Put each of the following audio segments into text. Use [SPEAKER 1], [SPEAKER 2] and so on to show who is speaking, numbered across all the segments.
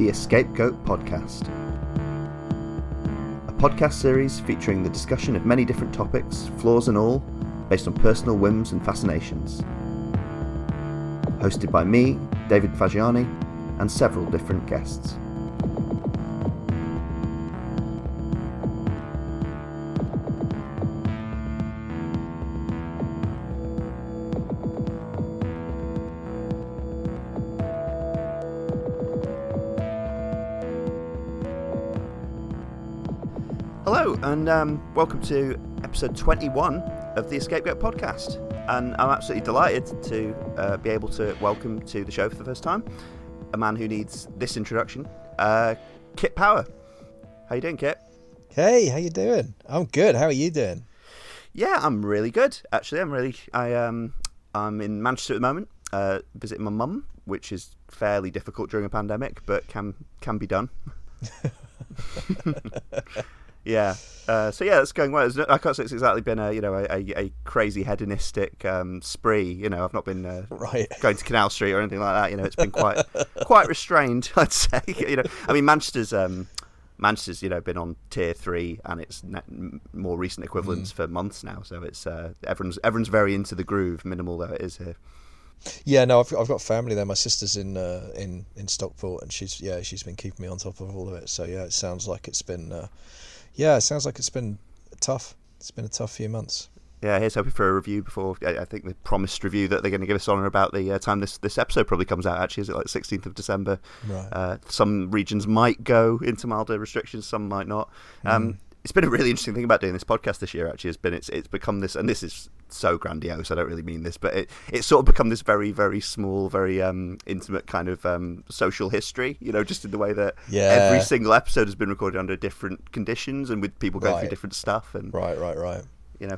[SPEAKER 1] the EscapeGoat podcast. A podcast series featuring the discussion of many different topics, flaws and all, based on personal whims and fascinations. Hosted by me, David Fagiani, and several different guests. Hello, and welcome to episode 21 of the EscapeGoat podcast. And I'm absolutely delighted to be able to welcome to the show for the first time a man who needs this introduction, Kit Power. How you doing, Kit?
[SPEAKER 2] Hey, how you doing? I'm good. How are you doing?
[SPEAKER 1] Yeah, I'm really good. Actually, I'm in Manchester at the moment, visiting my mum, which is fairly difficult during a pandemic, but can be done. Yeah. So yeah, it's going well. I can't say it's exactly been a crazy hedonistic spree. I've not been going to Canal Street or anything like that. It's been quite restrained, I'd say. I mean, Manchester's been on tier 3 and its more recent equivalents for months now. So it's everyone's very into the groove, minimal though it is here.
[SPEAKER 2] Yeah, no, I've got family there. My sister's in Stockport, and she's been keeping me on top of all of it. So yeah, it sounds like it's been tough. It's been a tough few months.
[SPEAKER 1] Yeah, here's hoping for a review before, I think the promised review that they're going to give us on about the time this episode probably comes out, actually. Is it like 16th of December? Right. Some regions might go into milder restrictions, some might not. It's been a really interesting thing about doing this podcast this year, actually. It's become this, and this is so grandiose, I don't really mean this, but it's sort of become this very, very small, very intimate kind of social history, just in the way that every single episode has been recorded under different conditions and with people going through different stuff. And
[SPEAKER 2] Right.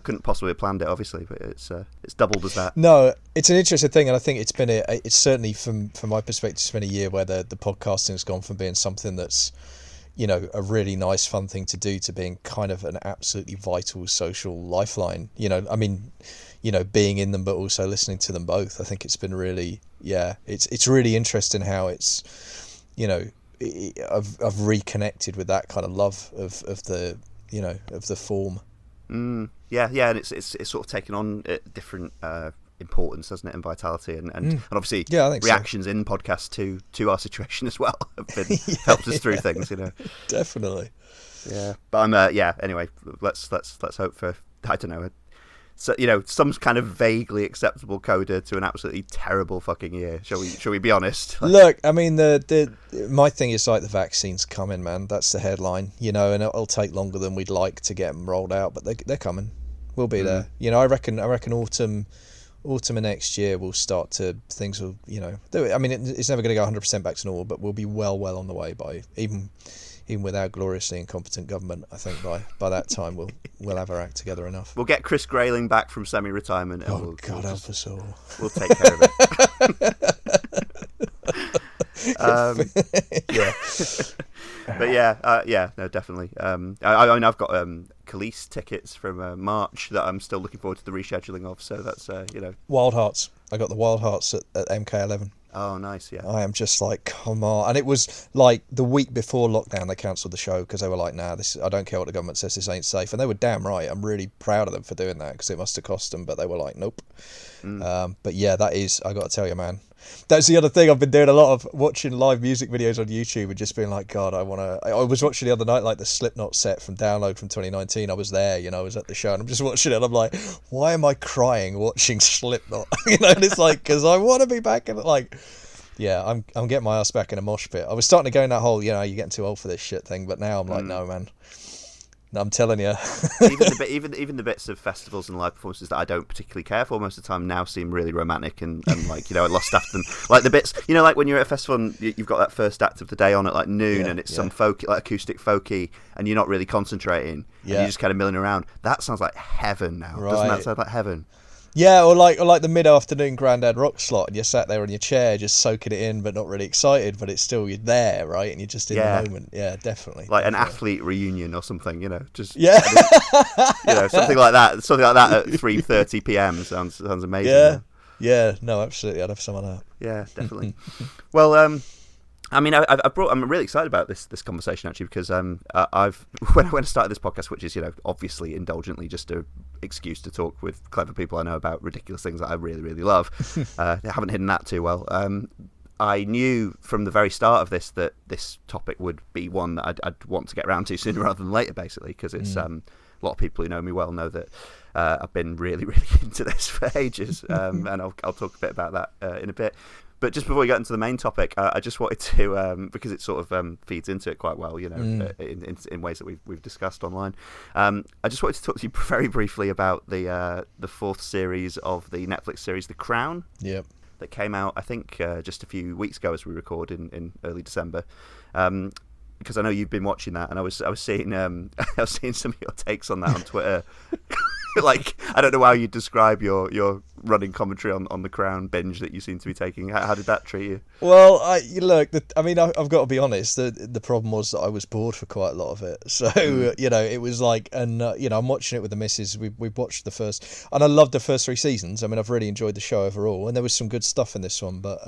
[SPEAKER 1] Couldn't possibly have planned it, obviously, but it's doubled as that.
[SPEAKER 2] No, it's an interesting thing, and I think it's certainly from my perspective, it's been a year where the podcasting's gone from being something that's a really nice, fun thing to do to being kind of an absolutely vital social lifeline. Being in them, but also listening to them both. I think it's been really, it's really interesting how it's, I've reconnected with that kind of love of the form.
[SPEAKER 1] Yeah, and it's sort of taken on different importance, doesn't it, and vitality, and obviously
[SPEAKER 2] I think
[SPEAKER 1] reactions in podcasts to our situation as well have been helped us through things,
[SPEAKER 2] Definitely.
[SPEAKER 1] Yeah, but I'm anyway, let's hope for, I don't know, so some kind of vaguely acceptable coda to an absolutely terrible fucking year. Shall we be honest?
[SPEAKER 2] Look, I mean, the my thing is like the vaccine's coming, man. That's the headline, and it'll take longer than we'd like to get them rolled out, but they're coming. We'll be there. I reckon autumn of next year we'll start to, things will, I mean, it's never going to go 100% back to normal, but we'll be well on the way by even with our gloriously incompetent government. I think by that time we'll have our act together enough.
[SPEAKER 1] We'll get Chris Grayling back from semi-retirement, and
[SPEAKER 2] God help us all.
[SPEAKER 1] We'll take care of it. But no, definitely. I mean, I've got Khalees tickets from March that I'm still looking forward to the rescheduling of. So that's
[SPEAKER 2] Wild Hearts. I got the Wild Hearts at MK11.
[SPEAKER 1] Oh, nice, yeah.
[SPEAKER 2] I am just like, come on. And it was like the week before lockdown, they cancelled the show because they were like, nah, I don't care what the government says, this ain't safe. And they were damn right. I'm really proud of them for doing that because it must have cost them, but they were like, nope. But yeah, that is, I got to tell you, man. That's the other thing. I've been doing a lot of watching live music videos on YouTube and just being like, God, I was watching the other night, like the Slipknot set from Download from 2019. I was there, I was at the show and I'm just watching it and I'm like, why am I crying watching Slipknot? And it's like, because I want to be back in it. Like, yeah, I'm getting my ass back in a mosh pit. I was starting to go in that whole, you're getting too old for this shit thing, but now I'm like, no, man. I'm telling you.
[SPEAKER 1] even the bits of festivals and live performances that I don't particularly care for most of the time now seem really romantic and like, I lost after them. Like the bits, like when you're at a festival and you've got that first act of the day on at like noon and it's some folky, like acoustic folky, and you're not really concentrating and you're just kind of milling around. That sounds like heaven now. Right. Doesn't that sound like heaven?
[SPEAKER 2] Yeah, or like the mid-afternoon Grandad Rock slot, and you're sat there in your chair just soaking it in, but not really excited, but it's still, you're there, right? And you're just in the moment. Yeah, definitely.
[SPEAKER 1] Like an athlete reunion or something, just something like that. Something like that at 3:30 p.m. sounds amazing.
[SPEAKER 2] Yeah, no, absolutely. I'd have some of that.
[SPEAKER 1] Yeah, definitely. Well, I mean, I'm really excited about this conversation actually because I've when I started this podcast, which is obviously indulgently just an excuse to talk with clever people I know about ridiculous things that I really really love. I haven't hidden that too well. I knew from the very start of this that this topic would be one that I'd want to get around to sooner rather than later, basically, because it's a lot of people who know me well know that I've been really really into this for ages, and I'll talk a bit about that in a bit. But just before we get into the main topic, I just wanted to, because it sort of feeds into it quite well, in ways that we've discussed online. I just wanted to talk to you very briefly about the fourth series of the Netflix series, The Crown.
[SPEAKER 2] Yep.
[SPEAKER 1] That came out, I think, just a few weeks ago as we record in early December. Because I know you've been watching that, and I was seeing I was seeing some of your takes on that on Twitter. Like, I don't know how you describe your running commentary on the Crown binge that you seem to be taking. How did that treat you?
[SPEAKER 2] Well, I've got to be honest. The problem was that I was bored for quite a lot of it. So it was like, and I'm watching it with the missus. We've watched the first, and I loved the first 3 seasons. I mean, I've really enjoyed the show overall, and there was some good stuff in this one, but.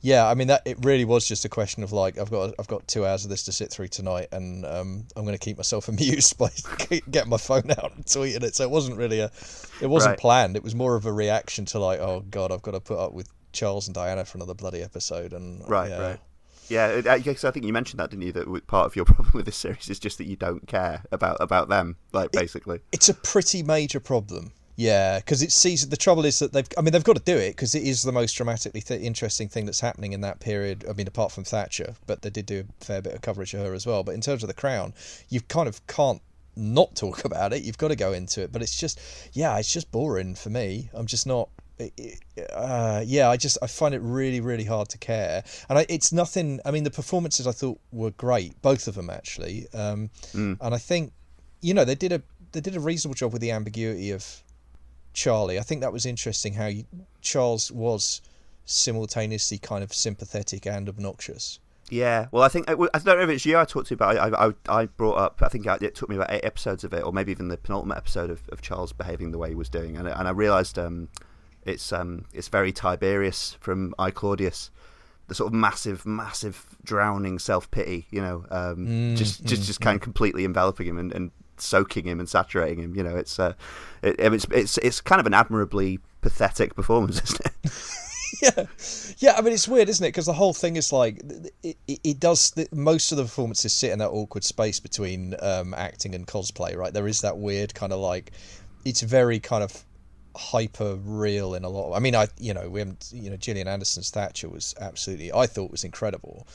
[SPEAKER 2] Yeah, I mean that it really was just a question of like I've got 2 hours of this to sit through tonight, and I'm going to keep myself amused by getting my phone out and tweeting it. So it wasn't really planned. It was more of a reaction to like, oh god, I've got to put up with Charles and Diana for another bloody episode. And
[SPEAKER 1] right. Yeah, because I think you mentioned that, didn't you? That part of your problem with this series is just that you don't care about them, like basically.
[SPEAKER 2] It's a pretty major problem. Yeah, because the trouble is that they've got to do it because it is the most dramatically interesting thing that's happening in that period. I mean, apart from Thatcher, but they did do a fair bit of coverage of her as well. But in terms of the Crown, you kind of can't not talk about it. You've got to go into it. But it's just boring for me. I'm just not. I find it really, really hard to care. And it's nothing. I mean, the performances I thought were great, both of them actually. And I think, they did a reasonable job with the ambiguity of Charlie. I think that was interesting how Charles was simultaneously kind of sympathetic and obnoxious.
[SPEAKER 1] Yeah, well, I think I don't know if it's you I talked to, but I brought up. I think it took me about 8 episodes of it, or maybe even the penultimate episode of Charles behaving the way he was doing, and I realised it's very Tiberius from I Claudius, the sort of massive drowning self pity, just kind of completely enveloping him and soaking him and saturating him. It's kind of an admirably pathetic performance, isn't it?
[SPEAKER 2] Yeah. I mean, it's weird, isn't it? Because the whole thing is like it does. Most of the performances sit in that awkward space between acting and cosplay, right? There is that weird kind of like it's very kind of hyper real in a lot. I mean, Gillian Anderson's Thatcher was absolutely. I thought was incredible.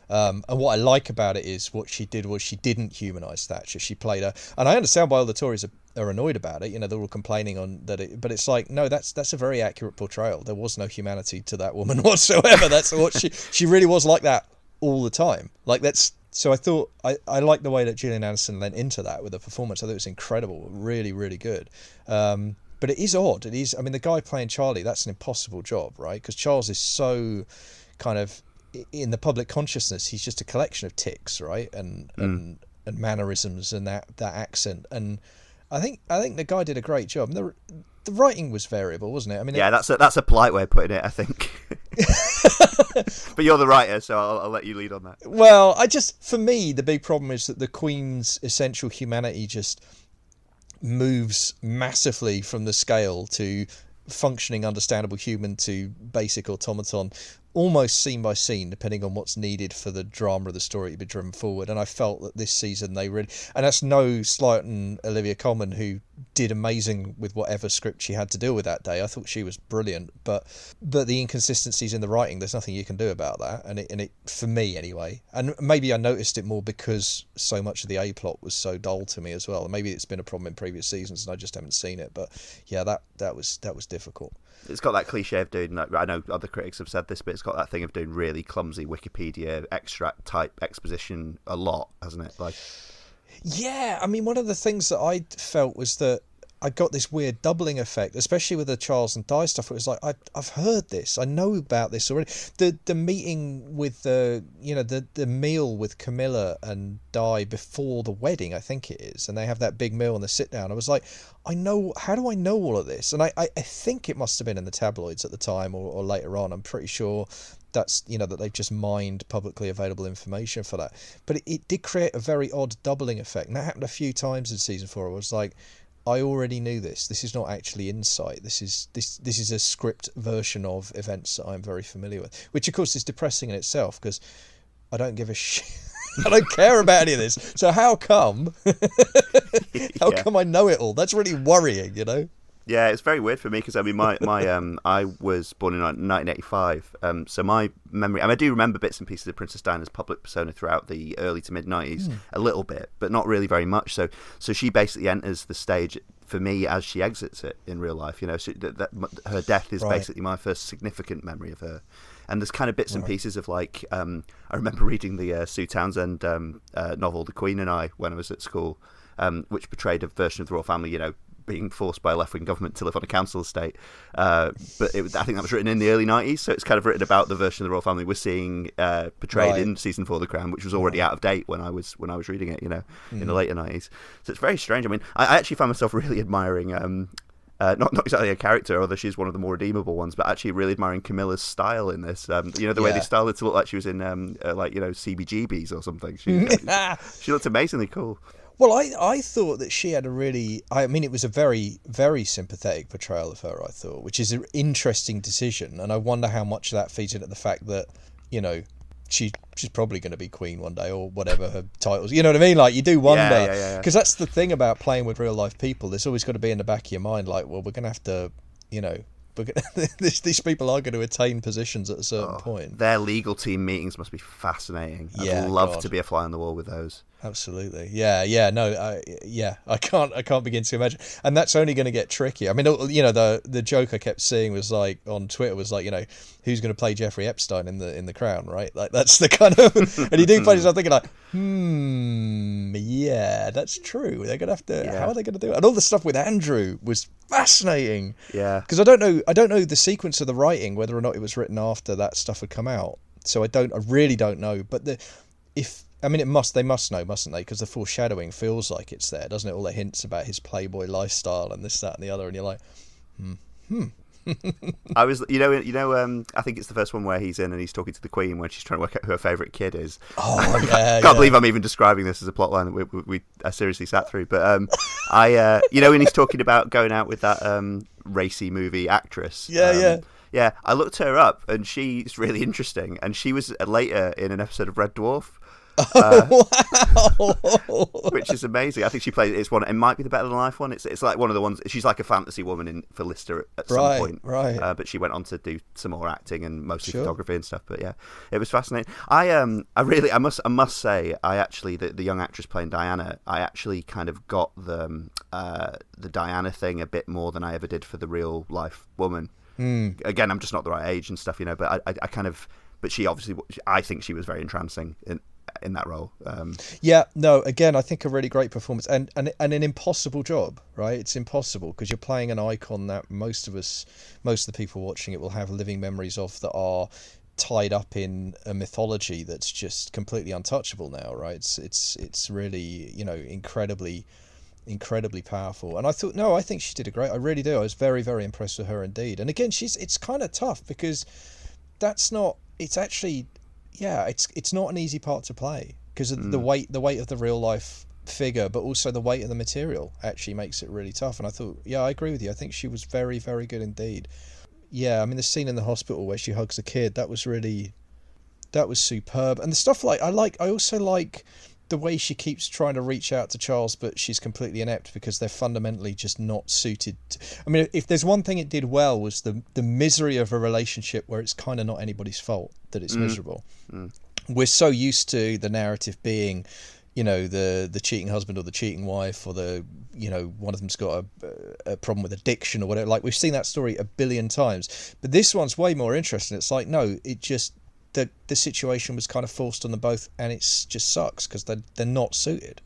[SPEAKER 2] And what I like about it is what she did was she didn't humanise Thatcher. She played her, and I understand why all the Tories are annoyed about it. They're all complaining on that, but it's like no, that's a very accurate portrayal. There was no humanity to that woman whatsoever. That's what she really was like that all the time. Like that's so. I thought I like the way that Gillian Anderson lent into that with the performance. I thought it was incredible, really, really good. But it is odd. It is. I mean, the guy playing Charlie, that's an impossible job, right? Because Charles is so kind of. In the public consciousness, he's just a collection of tics, right, and mannerisms and that accent. And I think the guy did a great job. And the writing was variable, wasn't it? I mean,
[SPEAKER 1] yeah, that's a polite way of putting it, I think. But you're the writer, so I'll let you lead on that.
[SPEAKER 2] Well, for me, the big problem is that the Queen's essential humanity just moves massively from the scale to functioning, understandable human to basic automaton, almost scene by scene, depending on what's needed for the drama of the story to be driven forward. And I felt that this season they really, and that's no slight on Olivia Colman, who did amazing with whatever script she had to deal with that day. I thought she was brilliant, but the inconsistencies in the writing, there's nothing you can do about that. And it for me anyway, and maybe I noticed it more because so much of the A plot was so dull to me as well. And maybe it's been a problem in previous seasons and I just haven't seen it. But yeah, that was difficult.
[SPEAKER 1] It's got that cliche of doing, I know other critics have said this, but it's got that thing of doing really clumsy Wikipedia extract type exposition a lot, hasn't it? Like,
[SPEAKER 2] yeah, I mean, one of the things that I felt was that I got this weird doubling effect, especially with the Charles and Di stuff. It was like I've heard this, I know about this already. The meeting with the meal with Camilla and Di before the wedding, I think it is, and they have that big meal and the sit down. I was like, I know, how do I know all of this? And I think it must have been in the tabloids at the time or later on. I'm pretty sure that's that they've just mined publicly available information for that. But it did create a very odd doubling effect, and that happened a few times in season 4. I was like, I already knew this. This is not actually insight. This is a script version of events that I'm very familiar with, which of course is depressing in itself because I don't give a shit. I don't care about any of this. So how come? How come I know it all? That's really worrying,
[SPEAKER 1] Yeah, it's very weird for me because I mean, I was born in 1985, so my memory, I do remember bits and pieces of Princess Diana's public persona throughout the early to mid 90s, a little bit, but not really very much. So she basically enters the stage for me as she exits it in real life. Her death is basically my first significant memory of her. And there's kind of bits and pieces of like, I remember reading the Sue Townsend novel, The Queen and I, when I was at school, which portrayed a version of the royal family, being forced by a left-wing government to live on a council estate. But I think that was written in the early 90s, so it's kind of written about the version of the royal family we're seeing portrayed in season 4 of The Crown, which was already out of date when I was reading it, in the later 90s. So it's very strange. I mean, I actually found myself really admiring, not exactly a character, although she's one of the more redeemable ones, but actually really admiring Camilla's style in this. The way they styled her to look like she was in, CBGBs or something. She looked amazingly cool.
[SPEAKER 2] Well, I thought that she had it was a very, very sympathetic portrayal of her, I thought, which is an interesting decision. And I wonder how much of that feeds into the fact that, she's probably going to be queen one day or whatever her titles. You know what I mean? Like, you do wonder. Because that's the thing about playing with real life people. There's always got to be in the back of your mind, like, well, we're going to have to, these people are going to attain positions at a certain point.
[SPEAKER 1] Their legal team meetings must be fascinating. I'd love to be a fly on the wall with those.
[SPEAKER 2] Absolutely. I can't begin to imagine. And that's only going to get tricky. I mean, the joke I kept seeing was like on Twitter was like, who's going to play Jeffrey Epstein in the Crown, right? Like, that's the kind of, and you do find yourself thinking like, yeah, that's true. They're going to have to, how are they going to do it? And all the stuff with Andrew was fascinating.
[SPEAKER 1] Yeah.
[SPEAKER 2] Because I don't know the sequence of the writing, whether or not it was written after that stuff had come out. So I really don't know. But they must know, mustn't they? Because the foreshadowing feels like it's there, doesn't it? All the hints about his Playboy lifestyle and this, that, and the other, and you're like,
[SPEAKER 1] I was, I think it's the first one where he's in and he's talking to the Queen when she's trying to work out who her favourite kid is.
[SPEAKER 2] Oh, yeah.
[SPEAKER 1] Can't believe I'm even describing this as a plotline that I seriously sat through. But when he's talking about going out with that racy movie actress. Yeah, I looked her up and she's really interesting. And she was later in an episode of Red Dwarf.
[SPEAKER 2] Wow!
[SPEAKER 1] Which is amazing. I think she plays. It might be the Better Than Life one. It's like one of the ones. She's like a fantasy woman for Lister at some point.
[SPEAKER 2] Right.
[SPEAKER 1] But she went on to do some more acting and mostly photography and stuff. But yeah, it was fascinating. I must say, I actually the young actress playing Diana, I actually kind of got the Diana thing a bit more than I ever did for the real life woman. Again, I'm just not the right age and stuff, But I kind of. But she obviously, I think she was very entrancing in that role.
[SPEAKER 2] Again, I think a really great performance and an impossible job, right? It's impossible because you're playing an icon that most of the people watching it will have living memories of, that are tied up in a mythology that's just completely untouchable now, right? It's really, incredibly powerful. And I think she did I really do. I was very, very impressed with her indeed. And again, it's kind of tough because it's not an easy part to play because of the weight of the real life figure, but also the weight of the material actually makes it really tough. And I thought, I agree with you. I think she was very, very good indeed. Yeah, I mean, the scene in the hospital where she hugs the kid, that was superb. And the stuff I also like the way she keeps trying to reach out to Charles, but she's completely inept because they're fundamentally just not suited. I mean, if there's one thing it did well was the misery of a relationship where it's kind of not anybody's fault that it's miserable. We're so used to the narrative being, the cheating husband or the cheating wife or one of them's got a problem with addiction or whatever. Like, we've seen that story a billion times, but this one's way more interesting. It's like, no, it just, the situation was kind of forced on them both, and it just sucks because they're not suited.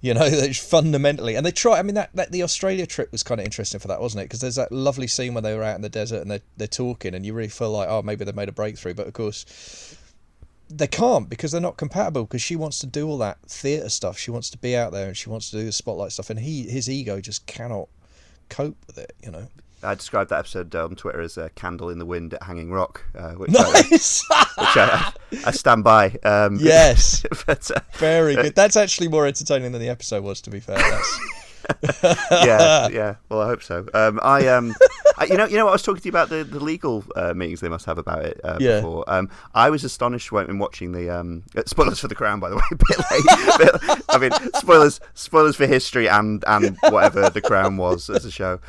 [SPEAKER 2] You know, fundamentally, and they try. I mean, that the Australia trip was kind of interesting for that, wasn't it? Because there's that lovely scene where they were out in the desert and they're talking, and you really feel like, oh, maybe they made a breakthrough. But of course, they can't because they're not compatible. Because she wants to do all that theatre stuff. She wants to be out there and she wants to do the spotlight stuff, and his ego just cannot cope with it. You know.
[SPEAKER 1] I described that episode on Twitter as a candle in the wind at Hanging Rock, which,
[SPEAKER 2] nice.
[SPEAKER 1] Which I stand by.
[SPEAKER 2] Yes,
[SPEAKER 1] but,
[SPEAKER 2] very good. That's actually more entertaining than the episode was, to be fair.
[SPEAKER 1] yeah. Well, I hope so. You know what I was talking to you about the legal meetings they must have about it before. I was astonished when watching the spoilers for The Crown, by the way, a bit late. I mean, spoilers for history and whatever The Crown was as a show.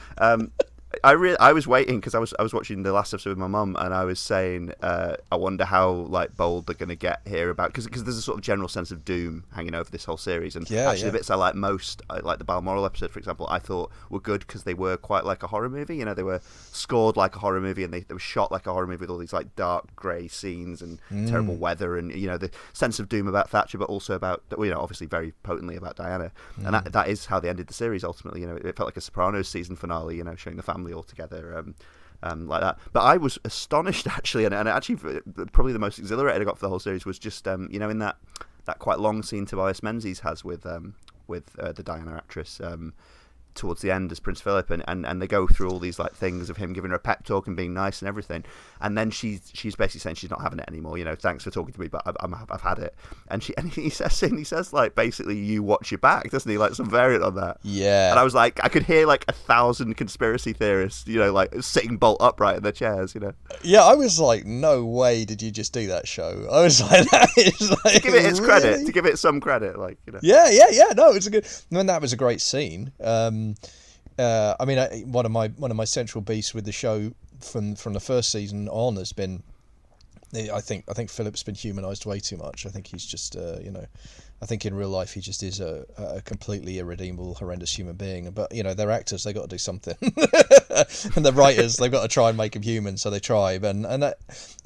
[SPEAKER 1] I was waiting because I was watching the last episode with my mum, and I was saying I wonder how like bold they're going to get here about because there's a sort of general sense of doom hanging over this whole series, and the bits I like most, like the Balmoral episode, for example, I thought were good because they were quite like a horror movie. You know, they were scored like a horror movie, and they were shot like a horror movie with all these like dark grey sines and terrible weather, and you know the sense of doom about Thatcher, but also about obviously very potently about Diana, and that is how they ended the series ultimately. You know, it felt like a Sopranos season finale. You know, showing the family all together like that. But I was astonished actually, and actually probably the most exhilarated I got for the whole series was just in that quite long scene Tobias Menzies has with the Diana actress towards the end as Prince Philip, and they go through all these like things of him giving her a pep talk and being nice and everything, and then she's basically saying she's not having it anymore. You know, thanks for talking to me, but I've had it. And he says like basically you watch your back, doesn't he? Like some variant on that.
[SPEAKER 2] Yeah.
[SPEAKER 1] And I was like, I could hear like 1,000 conspiracy theorists, like sitting bolt upright in their chairs. You know.
[SPEAKER 2] Yeah, I was like, no way did you just do that show? I was like, that is like,
[SPEAKER 1] to give it its
[SPEAKER 2] really?
[SPEAKER 1] credit, to give it some credit, like
[SPEAKER 2] Yeah. No, it's a good. I mean, that was a great scene. I mean, one of my central beasts with the show from the first season on has been, I think Philip's been humanised way too much. I think he's just, I think in real life he just is a completely irredeemable, horrendous human being. But they're actors; they got to do something, and the writers they've got to try and make him human. So they try, and that,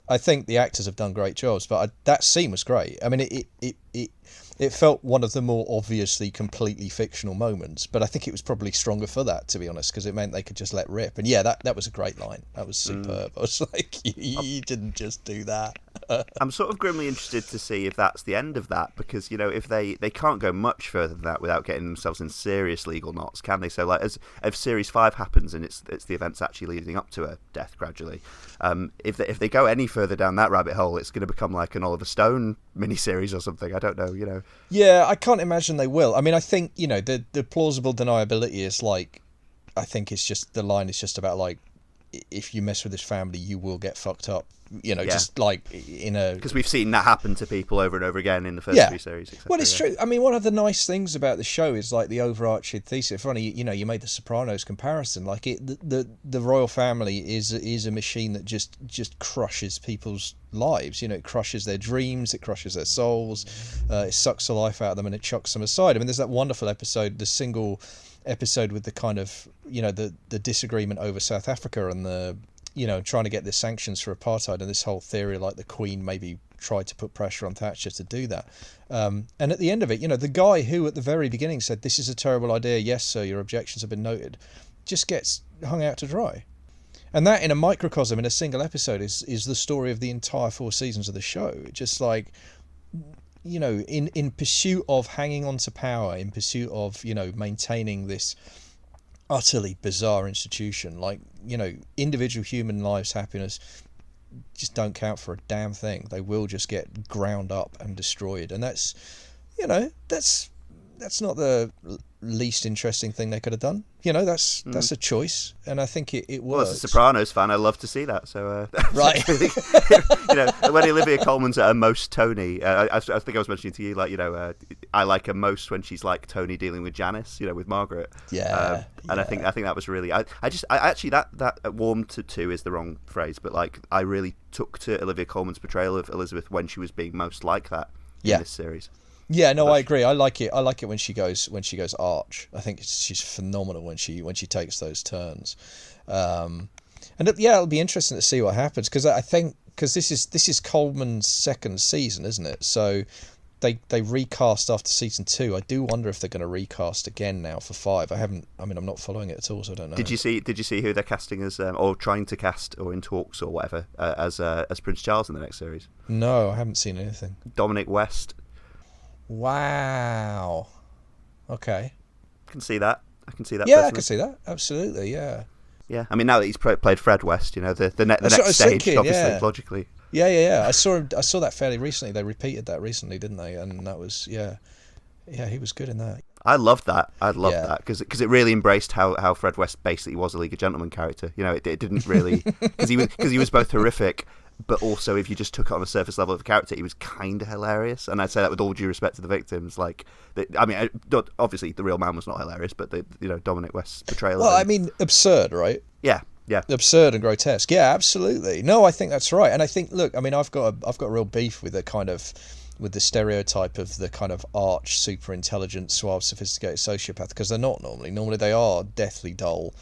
[SPEAKER 2] I think the actors have done great jobs. But that scene was great. I mean, it felt one of the more obviously completely fictional moments, but I think it was probably stronger for that, to be honest, because it meant they could just let rip. And yeah, that was a great line. That was superb. I was like, you didn't just do that.
[SPEAKER 1] I'm sort of grimly interested to see if that's the end of that, because if they can't go much further than that without getting themselves in serious legal knots, can they? So like, if Series 5 happens and it's the events actually leading up to her death gradually, if they go any further down that rabbit hole, it's going to become like an Oliver Stone miniseries or something. I don't know.
[SPEAKER 2] Yeah, I can't imagine they will. I mean, I think the plausible deniability is like, I think it's just the line is just about like, if you mess with this family, you will get fucked up. Just like in a... Because
[SPEAKER 1] we've seen that happen to people over and over again in the first three series. Etc.
[SPEAKER 2] Well, it's true. I mean, one of the nice things about the show is like the overarching thesis. Funny, you made the Sopranos comparison. Like the royal family is a machine that just crushes people's lives. It crushes their dreams, it crushes their souls, it sucks the life out of them, and it chucks them aside. I mean, there's that wonderful episode, the single episode with the kind of the disagreement over South Africa and the trying to get the sanctions for apartheid, and this whole theory like the Queen maybe tried to put pressure on Thatcher to do that. And at the end of it, the guy who at the very beginning said, this is a terrible idea, yes sir, your objections have been noted, just gets hung out to dry. And that in a microcosm, in a single episode, is the story of the entire 4 seasons of the show. Just like, in pursuit of hanging on to power, in pursuit of, maintaining this utterly bizarre institution, like individual human lives, happiness just don't count for a damn thing. They will just get ground up and destroyed, and that's not the least interesting thing they could have done. That's a choice, and I think it works.
[SPEAKER 1] Well, as a Sopranos fan, I love to see that. So
[SPEAKER 2] right,
[SPEAKER 1] when Olivia Colman's at her most Tony, I think I was mentioning to you, like I like her most when she's like Tony dealing with Janice, with Margaret.
[SPEAKER 2] Yeah,
[SPEAKER 1] and I think that was really. I actually that warmed to is the wrong phrase, but like I really took to Olivia Colman's portrayal of Elizabeth when she was being most like that in this series.
[SPEAKER 2] Yeah, no, I agree. I like it when she goes arch. I think she's phenomenal when she takes those turns. It'll be interesting to see what happens, because I think this is Coleman's second season, isn't it? So they recast after season 2. I do wonder if they're going to recast again now for 5. I'm not following it at all, so I don't know.
[SPEAKER 1] Did you see who they're casting as, or trying to cast, or in talks or whatever, as Prince Charles in the next series?
[SPEAKER 2] No, I haven't seen anything.
[SPEAKER 1] Dominic West.
[SPEAKER 2] Wow. Okay.
[SPEAKER 1] I can see that. Yeah,
[SPEAKER 2] personally. I can see that. Absolutely, yeah.
[SPEAKER 1] Yeah, I mean, now that he's played Fred West, the next stage, thinking, obviously, logically.
[SPEAKER 2] Yeah. I saw that fairly recently. They repeated that recently, didn't they? And that was, yeah, he was good in that.
[SPEAKER 1] I loved that. That because it really embraced how Fred West basically was a League of Gentlemen character. It didn't really because he was both horrific, but also if you just took it on a surface level of the character, he was kind of hilarious. And I'd say that with all due respect to the victims. Obviously the real man was not hilarious, but Dominic West's portrayal.
[SPEAKER 2] Well, absurd, right?
[SPEAKER 1] Yeah.
[SPEAKER 2] Absurd and grotesque. Yeah, absolutely. No, I think that's right. And I think, look, I've got a real beef with the stereotype of the kind of arch, super intelligent, suave, sophisticated sociopath, because they're not normally. Normally they are deathly dull,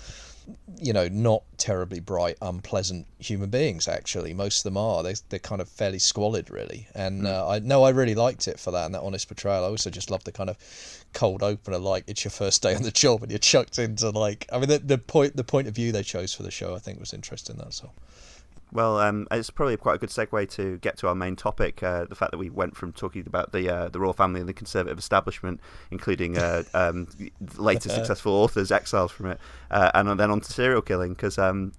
[SPEAKER 2] not terribly bright, unpleasant human beings, actually. Most of them are. They're kind of fairly squalid, really. And I really liked it for that, and that honest portrayal. I also just loved the kind of cold opener, like, it's your first day on the job and you're chucked into, the point of view they chose for the show, I think, was interesting, that's all.
[SPEAKER 1] Well, it's probably quite a good segue to get to our main topic, the fact that we went from talking about the royal family and the conservative establishment, including later successful authors exiled from it, and then on to serial killing, because I think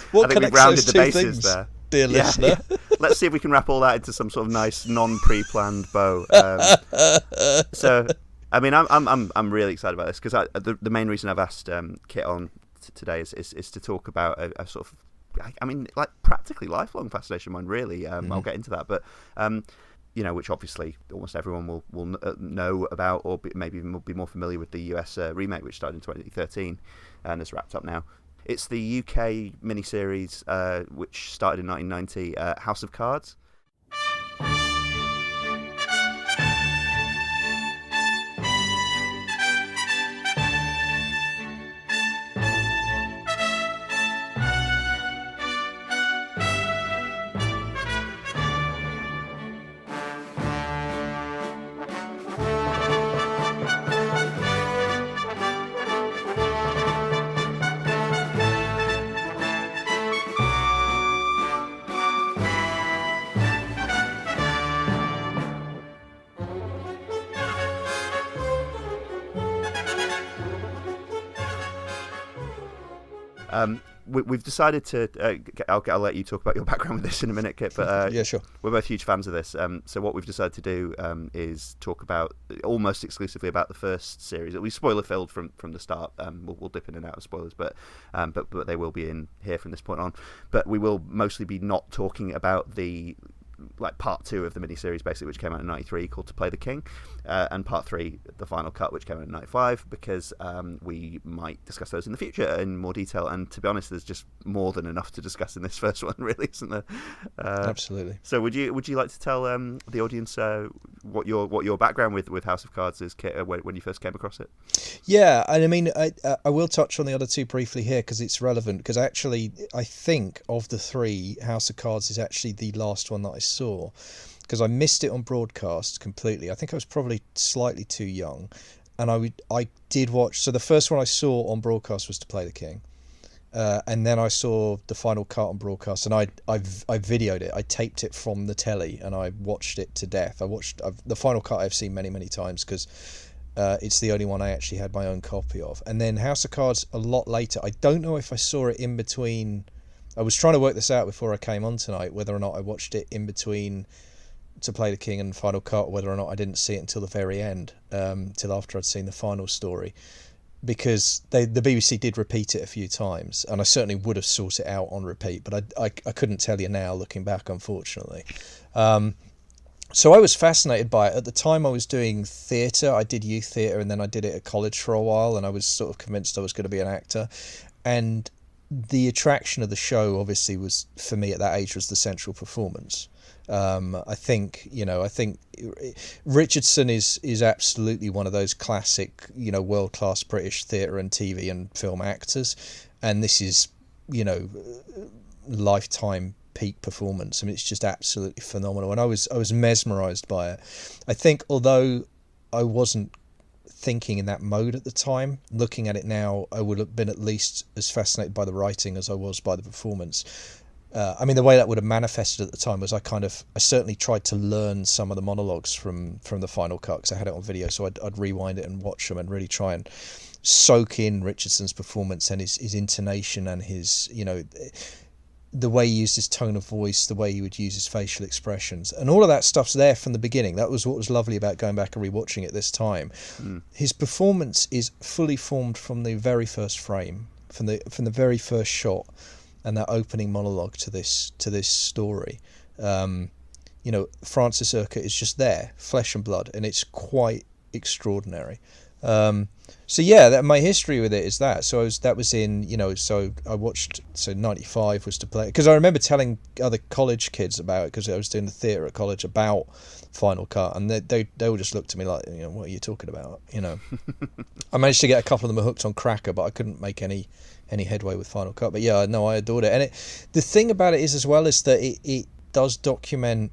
[SPEAKER 1] we've rounded the bases there.
[SPEAKER 2] Dear listener.
[SPEAKER 1] Yeah. Let's see if we can wrap all that into some sort of nice, non-pre-planned bow. So, I'm really excited about this, because the main reason I've asked Kit on today is to talk about a sort of, practically lifelong fascination of mine, really. I'll get into that, but which obviously almost everyone will know about, or maybe even will be more familiar with, the US remake, which started in 2013 and is wrapped up now. It's the UK miniseries which started in 1990, House of Cards. We've decided to. I'll let you talk about your background with this in a minute, Kit. But
[SPEAKER 2] yeah, sure.
[SPEAKER 1] We're both huge fans of this. So what we've decided to do is talk about almost exclusively about the first series. It'll be spoiler filled from the start. We'll dip in and out of spoilers, but they will be in here from this point on. But we will mostly be not talking about the part 2 of the miniseries, basically, which came out in 93, called To Play the King, and part 3, the final cut, which came out in 95, because we might discuss those in the future in more detail. And to be honest, there's just more than enough to discuss in this first one, really, isn't there?
[SPEAKER 2] Absolutely.
[SPEAKER 1] So would you like to tell the audience what your background with House of Cards is, Kit, when you first came across it?
[SPEAKER 2] Yeah, and I will touch on the other 2 briefly here, because it's relevant, because actually I think of the 3, House of Cards is actually the last one that I saw, because I missed it on broadcast completely. I think I was probably slightly too young, and I did watch. So the first one I saw on broadcast was To Play the King, and then I saw the final cut on broadcast, and I videoed it. I taped it from the telly, and I watched it to death. The final cut I've seen many times, because it's the only one I actually had my own copy of. And then House of Cards a lot later. I don't know if I saw it in between. I was trying to work this out before I came on tonight, whether or not I watched it in between To Play the King and Final Cut, or whether or not I didn't see it until the very end, till after I'd seen the final story, because the BBC did repeat it a few times, and I certainly would have sought it out on repeat, but I couldn't tell you now, looking back, unfortunately. So I was fascinated by it. At the time I was doing theatre. I did youth theatre, and then I did it at college for a while, and I was sort of convinced I was going to be an actor. And the attraction of the show, obviously, was, for me at that age, was the central performance. I think Richardson is absolutely one of those classic, world-class British theatre and TV and film actors, and this is, lifetime peak performance. I mean, it's just absolutely phenomenal, and I was mesmerised by it. I think, although I wasn't thinking in that mode at the time, looking at it now, I would have been at least as fascinated by the writing as I was by the performance. I mean, the way that would have manifested at the time was I certainly tried to learn some of the monologues from the final cut, because I had it on video, so I'd rewind it and watch them and really try and soak in Richardson's performance and his intonation and his, the way he used his tone of voice, the way he would use his facial expressions, and all of that stuff's there from the beginning. That was what was lovely about going back and rewatching it this time. His performance is fully formed from the very first frame, from the very first shot, and that opening monologue to this story. Francis Urquhart is just there, flesh and blood, and it's quite extraordinary. So yeah, my history with it is that. So I watched. So 95 was to play, because I remember telling other college kids about it, because I was doing the theatre at college, about Final Cut, and they would just look to me like, what are you talking about? I managed to get a couple of them hooked on Cracker, but I couldn't make any headway with Final Cut. But yeah, no, I adored it. And the thing about it is, as well, is that it does document.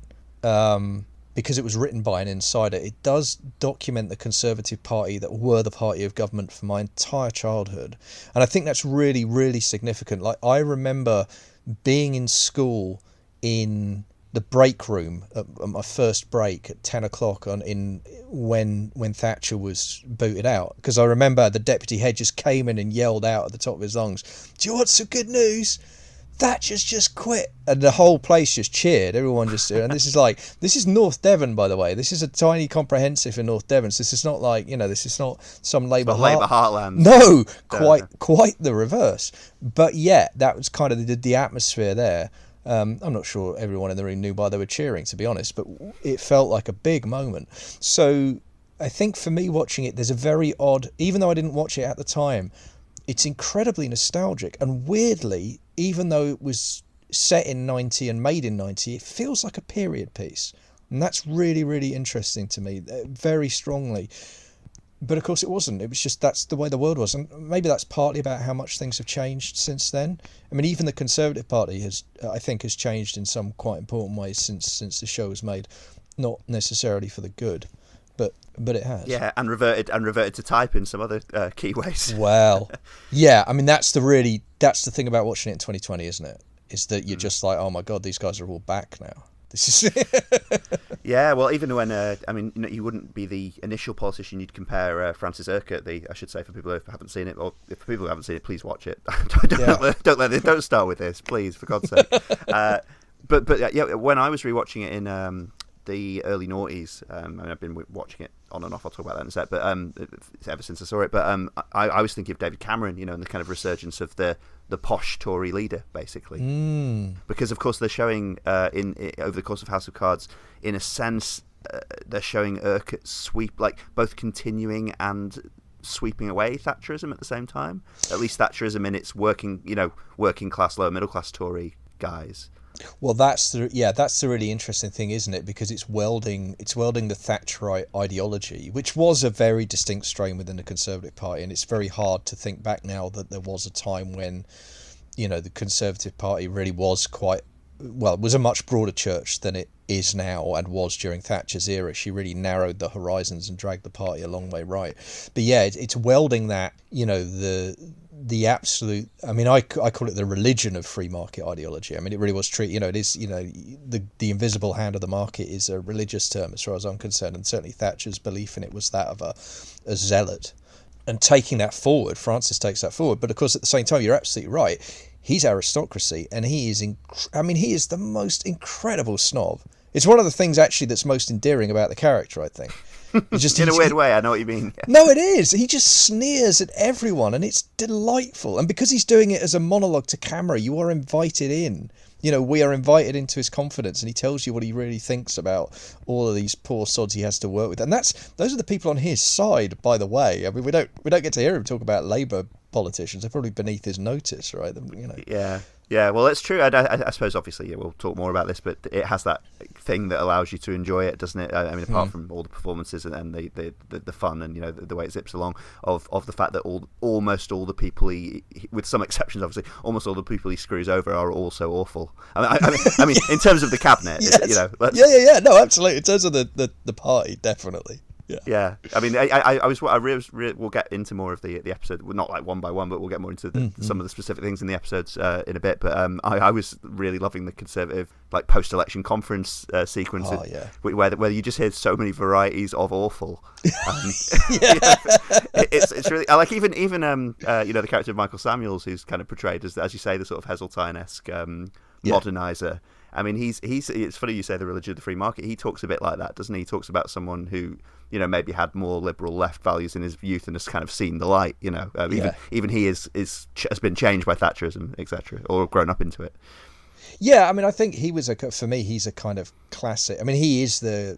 [SPEAKER 2] Because it was written by an insider, it does document the Conservative Party that were the party of government for my entire childhood. And I think that's really, really significant. Like, I remember being in school in the break room at my first break at 10 o'clock when Thatcher was booted out. Because I remember the deputy head just came in and yelled out at the top of his lungs, "Do you want some good news? Thatcher's just quit," and the whole place just cheered. Everyone just, and this is North Devon, by the way. This is a tiny comprehensive in North Devon. So this is not like, this is not some Labour
[SPEAKER 1] heartland.
[SPEAKER 2] No, quite the reverse. But yeah, that was kind of the atmosphere there. I'm not sure everyone in the room knew why they were cheering, to be honest, but it felt like a big moment. So I think for me, watching it, there's a very odd, even though I didn't watch it at the time, it's incredibly nostalgic, and weirdly, even though it was set in 90 and made in 90, it feels like a period piece. And that's really, really interesting to me, very strongly. But of course it wasn't. It was just, that's the way the world was. And maybe that's partly about how much things have changed since then. I mean, even the Conservative Party has changed in some quite important ways since the show was made. Not necessarily for the good, but it has.
[SPEAKER 1] Yeah, and reverted to type in some other key ways.
[SPEAKER 2] Well, yeah, I mean, that's the thing about watching it in 2020, isn't it? Is that you're just like, oh my God, these guys are all back now. This is
[SPEAKER 1] Yeah, well, even when you wouldn't be the initial politician you'd compare Francis Urquhart. I should say, for people who haven't seen it, or if for people who haven't seen it, please watch it. Don't start with this, please, for God's sake. But when I was rewatching it in the early noughties, I've been watching it on and off. I'll talk about that in a sec. But ever since I saw it, I was thinking of David Cameron, and the kind of resurgence of the posh Tory leader, basically, because of course they're showing over the course of House of Cards, in a sense, they're showing Urquhart sweep, like both continuing and sweeping away Thatcherism at the same time. At least Thatcherism in its working class, lower middle class Tory guise.
[SPEAKER 2] Well, that's the really interesting thing, isn't it? Because it's welding the Thatcherite ideology, which was a very distinct strain within the Conservative Party, and it's very hard to think back now that there was a time when, the Conservative Party really was it was a much broader church than it is now, and was during Thatcher's era. She really narrowed the horizons and dragged the party a long way right. But yeah, it's welding that, the absolute, I mean, I call it the religion of free market ideology. I mean, it really was true. It is, the invisible hand of the market is a religious term as far as I'm concerned, and certainly Thatcher's belief in it was that of a zealot. And taking that forward, Francis takes that forward. But of course, at the same time, you're absolutely right. He's aristocracy, and he is the most incredible snob. It's one of the things actually that's most endearing about the character, I think.
[SPEAKER 1] In a weird way, I know what you mean.
[SPEAKER 2] No, it is. He just sneers at everyone, and it's delightful. And because he's doing it as a monologue to camera, you are invited in. We are invited into his confidence, and he tells you what he really thinks about all of these poor sods he has to work with. And those are the people on his side, by the way. I mean, we don't get to hear him talk about Labour politicians. They're probably beneath his notice, right? You know.
[SPEAKER 1] Yeah, well, that's true. I suppose, obviously, we'll talk more about this, but it has that thing that allows you to enjoy it, doesn't it? I mean, apart from all the performances and the fun and, you know, the way it zips along, of the fact that almost all the people he, with some exceptions, obviously, almost all the people he screws over are also awful. I mean, in terms of the cabinet, yes. You know.
[SPEAKER 2] Yeah. No, absolutely. In terms of the party, definitely.
[SPEAKER 1] Yeah. I mean, we'll get into more of the episode, well, not like one by one, but we'll get more into some of the specific things in the episodes in a bit. But I was really loving the Conservative like post-election conference sequence, where you just hear so many varieties of awful. It's really, I like even you know, the character of Michael Samuels, who's kind of portrayed as you say, the sort of Heseltine-esque modernizer. I mean, he's. It's funny you say the religion of the free market. He talks a bit like that, doesn't he? He talks about someone who, you know, maybe had more liberal left values in his youth and has kind of seen the light. You know, even he has been changed by Thatcherism, etc., or grown up into it.
[SPEAKER 2] Yeah, I mean, I think for me, he's a kind of classic. I mean, he is the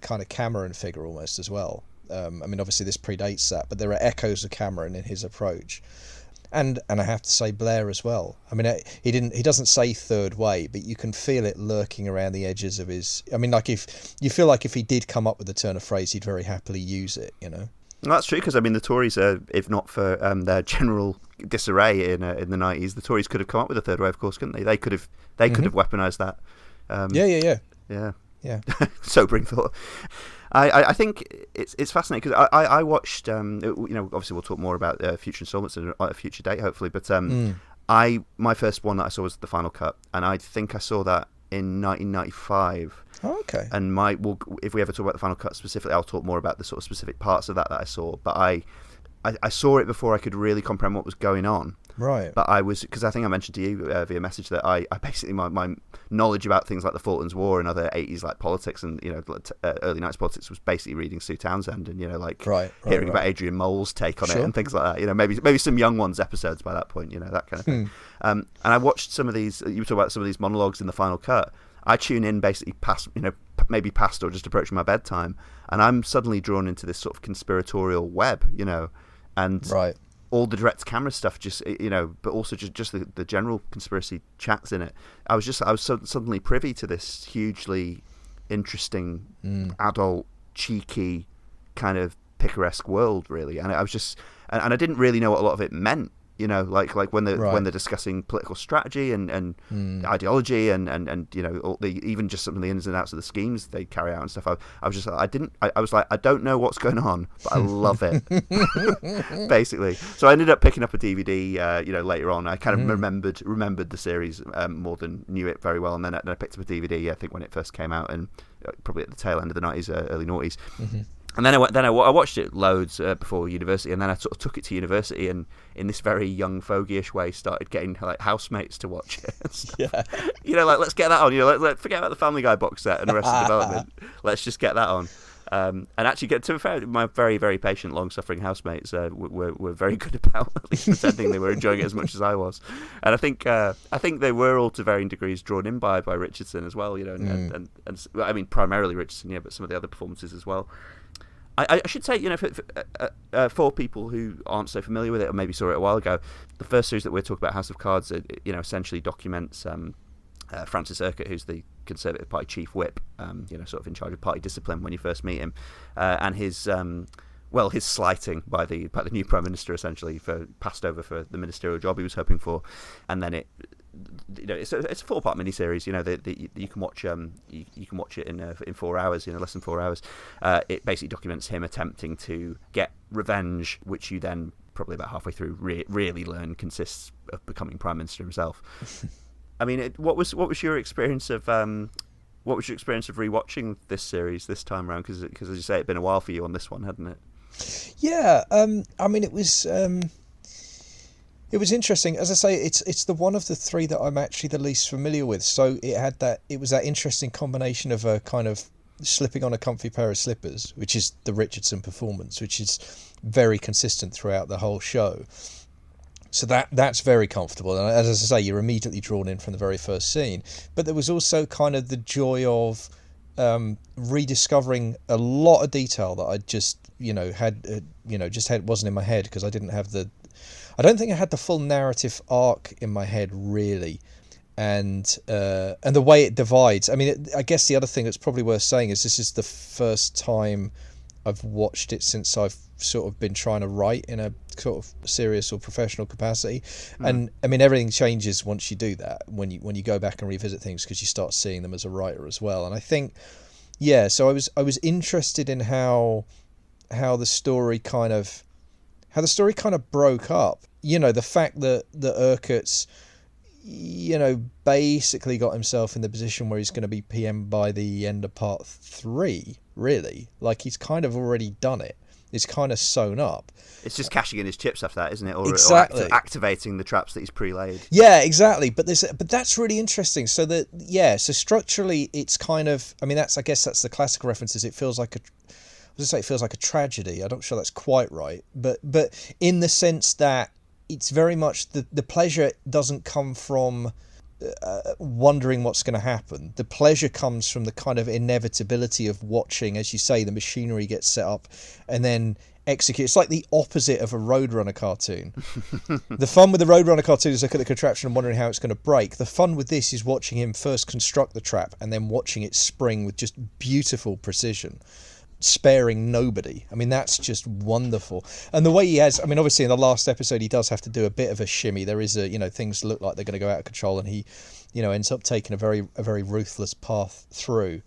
[SPEAKER 2] kind of Cameron figure almost as well. I mean, obviously this predates that, but there are echoes of Cameron in his approach. And I have to say Blair as well. I mean, he doesn't say third way, but you can feel it lurking around the edges of his. I mean, like if you feel like if he did come up with a turn of phrase, he'd very happily use it. You know.
[SPEAKER 1] Well, that's true, because I mean, the Tories, if not for their general disarray in the 90s, the Tories could have come up with a third way, of course, couldn't they? They could have weaponised that. Yeah. Sobering thought. I think it's fascinating, because I watched, you know, obviously we'll talk more about future instalments at a future date, hopefully, but my first one that I saw was the final cut, and I think I saw that in 1995.
[SPEAKER 2] Oh, okay.
[SPEAKER 1] And if we ever talk about the final cut specifically, I'll talk more about the sort of specific parts of that I saw, but I saw it before I could really comprehend what was going on.
[SPEAKER 2] Right.
[SPEAKER 1] But because I think I mentioned to you via message that I basically, my knowledge about things like the Falklands War and other 80s like politics and, you know, early 90s politics was basically reading Sue Townsend and, you know, like hearing about Adrian Mole's take on it and things like that. You know, maybe some Young Ones episodes by that point, you know, that kind of thing. And I watched some of these, you talk about some of these monologues in the final cut. I tune in basically past, you know, maybe past or just approaching my bedtime, and I'm suddenly drawn into this sort of conspiratorial web, you know, and all the direct camera stuff, just, you know, but also just the general conspiracy chats in it. I was suddenly privy to this hugely interesting, adult, cheeky, kind of picaresque world, really, and I was just, and I didn't really know what a lot of it meant. You know, like when they're discussing political strategy and ideology and you know, even just some of the ins and outs of the schemes they carry out and stuff. I was like, I don't know what's going on, but I love it. Basically, so I ended up picking up a DVD. You know, later on, I kind of remembered the series more than knew it very well, and then I picked up a DVD. I think when it first came out, and probably at the tail end of the 90s, early noughties. And then I watched it loads before university, and then I sort of took it to university, and in this very young fogyish way, started getting like housemates to watch it. Yeah, you know, like, let's get that on. You know, let's forget about the Family Guy box set and Arrested Development. Let's just get that on. And actually, get to be fair, my very, very patient, long-suffering housemates were very good about at least pretending they were enjoying it as much as I was. And I think they were all to varying degrees drawn in by Richardson as well. You know, and I mean primarily Richardson, yeah, but some of the other performances as well. I should say, you know, for people who aren't so familiar with it or maybe saw it a while ago, the first series that we're talking about, House of Cards, you know, essentially documents Francis Urquhart, who's the Conservative Party chief whip, you know, sort of in charge of party discipline when you first meet him, and his slighting by the new Prime Minister, essentially, passed over for the ministerial job he was hoping for, and then you know, it's a 4-part miniseries. You know, you can watch you can watch it in 4 hours. You know, less than 4 hours. It basically documents him attempting to get revenge, which you then probably about halfway through really learn consists of becoming Prime Minister himself. I mean, what was your experience of rewatching this series this time around? Because as you say, it'd been a while for you on this one, hadn't it?
[SPEAKER 2] Yeah, I mean, it was interesting. As I say, it's the one of the three that I'm actually the least familiar with. So it was that interesting combination of a kind of slipping on a comfy pair of slippers, which is the Richardson performance, which is very consistent throughout the whole show. So that's very comfortable, and as I say, you're immediately drawn in from the very first scene. But there was also kind of the joy of rediscovering a lot of detail that I just wasn't in my head because I didn't have the I had the full narrative arc in my head really, and the way it divides. I mean, I guess the other thing that's probably worth saying is this is the first time I've watched it since I've sort of been trying to write in a sort of serious or professional capacity, and I mean everything changes once you do that, when you go back and revisit things, because you start seeing them as a writer as well. And I think, yeah, so I was interested in how the story kind of broke up. You know, the fact that Urquhart's, you know, basically got himself in the position where he's going to be PM by the end of part 3, really. Like, he's kind of already done it. It's kind of sewn up. It's
[SPEAKER 1] just cashing in his chips after that, isn't it? Or,
[SPEAKER 2] exactly.
[SPEAKER 1] Or activating the traps that he's pre-laid.
[SPEAKER 2] Yeah, exactly. But that's really interesting. So so structurally, it's kind of, I mean, I guess that's the classical references. It feels like it feels like a tragedy. I'm not sure that's quite right, but in the sense that it's very much the pleasure doesn't come from wondering what's going to happen. The pleasure comes from the kind of inevitability of watching, as you say, the machinery gets set up and then execute. It's like the opposite of a Roadrunner cartoon. The fun with the Roadrunner cartoon is look at the contraption and wondering how it's going to break. The fun with this is watching him first construct the trap and then watching it spring with just beautiful precision, sparing nobody. I mean, that's just wonderful. And the way he has, I mean, obviously in the last episode he does have to do a bit of a shimmy. There is things look like they're going to go out of control, and he, ends up taking a very ruthless path through.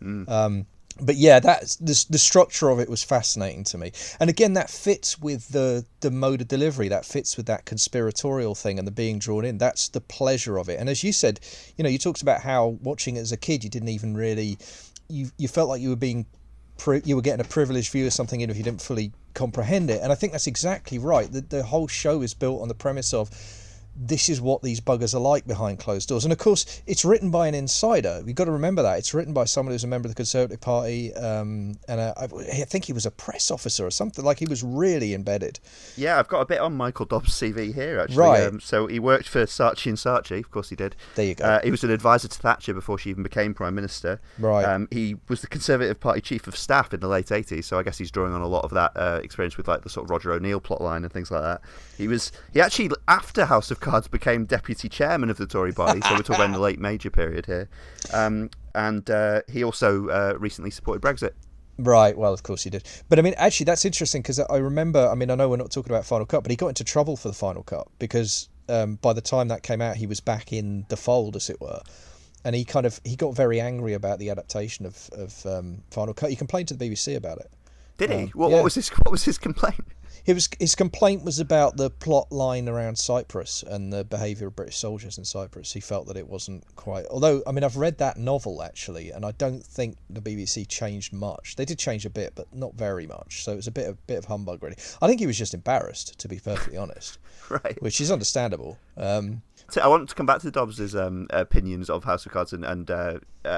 [SPEAKER 2] But yeah, that's the structure of it was fascinating to me. And again, that fits with the mode of delivery. That fits with that conspiratorial thing and the being drawn in. That's the pleasure of it. And as you said, you talked about how watching it as a kid, you didn't even really, you felt like you were getting a privileged view of something if you didn't fully comprehend it. And I think that's exactly right. The whole show is built on the premise of this is what these buggers are like behind closed doors. And of course, it's written by an insider. You've got to remember that. It's written by someone who's a member of the Conservative Party, and I think he was a press officer or something. Like, he was really embedded.
[SPEAKER 1] Yeah, I've got a bit on Michael Dobbs' CV here, actually.
[SPEAKER 2] Right.
[SPEAKER 1] So he worked for Saatchi and Saatchi, of course he did.
[SPEAKER 2] There you go.
[SPEAKER 1] He was an advisor to Thatcher before she even became Prime Minister.
[SPEAKER 2] Right.
[SPEAKER 1] He was the Conservative Party Chief of Staff in the late 80s, so I guess he's drawing on a lot of that experience with, like, the sort of Roger O'Neill plotline and things like that. He actually, after House of Cards, became deputy chairman of the Tory party, so we're talking about in the late Major period here. And he also recently supported Brexit.
[SPEAKER 2] Right, well, of course he did. But I mean, actually, that's interesting, because I remember, I mean, I know we're not talking about Final Cut, but he got into trouble for the Final Cut, because by the time that came out, he was back in the fold, as it were. And he got very angry about the adaptation of Final Cut. He complained to the BBC about it.
[SPEAKER 1] Did he? What was his complaint?
[SPEAKER 2] His complaint was about the plot line around Cyprus and the behaviour of British soldiers in Cyprus. He felt that it wasn't quite... Although, I mean, I've read that novel, actually, and I don't think the BBC changed much. They did change a bit, but not very much. So it was a bit of humbug, really. I think he was just embarrassed, to be perfectly honest.
[SPEAKER 1] Right.
[SPEAKER 2] Which is understandable.
[SPEAKER 1] So I want to come back to Dobbs's opinions of House of Cards and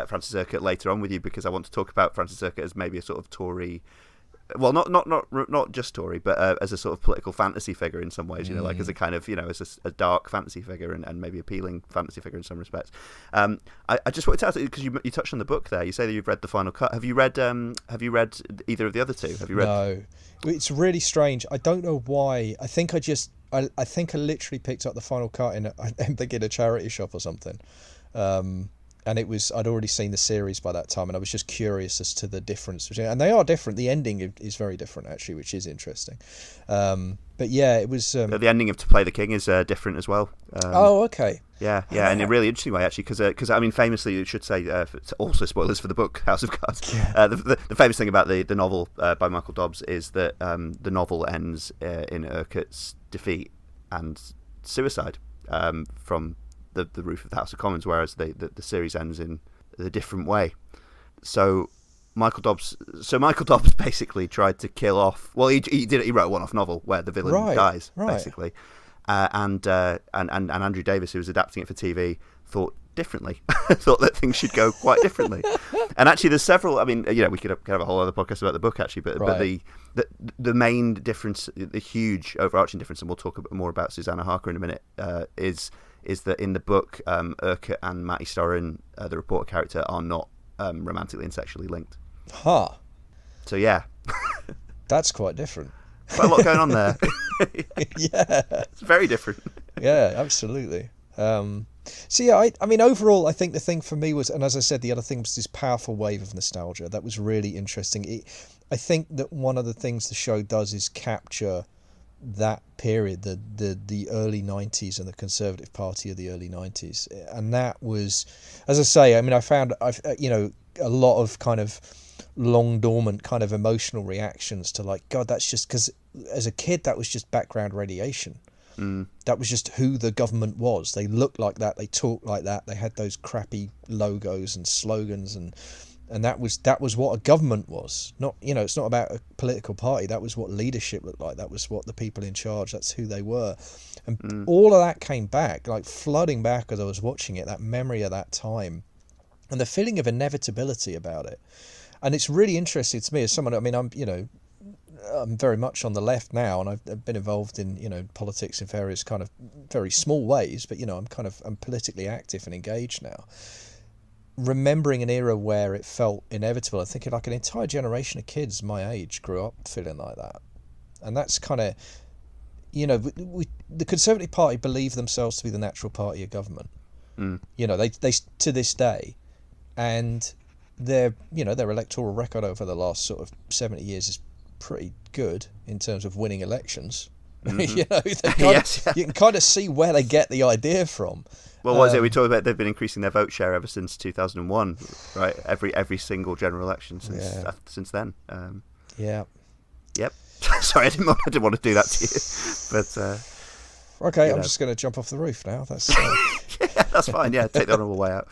[SPEAKER 1] Francis Urquhart later on with you, because I want to talk about Francis Urquhart as maybe a sort of Tory... Well, not just Tory, but as a sort of political fantasy figure in some ways, like as a kind of, as a dark fantasy figure and maybe appealing fantasy figure in some respects. I just wanted to ask, because you touched on the book there. You say that you've read the Final Cut. Have you read either of the other two? Have you read?
[SPEAKER 2] No, it's really strange. I don't know why. I think I literally picked up the Final Cut in a charity shop or something. And I'd already seen the series by that time, and I was just curious as to the difference between, and they are different. The ending is very different, actually, which is interesting. But yeah, it was.
[SPEAKER 1] The ending of To Play the King is different as well.
[SPEAKER 2] Oh, okay.
[SPEAKER 1] Yeah, in a really interesting way, actually, because I mean, famously, you should say also spoilers for the book House of Cards.
[SPEAKER 2] Yeah.
[SPEAKER 1] The famous thing about the novel by Michael Dobbs is that the novel ends in Urquhart's defeat and suicide from the roof of the House of Commons, whereas the series ends in a different way. So Michael Dobbs basically tried to kill off. Well, he wrote a one-off novel where the villain dies, basically, and Andrew Davis, who was adapting it for TV, thought differently, thought that things should go quite differently. And actually, there's several. I mean, we could have a whole other podcast about the book, actually, but the main difference, the huge overarching difference, and we'll talk a bit more about Susannah Harker in a minute, is that in the book, Urquhart and Matty Storrin, the reporter character, are not romantically and sexually linked.
[SPEAKER 2] Huh.
[SPEAKER 1] So yeah.
[SPEAKER 2] That's quite different.
[SPEAKER 1] Quite a lot going on there.
[SPEAKER 2] Yeah.
[SPEAKER 1] It's very different.
[SPEAKER 2] Yeah, absolutely. So yeah, I mean, overall, I think the thing for me was, and as I said, the other thing was this powerful wave of nostalgia that was really interesting. I think that one of the things the show does is capture that period, the early 90s and the Conservative Party of the early 90s, and that was, as I say, I mean, I found a lot of kind of long dormant kind of emotional reactions to, like, God, that's just because as a kid that was just background radiation. That was just who the government was. They looked like that, they talked like that, they had those crappy logos and slogans, and that was what a government was. Not, it's not about a political party. That was what leadership looked like. That was what the people in charge, that's who they were. And all of that came back, like flooding back as I was watching it, that memory of that time and the feeling of inevitability about it. And it's really interesting to me as someone, I mean, I'm very much on the left now, and I've been involved in politics in various kind of very small ways, but I'm politically active and engaged now. Remembering an era where it felt inevitable, and thinking like an entire generation of kids my age grew up feeling like that, and that's kind of, the Conservative Party believe themselves to be the natural party of government. They to this day, and their electoral record over the last sort of 70 years is pretty good in terms of winning elections. You can kind of see where they get the idea from.
[SPEAKER 1] Well, what is it we talked about? They've been increasing their vote share ever since 2001, right? Every single general election since then. Yep. Sorry, I didn't want to do that to you, but
[SPEAKER 2] okay, I'm just going to jump off the roof now. That's
[SPEAKER 1] yeah, that's fine. Yeah, take the honourable way out.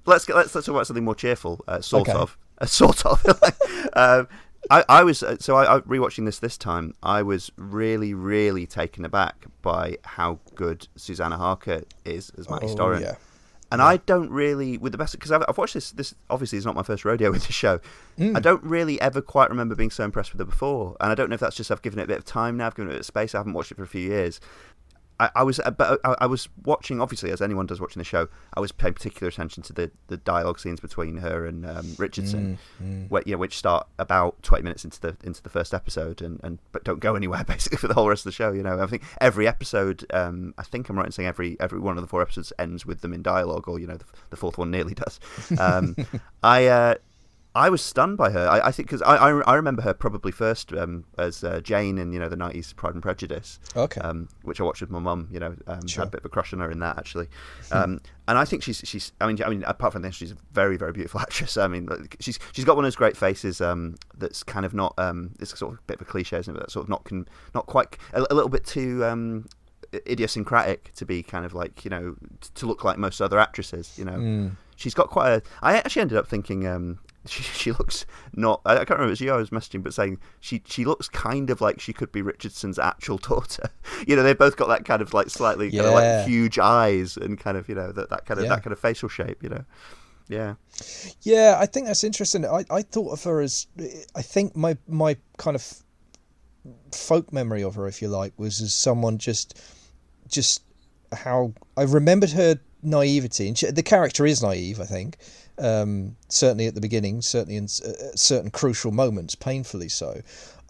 [SPEAKER 1] Let's talk about something more cheerful, sort of. I was rewatching this time. I was really, really taken aback by how good Susannah Harker is as Matty Storen.
[SPEAKER 2] Yeah.
[SPEAKER 1] And I don't really, with the best, because I've watched this. This obviously is not my first rodeo with the show. I don't really ever quite remember being so impressed with her before, and I don't know if that's just I've given it a bit of time now. I've given it a bit of space. I haven't watched it for a few years. I was watching, obviously, as anyone does watching the show, I was paying particular attention to the dialogue scenes between her and Richardson, which start about 20 minutes into the first episode but don't go anywhere basically for the whole rest of the show. I think every episode, I think I'm right in saying every one of the 4 episodes ends with them in dialogue, or the fourth one nearly does. I was stunned by her. I think because I remember her probably first as Jane in the 90s Pride and Prejudice, which I watched with my mum. Sure. Had a bit of a crush on her in that actually, and I think she's. I mean, apart from this, she's a very, very beautiful actress. I mean, she's got one of those great faces that's kind of not. It's sort of a bit of a cliche, isn't it? But that's sort of not quite a little bit too. Idiosyncratic to be kind of like to look like most other actresses. She's got quite a. I actually ended up thinking. She looks not. I can't remember. It was you I was messaging, but saying she looks kind of like she could be Richardson's actual daughter. They've both got that kind of like slightly kind of like huge eyes and kind of that kind of facial shape. Yeah.
[SPEAKER 2] Yeah, I think that's interesting. I thought of her as, I think my kind of folk memory of her, if you like, was as someone just how I remembered her naivety, and the character is naive, I think. Certainly at the beginning, certainly in certain crucial moments, painfully so.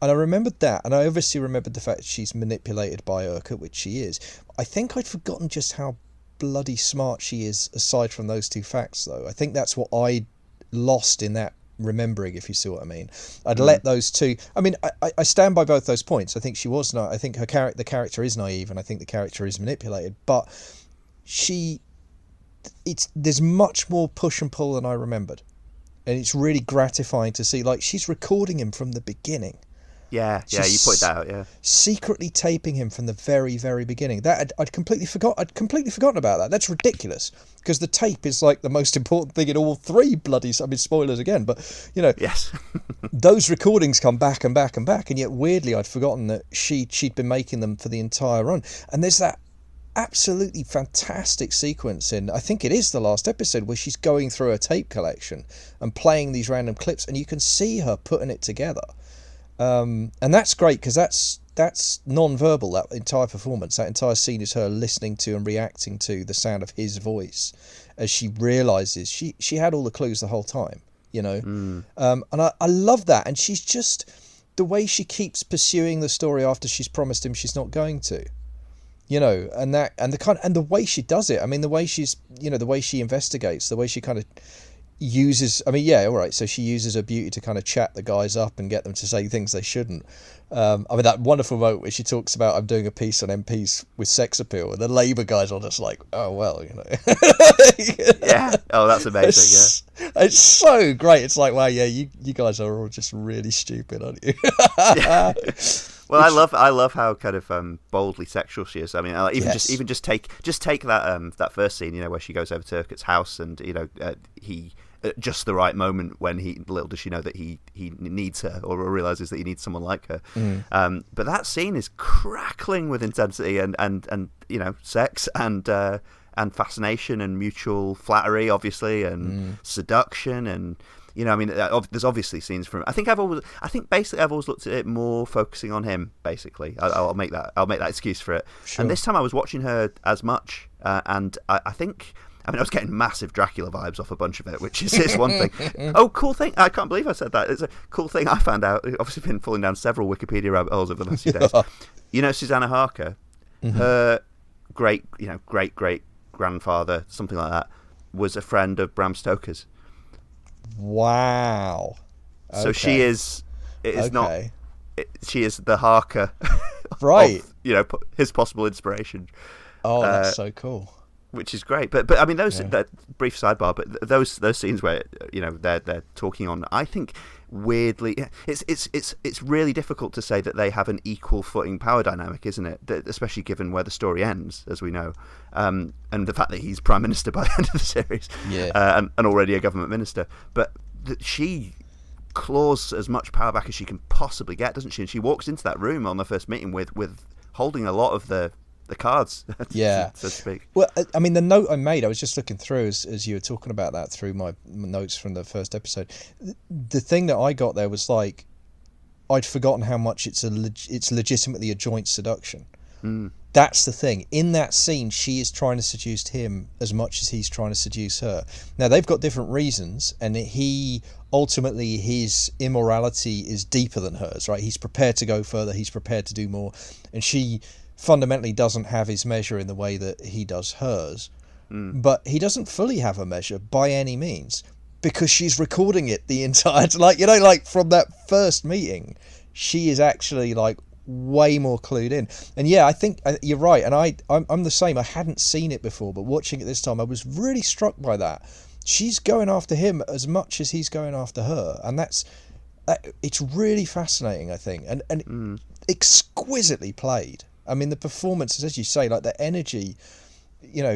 [SPEAKER 2] And I remembered that, and I obviously remembered the fact that she's manipulated by Harker, which she is. I think I'd forgotten just how bloody smart she is, aside from those two facts, though. I think that's what I lost in that remembering, if you see what I mean. I'd let those two. I mean, I stand by both those points. I think she was not. I think the character is naive, and I think the character is manipulated. But there's much more push and pull than I remembered, and it's really gratifying to see. Like, she's recording him from the beginning.
[SPEAKER 1] Yeah, you pointed that out. Yeah,
[SPEAKER 2] secretly taping him from the very, very beginning. That I'd completely forgotten about that. That's ridiculous, because the tape is like the most important thing in all 3 bloody. I mean, spoilers again, but
[SPEAKER 1] yes,
[SPEAKER 2] those recordings come back and back and back, and yet weirdly I'd forgotten that she'd been making them for the entire run. And there's that absolutely fantastic sequence in, I think it is the last episode, where she's going through her tape collection and playing these random clips, and you can see her putting it together. And that's great, because that's non-verbal, that entire performance. That entire scene is her listening to and reacting to the sound of his voice as she realises she had all the clues the whole time, And I love that. And she's just, the way she keeps pursuing the story after she's promised him she's not going to. And the way she does it. I mean, the way the way she investigates, the way she kind of uses. I mean, yeah, all right. So she uses her beauty to kind of chat the guys up and get them to say things they shouldn't. I mean, that wonderful moment where she talks about, I'm doing a piece on MPs with sex appeal, and the Labour guys are just like, oh well,
[SPEAKER 1] Yeah. Oh, that's amazing.
[SPEAKER 2] It's so great. It's like, wow, yeah, you guys are all just really stupid, aren't you?
[SPEAKER 1] Yeah. Well, I love how kind of boldly sexual she is. I mean, even just take that that first scene, where she goes over to Urquhart's house, and he at just the right moment when little does she know that he needs her, or realizes that he needs someone like her. But that scene is crackling with intensity and sex and fascination and mutual flattery, obviously, and seduction and. I mean, there's obviously scenes from. I think basically I've always looked at it more focusing on him. Basically, I'll make that excuse for it. Sure. And this time I was watching her as much, and I think. I mean, I was getting massive Dracula vibes off a bunch of it, which is one thing. Oh, cool thing! I can't believe I said that. It's a cool thing I found out. I've obviously been falling down several Wikipedia rabbit holes over the last few days. Susannah Harker, her great grandfather, something like that, was a friend of Bram Stoker's.
[SPEAKER 2] Wow. Okay.
[SPEAKER 1] So she is. She is the Harker,
[SPEAKER 2] right?
[SPEAKER 1] Of, his possible inspiration.
[SPEAKER 2] Oh, that's so cool.
[SPEAKER 1] Which is great, but I mean that brief sidebar, but those scenes where they're talking on, I think weirdly, it's really difficult to say that they have an equal footing power dynamic, isn't it? Especially given where the story ends, as we know, and the fact that he's Prime Minister by the end of the series, and already a government minister, but that she claws as much power back as she can possibly get, doesn't she? And she walks into that room on the first meeting with holding a lot of the cards, so to speak.
[SPEAKER 2] Well, I mean, the note I made, I was just looking through as you were talking about that through my notes from the first episode. The thing that I got there was like, I'd forgotten how much it's legitimately a joint seduction. That's the thing. In that scene, she is trying to seduce him as much as he's trying to seduce her. Now, they've got different reasons, and ultimately, his immorality is deeper than hers, right? He's prepared to go further, he's prepared to do more, and she fundamentally doesn't have his measure in the way that he does hers. But he doesn't fully have a measure by any means, because she's recording it the entire like from that first meeting, she is actually like way more clued in. And yeah, I think you're right, and I'm the same. I hadn't seen it before, but watching it this time I was really struck by that. She's going after him as much as he's going after her, and it's really fascinating, I think, and exquisitely played. I mean, the performances, as you say, like the energy,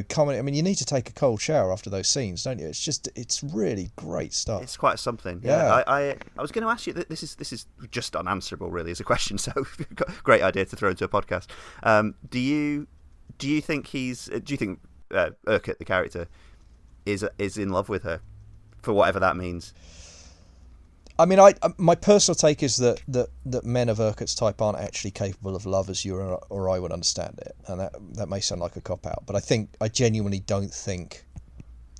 [SPEAKER 2] coming. I mean, you need to take a cold shower after those scenes, don't you? It's really great stuff.
[SPEAKER 1] It's quite something. Yeah. I was going to ask you. This is just unanswerable, really, as a question. So, great idea to throw into a podcast. Do you think Urquhart, the character, is in love with her, for whatever that means?
[SPEAKER 2] I mean, my personal take is that men of Urquhart's type aren't actually capable of love as you or I would understand it, and that may sound like a cop out, but I genuinely don't think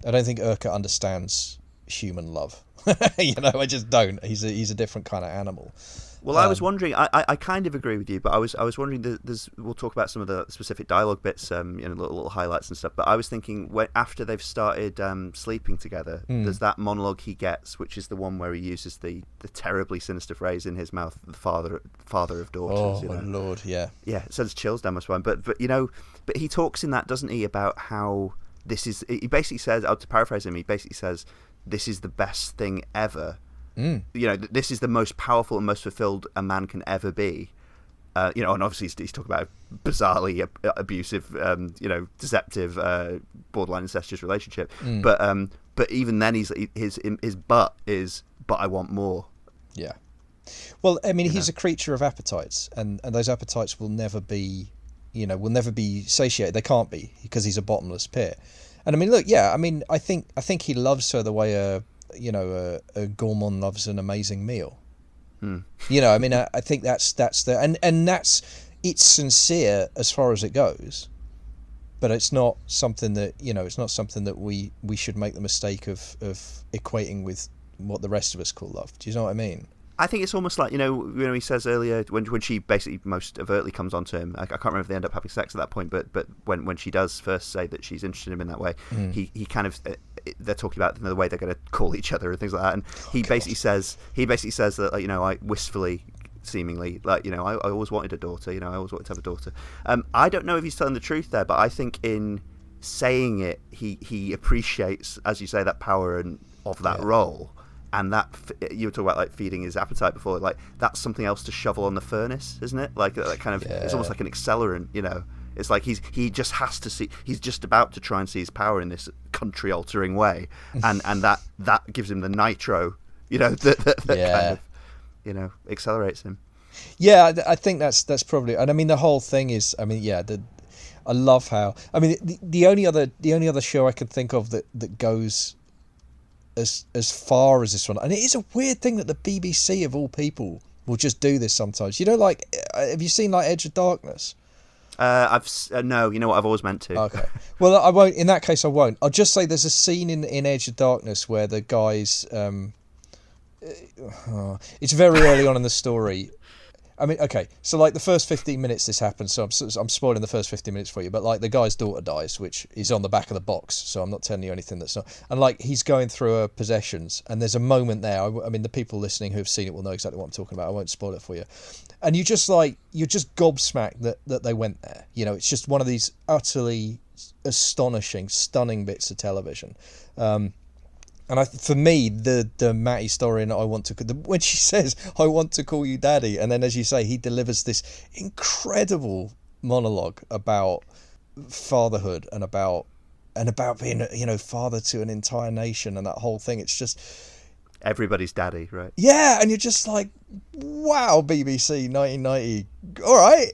[SPEAKER 2] Urquhart understands human love. I just don't. He's a different kind of animal.
[SPEAKER 1] Well, I was wondering. I kind of agree with you, but I was wondering. We'll talk about some of the specific dialogue bits, little highlights and stuff. But I was thinking, after they've started sleeping together, there's that monologue he gets, which is the one where he uses the terribly sinister phrase in his mouth, "the father of daughters."
[SPEAKER 2] Oh my lord, yeah.
[SPEAKER 1] Yeah, it sends chills down my spine. But he talks in that, doesn't he, about how this is. He basically says, to paraphrase him, he basically says, "This is the best thing ever." This is the most powerful and most fulfilled a man can ever be. And obviously he's talking about a bizarrely abusive, deceptive, borderline incestuous relationship. But even then, his but I want more.
[SPEAKER 2] Yeah. Well, I mean, he's a creature of appetites, and those appetites will never be satiated. They can't be, because he's a bottomless pit. And I mean, look, yeah, I mean, I think he loves her the way a gourmand loves an amazing meal. I mean, I think that's it's sincere as far as it goes, but it's not something that we should make the mistake of equating with what the rest of us call love. Do you know what I mean?
[SPEAKER 1] I think it's almost like, he says earlier when she basically most overtly comes on to him. I can't remember if they end up having sex at that point, but when she does first say that she's interested in him in that way, he kind of they're talking about the way they're going to call each other and things like that, and he basically says that, like, I wistfully, seemingly, like, I always wanted a daughter, I always wanted to have a daughter. I don't know if he's telling the truth there, but I think in saying it, he appreciates, as you say, that power and of that role. And that, you were talking about, like, feeding his appetite before, like, that's something else to shovel on the furnace, isn't it? Like, that kind of, it's almost like an accelerant, It's like he just has to see, he's just about to try and see his power in this country-altering way, and that gives him the nitro, that kind of, accelerates him.
[SPEAKER 2] Yeah, I think that's probably, and I mean the whole thing is, I mean, I love how, I mean, the only other show I can think of that goes as far as this one, and it is a weird thing that the BBC of all people will just do this sometimes. Like, have you seen, like, Edge of Darkness?
[SPEAKER 1] No, you know what, I've always meant to.
[SPEAKER 2] Okay, well, I won't. In that case, I won't. I'll just say there's a scene in Edge of Darkness where the guys, it's very early on in the story. I mean, okay, so, like, the first 15 minutes this happens, so I'm spoiling the first 15 minutes for you, but, like, the guy's daughter dies, which is on the back of the box, so I'm not telling you anything that's not... And, like, he's going through her possessions, and there's a moment there, I mean, the people listening who have seen it will know exactly what I'm talking about, I won't spoil it for you. And you're just gobsmacked that they went there. It's just one of these utterly astonishing, stunning bits of television. And for me, the Matty story in when she says, "I want to call you daddy," and then, as you say, he delivers this incredible monologue about fatherhood and about being, father to an entire nation and that whole thing. It's just
[SPEAKER 1] everybody's daddy, right?
[SPEAKER 2] Yeah, and you're just like, wow, BBC 1990. All right,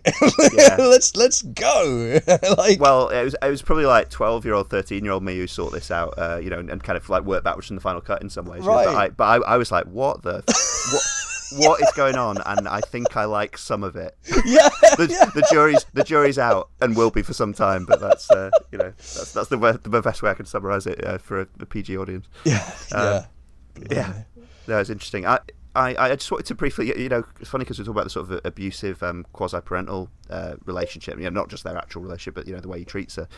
[SPEAKER 2] let's go. Like,
[SPEAKER 1] well, it was probably like 12-year-old, 13-year-old me who sought this out, and kind of like worked backwards from the final cut in some ways.
[SPEAKER 2] Right.
[SPEAKER 1] But I was like, what what is going on? And I think I like some of it.
[SPEAKER 2] Yeah.
[SPEAKER 1] The jury's out and will be for some time. But that's that's the best way I can summarize it for a PG audience.
[SPEAKER 2] Yeah.
[SPEAKER 1] Yeah, no, it's interesting. I just wanted to briefly, it's funny because we talk about the sort of abusive quasi-parental relationship, not just their actual relationship, but the way he treats her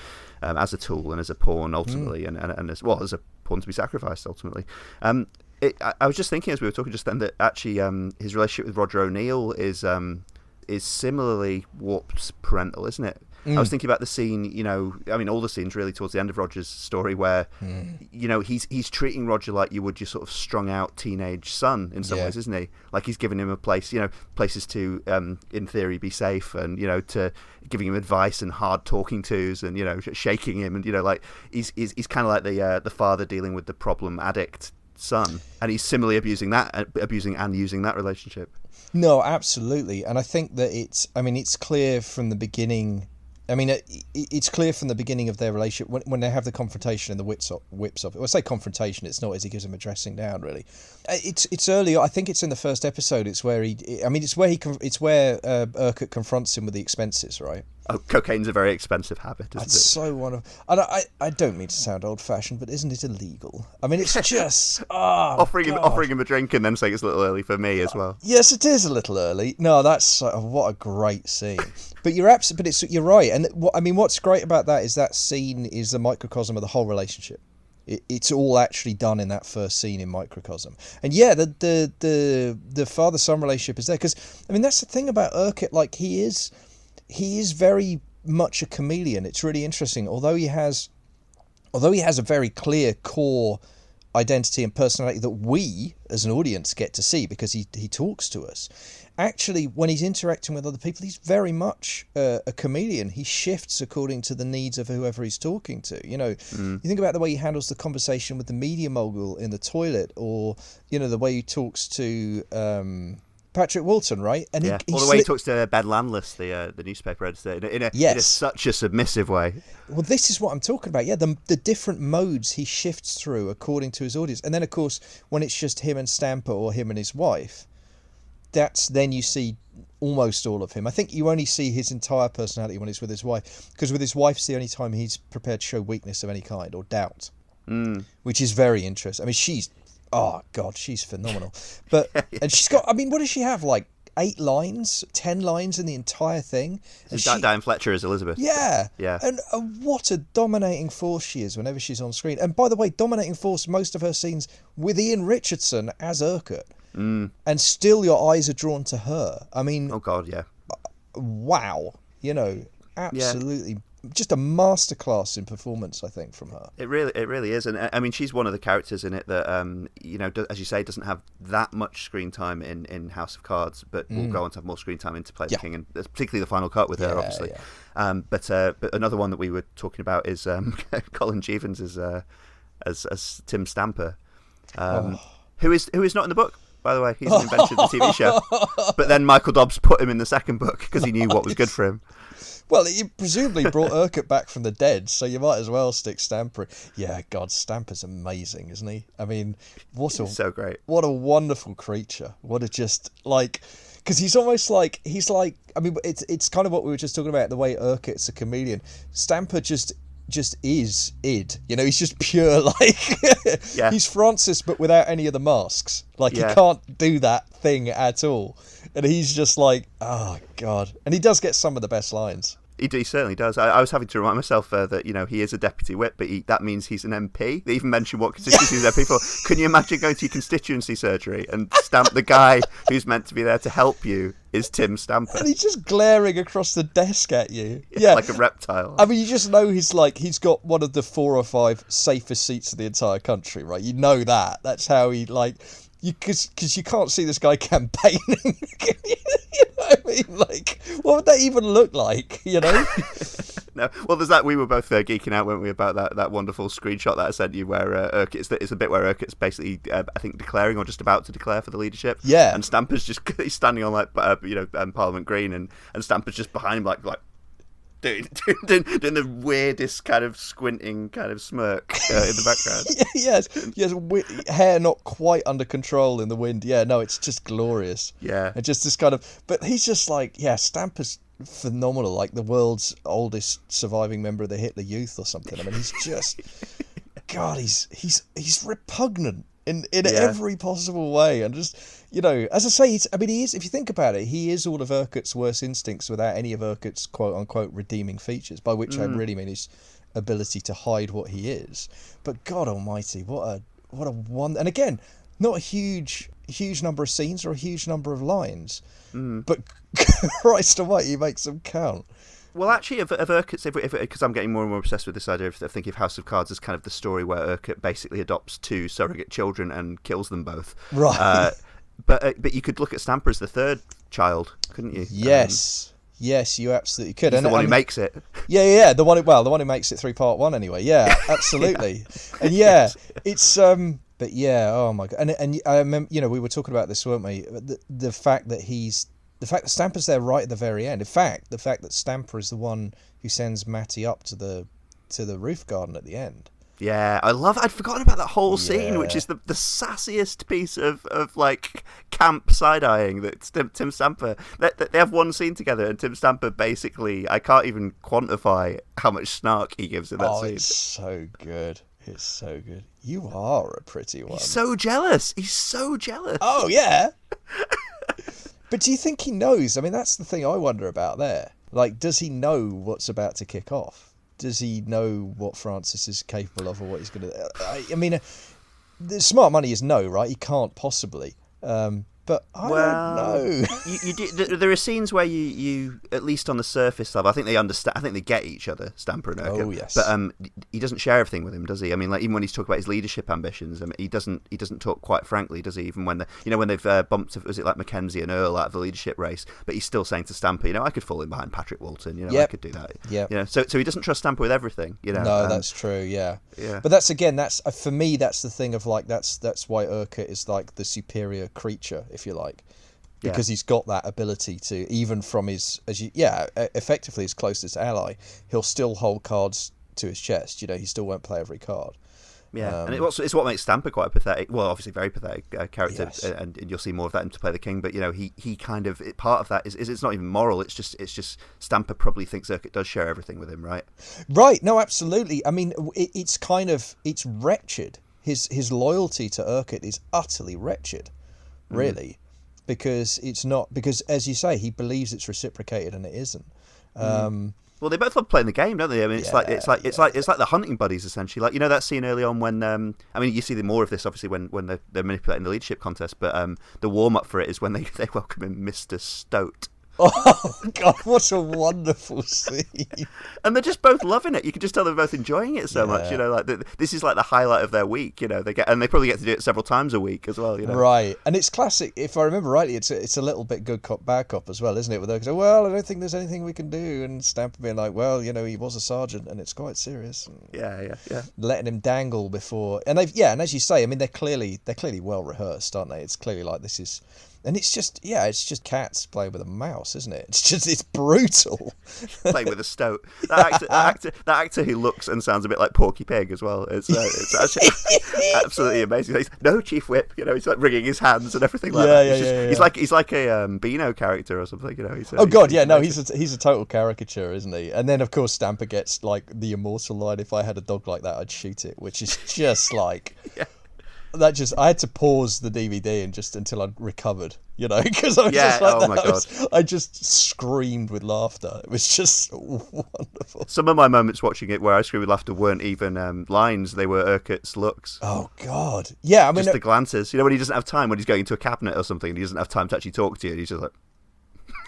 [SPEAKER 1] as a tool and as a pawn ultimately, and as a pawn to be sacrificed ultimately. I was just thinking as we were talking just then that actually his relationship with Roger O'Neill is similarly warped parental, isn't it? I was thinking about the scene, I mean, all the scenes really towards the end of Roger's story where, he's treating Roger like you would your sort of strung out teenage son in some ways, isn't he? Like he's giving him a place, places to, in theory, be safe, and, to giving him advice and hard talking tos, and, shaking him, and, like he's kind of like the father dealing with the problem addict son, and he's similarly abusing and using that relationship.
[SPEAKER 2] No, absolutely. And I think that it's clear from the beginning. I mean, it's clear from the beginning of their relationship when they have the confrontation and the whips off. Well, I say confrontation, it's not as he gives him a dressing down, really. It's early. I think it's in the first episode. It's where Urquhart confronts him with the expenses, right?
[SPEAKER 1] Oh, cocaine's a very expensive habit, isn't it?
[SPEAKER 2] It's so wonderful. And I don't mean to sound old-fashioned, but isn't it illegal? I mean, it's just offering
[SPEAKER 1] him a drink and then saying it's a little early for me as well.
[SPEAKER 2] Yes, it is a little early. No, that's what a great scene. But you're right. And what's great about that is that scene is the microcosm of the whole relationship. It's all actually done in that first scene in microcosm. And the father-son relationship is there because that's the thing about Urquhart. Like he is very much a chameleon. It's really interesting. Although he has a very clear core identity and personality that we as an audience get to see because he talks to us. Actually, when he's interacting with other people, he's very much a chameleon. He shifts according to the needs of whoever he's talking to. You think about the way he handles the conversation with the media mogul in the toilet, or the way he talks to Patrick Walton, right? And
[SPEAKER 1] or the way he talks to Ben Landless, the newspaper editor, in such a submissive way.
[SPEAKER 2] Well, this is what I'm talking about. Yeah, the different modes he shifts through according to his audience. And then, of course, when it's just him and Stamper or him and his wife, then you see almost all of him. I think you only see his entire personality when he's with his wife, because with his wife, it's the only time he's prepared to show weakness of any kind or doubt, which is very interesting. I mean, she's Oh God, she's phenomenal. But and she's got. I mean, what does she have? Like 8 lines, 10 lines in the entire thing. And
[SPEAKER 1] Diane Fletcher as Elizabeth.
[SPEAKER 2] Yeah.
[SPEAKER 1] Yeah.
[SPEAKER 2] And what a dominating force she is whenever she's on screen. And by the way, dominating force, most of her scenes with Ian Richardson as Urquhart. And still your eyes are drawn to her. I mean...
[SPEAKER 1] Oh, God, yeah.
[SPEAKER 2] Wow. You know, absolutely... Just a masterclass in performance, I think, from her.
[SPEAKER 1] It really is, and I mean, she's one of the characters in it that, as you say, doesn't have that much screen time in House of Cards, but will go on to have more screen time in To Play the King, and particularly the final cut with her, obviously. Yeah. But another one that we were talking about is Colin Jeavons as Tim Stamper, who is not in the book. By the way, he's an invention of the TV show. But then Michael Dobbs put him in the second book because he knew what was good for him.
[SPEAKER 2] Well, he presumably brought Urquhart back from the dead, so you might as well stick Stamper. Yeah, God, Stamper's amazing, isn't he? I mean,
[SPEAKER 1] He's so great.
[SPEAKER 2] What a wonderful creature. What a just, like... Because he's almost like... I mean, it's kind of what we were just talking about, the way Urquhart's a chameleon. Stamper just is id. You know, he's just pure, like... He's Francis, but without any of the masks. Like, he can't do that thing at all. And he's just like, oh, God. And he does get some of the best lines.
[SPEAKER 1] He certainly does. I was having to remind myself that, he is a deputy whip, but that means he's an MP. They even mentioned what constituency he's MP for. Can you imagine going to your constituency surgery and stamp the guy who's meant to be there to help you is Tim Stamper?
[SPEAKER 2] And he's just glaring across the desk at you. Yeah.
[SPEAKER 1] Like a reptile.
[SPEAKER 2] I mean, you just know he's got one of the 4 or 5 safest seats in the entire country, right? You know that. That's how he, like... Because you can't see this guy campaigning. You know what I mean? Like, what would that even look like, you know?
[SPEAKER 1] No, well, there's that. We were both geeking out, weren't we, about that wonderful screenshot that I sent you where it's a bit where Urquhart's basically, I think, declaring or just about to declare for the leadership.
[SPEAKER 2] Yeah.
[SPEAKER 1] And Stamper's just he's standing on, like, Parliament Green, and Stamper's just behind him, like doing the weirdest kind of squinting kind of smirk in the background.
[SPEAKER 2] Yes, hair not quite under control in the wind. Yeah, no, it's just glorious.
[SPEAKER 1] Yeah.
[SPEAKER 2] And just this kind of... But he's just like, Stamper's phenomenal, like the world's oldest surviving member of the Hitler Youth or something. I mean, he's just... God, he's repugnant in every possible way. And just, as I say, he is, if you think about it, he is all of Urquhart's worst instincts without any of Urquhart's quote-unquote redeeming features, by which I really mean his ability to hide what he is. But God almighty, what a one... And again, not a huge number of scenes or a huge number of lines, but Christ almighty, he makes them count.
[SPEAKER 1] Well, actually, of Urquhart's, because I'm getting more and more obsessed with this idea of thinking of House of Cards as kind of the story where Urquhart basically adopts 2 surrogate children and kills them both.
[SPEAKER 2] Right.
[SPEAKER 1] But you could look at Stamper as the 3rd child, couldn't you?
[SPEAKER 2] Yes. Yes, you absolutely could.
[SPEAKER 1] He's the one who makes it.
[SPEAKER 2] Yeah. The one who makes it 3 part 1 anyway. Yeah, absolutely. And it's but yeah, oh my God. And I remember, we were talking about this, weren't we? The fact that Stamper's there right at the very end. In fact, the fact that Stamper is the one who sends Matty up to the roof garden at the end.
[SPEAKER 1] Yeah, I'd forgotten about that whole scene, which is the sassiest piece of like camp side-eyeing that Tim Stamper... They have one scene together, and Tim Stamper basically... I can't even quantify how much snark he gives in that scene.
[SPEAKER 2] It's so good. It's so good. You are a pretty one.
[SPEAKER 1] He's so jealous.
[SPEAKER 2] Oh, yeah. But do you think he knows? I mean, that's the thing I wonder about there. Like, does he know what's about to kick off? Does he know what Francis is capable of or what he's going to... I mean, the smart money is no, right? He can't possibly. But I don't know.
[SPEAKER 1] There are scenes where you, at least on the surface level, I think they understand. I think they get each other, Stamper and Urquhart.
[SPEAKER 2] Oh yes.
[SPEAKER 1] But he doesn't share everything with him, does he? I mean, like even when he's talking about his leadership ambitions, I mean, he doesn't talk quite frankly, does he? Even when they've bumped, was it like Mackenzie and Earl out of the leadership race? But he's still saying to Stamper, I could fall in behind Patrick Walton. I could do that.
[SPEAKER 2] Yeah.
[SPEAKER 1] So he doesn't trust Stamper with everything.
[SPEAKER 2] No, that's true. Yeah.
[SPEAKER 1] Yeah.
[SPEAKER 2] But that's for me, that's the thing of like that's why Urquhart is like the superior creature, if you like. Because he's got that ability to, even from his, effectively his closest ally, he'll still hold cards to his chest. He still won't play every card.
[SPEAKER 1] Yeah, and it's what makes Stamper quite a pathetic, well, obviously very pathetic character,
[SPEAKER 2] Yes.
[SPEAKER 1] and you'll see more of that in To Play the King. But he kind of, part of that is it's not even moral. It's just Stamper probably thinks Urquhart does share everything with him, right?
[SPEAKER 2] Right. No, absolutely. I mean, it's wretched. his loyalty to Urquhart is utterly wretched, really, because it's not, because as you say, he believes it's reciprocated and it isn't.
[SPEAKER 1] Well, they both love playing the game, don't they? I mean, it's like the hunting buddies essentially. Like, you know that scene early on when I mean, you see more of this obviously when they're manipulating the leadership contest, but the warm up for it is when they welcome in Mr. Stoat.
[SPEAKER 2] Oh God, what a wonderful scene!
[SPEAKER 1] And they're just both loving it. You can just tell they're both enjoying it so much. You know, like this is like the highlight of their week. You know, they probably get to do it several times a week as well. You know,
[SPEAKER 2] right? And it's classic. If I remember rightly, it's a little bit good cop bad cop as well, isn't it? Where they go, well, I don't think there's anything we can do, and Stamper being like, well, you know, he was a sergeant, and it's quite serious.
[SPEAKER 1] Yeah.
[SPEAKER 2] Letting him dangle before, and and as you say, I mean, they're clearly well rehearsed, aren't they? It's clearly like this is. And it's just cats playing with a mouse, isn't it? It's brutal.
[SPEAKER 1] Playing with a stoat. That actor who looks and sounds a bit like Porky Pig as well. It's actually absolutely amazing. He's, no, Chief Whip. You know, he's like wringing his hands and everything like that. He's like a Beano character or something. You know. He's
[SPEAKER 2] a total caricature, isn't he? And then of course Stamper gets like the immortal line, "If I had a dog like that, I'd shoot it," which is just like. Yeah. I had to pause the DVD and just until I'd recovered, you know, because I was just like, oh my God. I just screamed with laughter. It was just wonderful.
[SPEAKER 1] Some of my moments watching it where I screamed with laughter weren't even lines; they were Urquhart's looks.
[SPEAKER 2] Oh God, yeah. I mean,
[SPEAKER 1] just the glances. You know, when he doesn't have time, when he's going into a cabinet or something, and he doesn't have time to actually talk to you, and he's just like.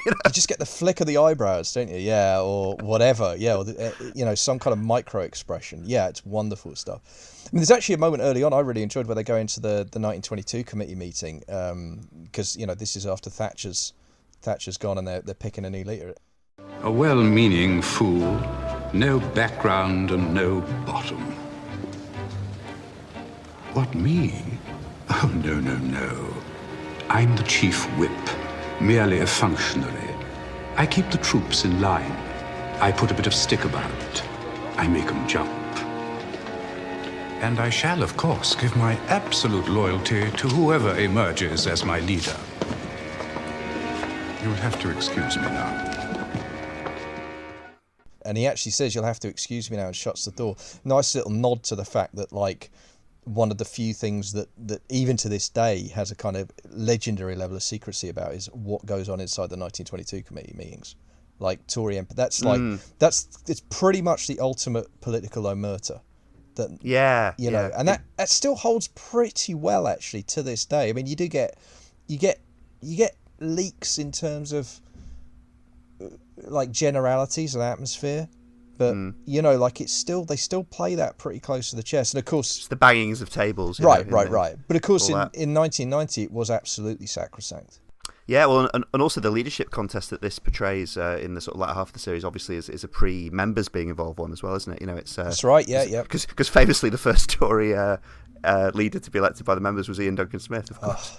[SPEAKER 2] You just get the flick of the eyebrows, don't you? Yeah, or whatever. Yeah, or some kind of micro expression. Yeah, it's wonderful stuff. I mean, there's actually a moment early on I really enjoyed where they go into the 1922 committee meeting because this is after Thatcher's gone and they're picking a new leader.
[SPEAKER 3] A well-meaning fool, no background and no bottom. What, me? Oh, no. I'm the chief whip. Merely a functionary. I keep the troops in line. I put a bit of stick about. I make them jump. And I shall, of course, give my absolute loyalty to whoever emerges as my leader. You'll have to excuse me now.
[SPEAKER 2] And he actually says, "You'll have to excuse me now," and shuts the door. Nice little nod to the fact that, like, one of the few things that even to this day has a kind of legendary level of secrecy about is what goes on inside the 1922 committee meetings. Like Tory MP, it's pretty much the ultimate political omerta. And that still holds pretty well actually to this day. I mean, you get leaks in terms of like generalities and atmosphere. But like they still play that pretty close to the chest, and of course
[SPEAKER 1] it's the bangings of tables.
[SPEAKER 2] Right. But of course, in 1990, it was absolutely sacrosanct.
[SPEAKER 1] Yeah, well, and also the leadership contest that this portrays in the sort of latter half of the series, obviously, is a pre-members being involved one as well, isn't it? You know, it's
[SPEAKER 2] that's right. Yeah.
[SPEAKER 1] Because famously, the first Tory leader to be elected by the members was Ian Duncan Smith, of course.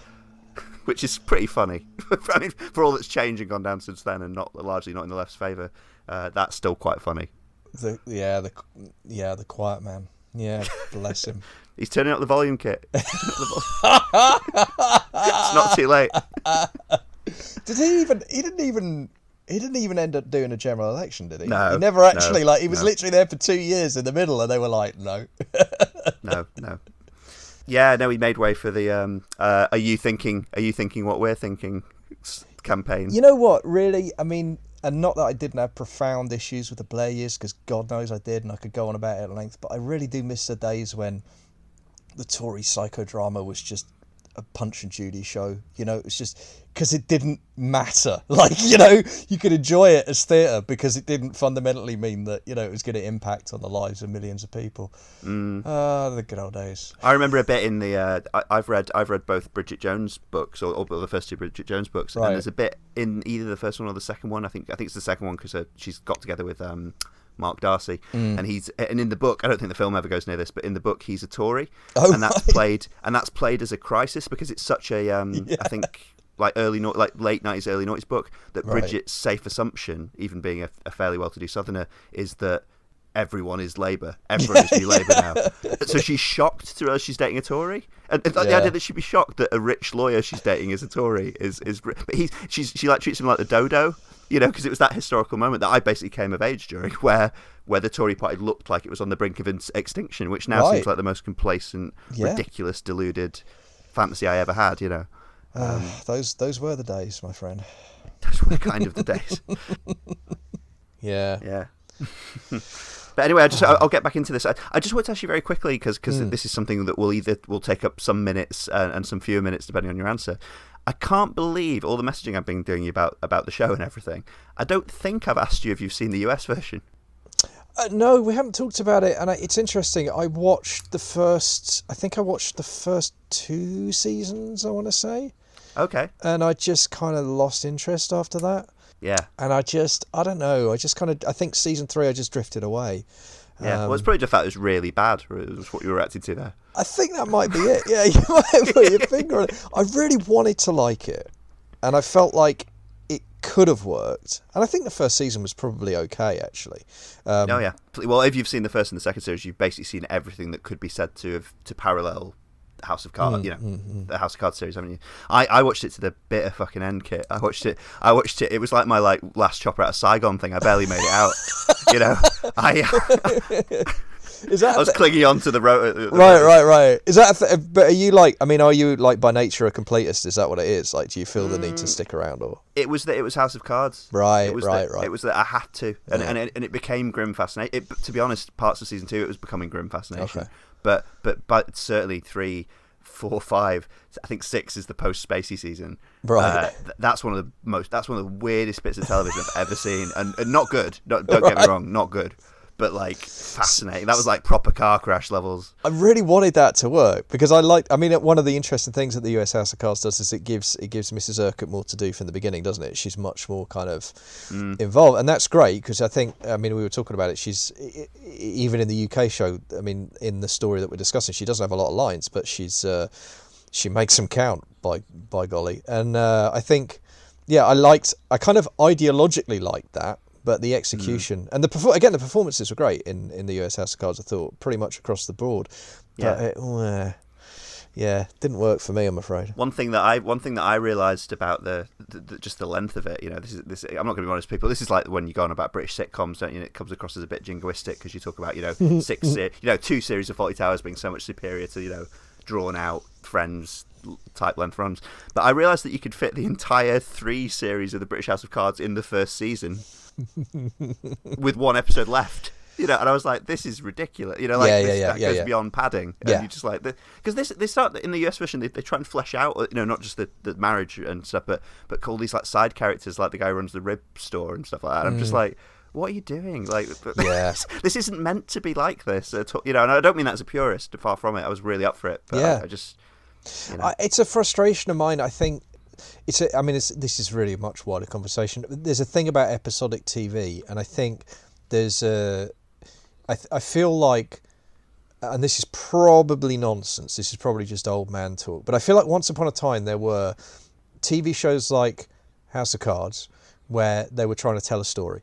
[SPEAKER 1] Which is pretty funny. I mean, for all that's changed and gone down since then, and largely not in the left's favour, that's still quite funny.
[SPEAKER 2] The quiet man. Yeah, bless him.
[SPEAKER 1] He's turning up the volume kit. It's not too late.
[SPEAKER 2] He didn't even end up doing a general election, did he?
[SPEAKER 1] No.
[SPEAKER 2] He never actually he was literally there for 2 years in the middle, and they were like, no.
[SPEAKER 1] No. Yeah, no, he made way for the Are you thinking what we're thinking campaign.
[SPEAKER 2] You know what, really? I mean, and not that I didn't have profound issues with the Blair years, because God knows I did, and I could go on about it at length, but I really do miss the days when the Tory psychodrama was just a Punch and Judy show. You know, it was just because it didn't matter. Like, you know, you could enjoy it as theatre because it didn't fundamentally mean that, you know, it was going to impact on the lives of millions of people. The good old days.
[SPEAKER 1] I remember a bit in the I've read both Bridget Jones books, or the first two Bridget Jones books, right. And there's a bit in either the first one or the second one. I think it's the second one, because she's got together with Mark Darcy, and in the book, I don't think the film ever goes near this, but in the book he's a Tory, and that's played as a crisis, because it's such a I think late 90s, early 90s book, that Bridget's safe assumption, even being a fairly well-to-do Southerner, is that everyone is Labour. Everyone is new Labour now. So she's shocked to realize she's dating a Tory. And the idea that she'd be shocked that a rich lawyer she's dating is a Tory is but she like treats him like the dodo, because it was that historical moment that I basically came of age during, where the Tory party looked like it was on the brink of extinction, which now seems like the most complacent, ridiculous, deluded fantasy I ever had.
[SPEAKER 2] Those were the days, my friend.
[SPEAKER 1] Those were kind of the days.
[SPEAKER 2] Yeah.
[SPEAKER 1] But anyway, I'll get back into this. I just want to ask you very quickly, because this is something that will take up some minutes and some fewer minutes depending on your answer. I can't believe all the messaging I've been doing you about the show and everything. I don't think I've asked you if you've seen the US version.
[SPEAKER 2] No, we haven't talked about it, and it's interesting. I watched the first 2 seasons, I want to say.
[SPEAKER 1] Okay.
[SPEAKER 2] And I just kind of lost interest after that.
[SPEAKER 1] Yeah.
[SPEAKER 2] And I don't know. I think season 3 I just drifted away.
[SPEAKER 1] Yeah. Well, it's probably the fact it was really bad. It was what you were reacting to there.
[SPEAKER 2] I think that might be it. Yeah, you might have put your finger on it. I really wanted to like it, and I felt like it could have worked. And I think the first season was probably okay, actually.
[SPEAKER 1] Oh yeah. Well, if you've seen the first and the second series, you've basically seen everything that could be said to parallel House of Cards, the House of Cards series, haven't you? I watched it to the bitter fucking end, Kit. I watched it. It was like my last chopper out of Saigon thing. I barely made it out. I was clinging on to the road.
[SPEAKER 2] Right. Is that? But are you by nature a completist? Is that what it is? Like, do you feel the need to stick around, or?
[SPEAKER 1] It was House of Cards.
[SPEAKER 2] Right.
[SPEAKER 1] It was that I had to, and it became Grim Fascination. To be honest, parts of season 2 it was becoming Grim Fascination. Okay. But certainly 3, 4, 5. I think 6 is the post-Spacey season.
[SPEAKER 2] Right.
[SPEAKER 1] That's one of the weirdest bits of television I've ever seen, and not good. Don't get me wrong, not good. But fascinating. That was proper car crash levels. I
[SPEAKER 2] really wanted that to work because one of the interesting things that the US House of Cards does is it gives Mrs. Urquhart more to do from the beginning, doesn't it? She's much more kind of involved, and that's great because I think we were talking about it. She's even in the UK show. In the story that we're discussing, she doesn't have a lot of lines, but she makes them count by golly. And I think, I kind of ideologically liked that. But the execution and the performances were great in the US House of Cards. I thought pretty much across the board. But didn't work for me, I'm afraid.
[SPEAKER 1] One thing that I realised about the just the length of it, this I'm not going to be honest, people. This is like when you go on about British sitcoms, don't you? It comes across as a bit jingoistic because you talk about 2 series of 40 Towers being so much superior to drawn out Friends type length runs. But I realised that you could fit the entire 3 series of the British House of Cards in the first season. With 1 episode left, and I was like, "This is ridiculous." That goes beyond padding. And you just because they start in the US version, they try and flesh out, not just the marriage and stuff, but all these side characters, like the guy who runs the rib store and stuff like that. I'm just like, what are you doing? This isn't meant to be like this at all, And I don't mean that as a purist. Far from it. I was really up for it, but I just,
[SPEAKER 2] it's a frustration of mine. I think. This is really a much wider conversation. There's a thing about episodic TV, and I think there's I feel like, and this is probably nonsense, this is probably just old man talk, but I feel like once upon a time there were TV shows like House of Cards where they were trying to tell a story.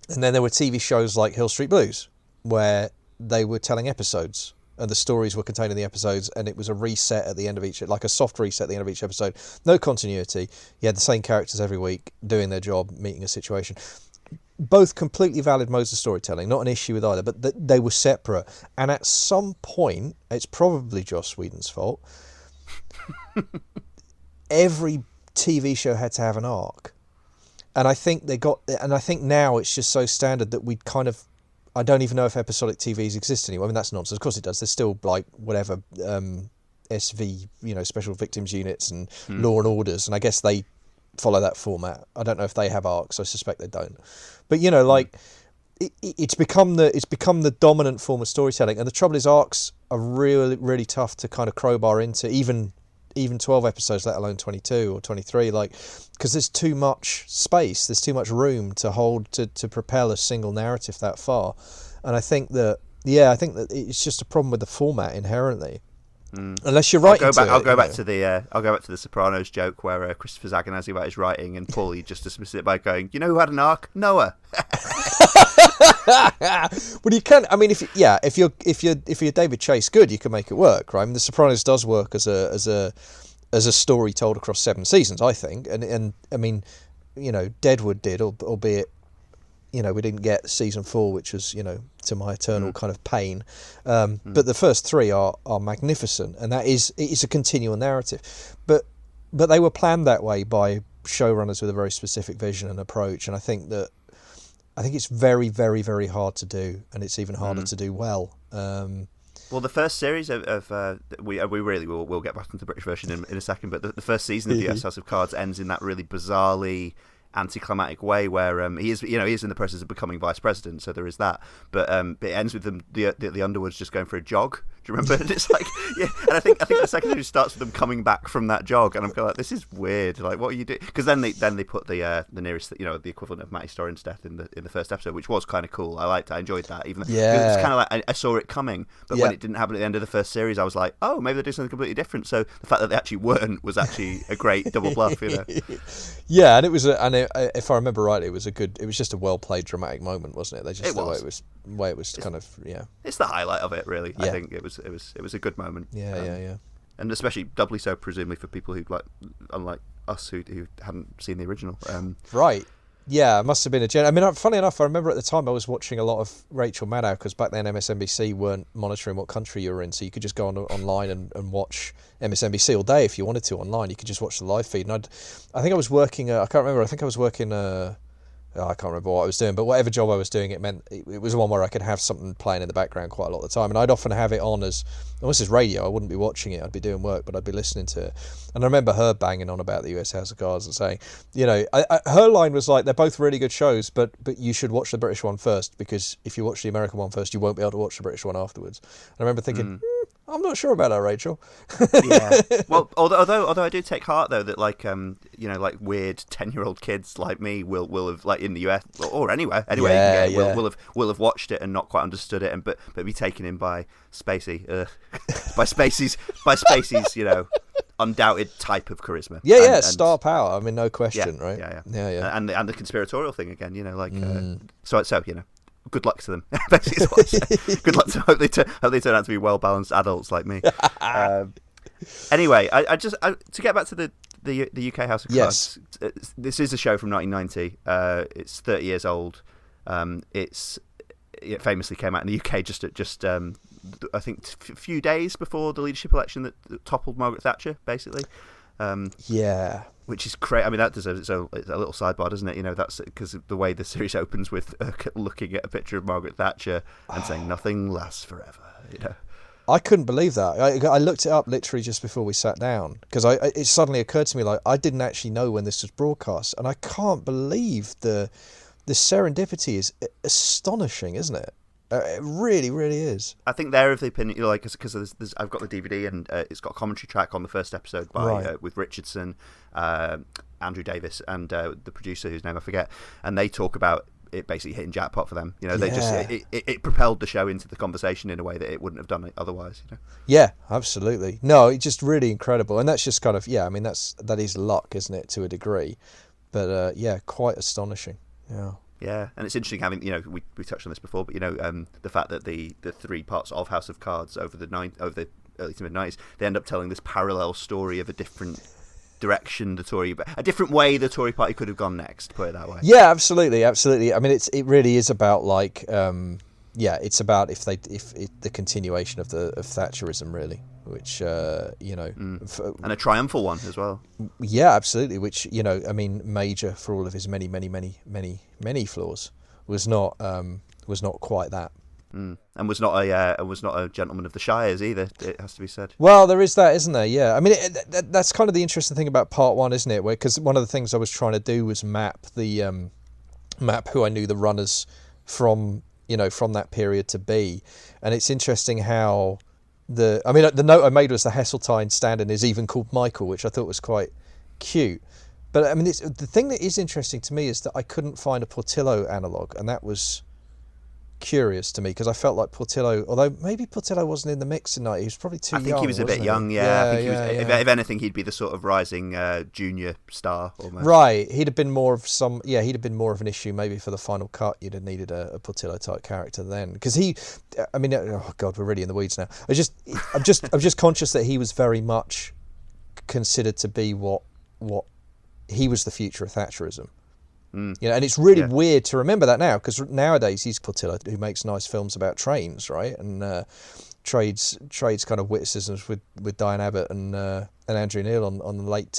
[SPEAKER 2] And then there were TV shows like Hill Street Blues where they were telling episodes. And the stories were contained in the episodes, and it was a reset at the end of each, like a soft reset at the end of each episode. No continuity. You had the same characters every week doing their job, meeting a situation. Both completely valid modes of storytelling, not an issue with either, but they were separate. And at some point, it's probably Joss Whedon's fault, every TV show had to have an arc. And I think now it's just so standard that we kind of, I don't even know if episodic TVs exist anymore. That's nonsense. Of course it does. There's still whatever SV, Special Victims Units and Law and Orders, and I guess they follow that format. I don't know if they have arcs. I suspect they don't. But it's become the dominant form of storytelling. And the trouble is, arcs are really, really tough to kind of crowbar into, even 12 episodes, let alone 22 or 23, because there's too much space, there's too much room to hold, to propel a single narrative that far. And I think that it's just a problem with the format inherently. Unless you're writing
[SPEAKER 1] I'll go back to the Sopranos joke where Christopher's agonising about his writing and Paulie just dismisses it by going, "You know who had an arc? Noah."
[SPEAKER 2] Well, you can. I mean, if you're David Chase good, you can make it work, right? I mean, The Sopranos does work as a story told across 7 seasons, I think, and I mean, Deadwood did, albeit, we didn't get season 4, which was, to my eternal kind of pain. But the first 3 are magnificent, and it is a continual narrative, but they were planned that way by showrunners with a very specific vision and approach, and I think it's very, very, very hard to do, and it's even harder to do well.
[SPEAKER 1] Well, the first series of we really will get back into the British version in a second, but the first season of the US House of Cards ends in that really bizarrely anticlimactic way where he is in the process of becoming vice president, so there is that, but it ends with the Underwoods just going for a jog. Do you remember? And it's like, yeah, and I think the second series starts with them coming back from that jog, and I'm kind of like, this is weird. Like, what are you doing? Because then they put the nearest, the equivalent of Matty Storin's death in the first episode, which was kind of cool. I enjoyed that. Even it's kind of like I saw it coming, but when it didn't happen at the end of the first series, I was like, oh, maybe they're doing something completely different. So the fact that they actually weren't was actually a great double bluff,
[SPEAKER 2] Yeah, and it was if I remember rightly, it was just a well played dramatic moment, wasn't it? The way it was kind of, yeah.
[SPEAKER 1] It's the highlight of it, really. Yeah. I think it was a good moment.
[SPEAKER 2] Yeah.
[SPEAKER 1] And especially doubly so, presumably, for people who unlike us who hadn't seen the original.
[SPEAKER 2] Right. Yeah, it must have been a gen. I mean, funny enough, I remember at the time I was watching a lot of Rachel Maddow, because back then MSNBC weren't monitoring what country you were in, so you could just go online and watch MSNBC all day if you wanted to online. You could just watch the live feed. And I think I was working. I can't remember. I think I was working. I can't remember what I was doing, but whatever job I was doing, it meant it was one where I could have something playing in the background quite a lot of the time, and I'd often have it on as, this is radio, I wouldn't be watching it, I'd be doing work, but I'd be listening to it. And I remember her banging on about the US House of Cards and saying, her line was like, they're both really good shows, but you should watch the British one first, because if you watch the American one first, you won't be able to watch the British one afterwards. And I remember thinking, I'm not sure about that, Rachel.
[SPEAKER 1] Yeah. Well, although I do take heart though that like weird 10-year-old kids like me will have, like, in the US or anywhere will have watched it and not quite understood it, but be taken in by Spacey's undoubted type of charisma.
[SPEAKER 2] Yeah, and star power. I mean, no question, right?
[SPEAKER 1] Yeah. And the conspiratorial thing again, so good luck to them. Basically, is what I say. Good luck to hope they turn out to be well balanced adults like me. Anyway, I to get back to the UK House of Cards. Yes. This is a show from 1990. It's 30 years old. It famously came out in the UK just I think a few days before the leadership election that toppled Margaret Thatcher, basically. Which is crazy. I mean, that deserves a little sidebar, doesn't it? That's because the way the series opens with looking at a picture of Margaret Thatcher and saying nothing lasts forever.
[SPEAKER 2] I couldn't believe that. I looked it up literally just before we sat down, because it suddenly occurred to me, like, I didn't actually know when this was broadcast, and I can't believe the serendipity is astonishing, isn't it? It really, really is.
[SPEAKER 1] I think they're of the opinion, because I've got the DVD and it's got a commentary track on the first episode with Richardson, Andrew Davis, and the producer whose name I forget, and they talk about it basically hitting jackpot for them. They just it propelled the show into the conversation in a way that it wouldn't have done otherwise.
[SPEAKER 2] Yeah, absolutely. No, it's just really incredible, and that's just kind of I mean that is luck, isn't it, to a degree, but quite astonishing. Yeah.
[SPEAKER 1] Yeah, and it's interesting having we touched on this before, but the fact that the 3 parts of House of Cards over the early to mid 90s, they end up telling this parallel story of a different direction a different way the Tory party could have gone next, put it that way.
[SPEAKER 2] Yeah, absolutely. I mean, it really is about like it's about if the continuation of Thatcherism, really, which
[SPEAKER 1] and a triumphal one as well.
[SPEAKER 2] Yeah, absolutely. Which I mean, Major, for all of his many flaws, was not quite that.
[SPEAKER 1] And was not a gentleman of the Shires either. It has to be said.
[SPEAKER 2] Well, there is that, isn't there? Yeah, I mean, that's kind of the interesting thing about part 1, isn't it? Because one of the things I was trying to do was map who I knew the runners from that period to be, and it's interesting how the note I made was the Heseltine stand-in is even called Michael, which I thought was quite cute. But I mean, the thing that is interesting to me is that I couldn't find a Portillo analogue, and that was curious to me because I felt like Portillo, although maybe Portillo wasn't in the mix tonight, he was probably too young.
[SPEAKER 1] I think he was a bit young, yeah. I think he was, if anything, he'd be the sort of rising junior star almost.
[SPEAKER 2] Right, he'd have been more of an issue maybe for the final cut. You'd have needed a Portillo type character then, because oh god, we're really in the weeds now. I'm just conscious that he was very much considered to be what he was, the future of Thatcherism. You know, and it's really weird to remember that now, because nowadays he's Portillo, who makes nice films about trains, right? And trades kind of witticisms with Diane Abbott and Andrew Neil on late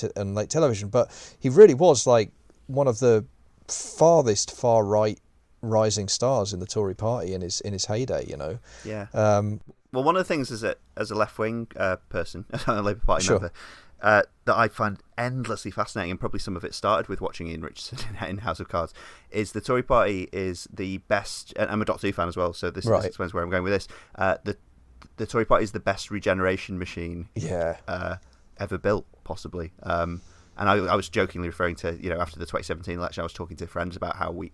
[SPEAKER 2] television. But he really was like one of the farthest far right rising stars in the Tory party in his heyday. You know.
[SPEAKER 1] Yeah. Well, one of the things is that as a left wing person, a Labour Party member. That I find endlessly fascinating, and probably some of it started with watching Ian Richardson in House of Cards, is the Tory party is the best, and I'm a Doctor Who fan as well, so this explains where I'm going with this. The Tory party is the best regeneration machine ever built, possibly. And I was jokingly referring to, after the 2017 election, I was talking to friends about how we,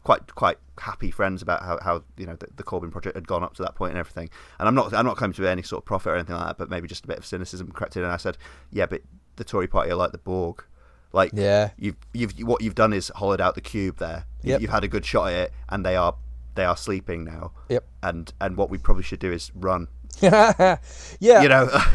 [SPEAKER 1] quite happy friends about how the Corbyn project had gone up to that point and everything. And I'm not coming to any sort of profit or anything like that, but maybe just a bit of cynicism crept in. And I said, yeah, but the Tory party are like the Borg. Like, what you've done is hollowed out the cube there. Yep. You've had a good shot at it, and they are sleeping now. Yep. And what we probably should do is run.
[SPEAKER 2] Yeah.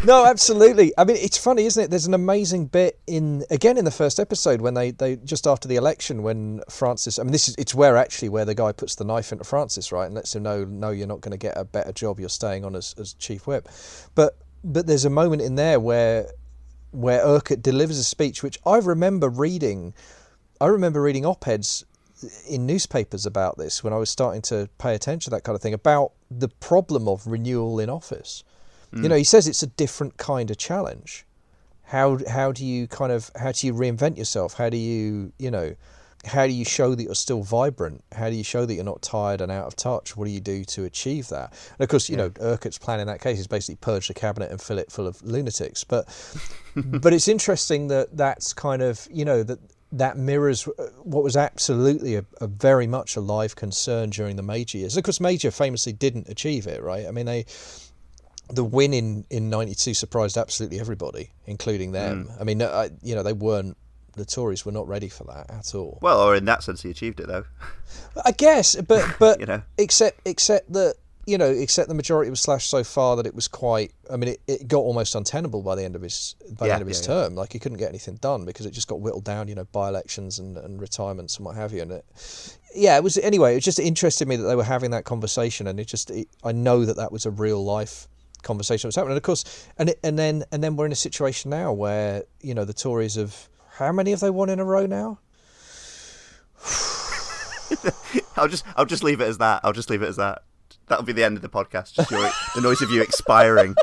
[SPEAKER 2] No, absolutely. I mean, it's funny, isn't it? There's an amazing bit in the first episode when they just after the election, when Francis, I mean, it's where the guy puts the knife into Francis, right, and lets him know, no, you're not going to get a better job. You're staying on as chief whip. But there's a moment in there where Urquhart delivers a speech, which I remember reading op-eds in newspapers about this when I was starting to pay attention to that kind of thing, about the problem of renewal in office. He says it's a different kind of challenge. How do you reinvent yourself? How do you show that you're still vibrant? How do you show that you're not tired and out of touch? What do you do to achieve that? And of course, Urquhart's plan in that case is basically purge the cabinet and fill it full of lunatics. But it's interesting that's kind of, that mirrors what was absolutely a very much a live concern during the Major years. Of course, Major famously didn't achieve it, right? I mean, the win in 92 surprised absolutely everybody, including them. I mean, the Tories were not ready for that at all.
[SPEAKER 1] Well, or in that sense, he achieved it, though.
[SPEAKER 2] I guess, but except that, except the majority was slashed so far that it was quite. I mean, it got almost untenable by the end of his term. Like, he couldn't get anything done because it just got whittled down. By-elections and retirements and what have you. And it was anyway. It just interested me that they were having that conversation, and I know that was a real life conversation that was happening. And of course, and then we're in a situation now where the Tories have. How many have they won in a row now?
[SPEAKER 1] I'll just leave it as that. That'll be the end of the podcast. Just the noise of you expiring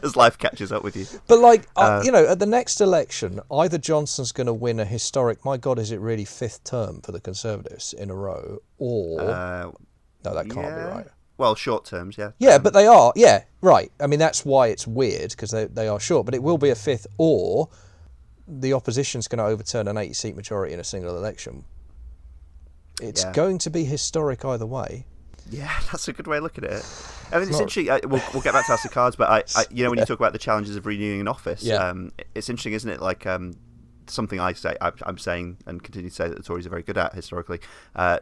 [SPEAKER 1] as life catches up with you.
[SPEAKER 2] But at the next election, either Johnson's going to win a historic, my God, is it really 5th term for the Conservatives in a row, or no, that can't be right.
[SPEAKER 1] Well, short terms, yeah.
[SPEAKER 2] Yeah, but they are. Yeah, right. I mean, that's why it's weird, because they are short. But it will be a 5th, or the opposition's going to overturn an 80-seat majority in a single election. It's going to be historic either way.
[SPEAKER 1] Yeah, that's a good way of looking at it. I mean, it's interesting. We'll get back to House of Cards, but when you talk about the challenges of renewing an office, it's interesting, isn't it? Like something I'm saying and continue to say that the Tories are very good at historically.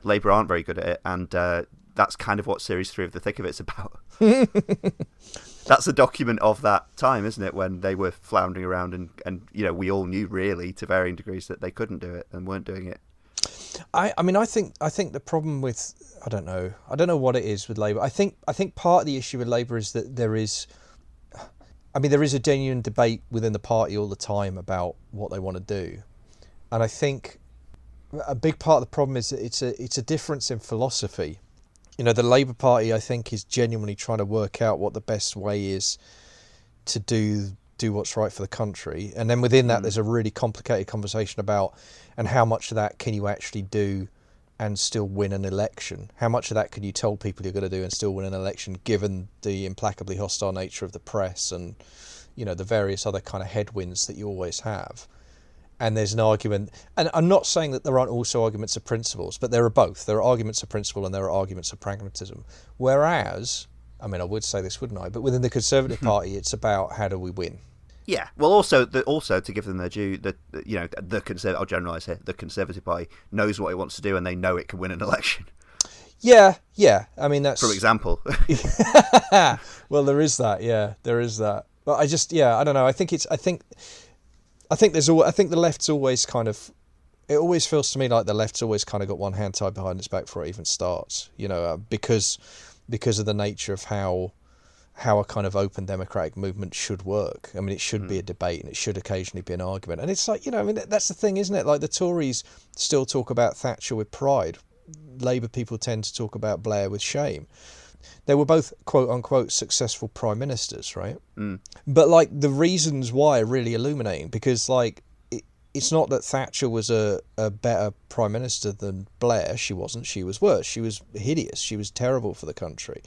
[SPEAKER 1] Labour aren't very good at it, and that's kind of what Series 3 of The Thick of It's about. That's a document of that time, isn't it? When they were floundering around, and we all knew really to varying degrees that they couldn't do it and weren't doing it.
[SPEAKER 2] I think the problem with I don't know what it is with Labour. I think part of the issue with Labour is that there is a genuine debate within the party all the time about what they want to do, and I think a big part of the problem is that it's a difference in philosophy. The Labour Party, I think, is genuinely trying to work out what the best way is to do what's right for the country. And then within that, there's a really complicated conversation about, and how much of that can you actually do and still win an election? How much of that can you tell people you're going to do and still win an election, given the implacably hostile nature of the press and, the various other kind of headwinds that you always have? and there's an argument, and I'm not saying that there aren't also arguments of principles, but there are both. There are arguments of principle and there are arguments of pragmatism. Whereas, I mean, I would say this, wouldn't I? But within the Conservative Party, it's about how do we win.
[SPEAKER 1] Yeah, well, also to give them their due, the Conservative, I'll generalise here, the Conservative Party knows what it wants to do and they know it can win an election.
[SPEAKER 2] Yeah. I mean, that's...
[SPEAKER 1] For example.
[SPEAKER 2] Well, there is that, yeah, there is that. But I just, I don't know, I think the left's always kind of... It always feels to me like the left's always kind of got one hand tied behind its back before it even starts, because of the nature of how a kind of open democratic movement should work. I mean, it should be a debate and it should occasionally be an argument. And it's like, I mean, that's the thing, isn't it? Like the Tories still talk about Thatcher with pride. Labour people tend to talk about Blair with shame. They were both quote unquote successful prime ministers, right? But like the reasons why are really illuminating, because like it's not that Thatcher was a better prime minister than Blair. She wasn't. She was worse. She was hideous. She was terrible for the country.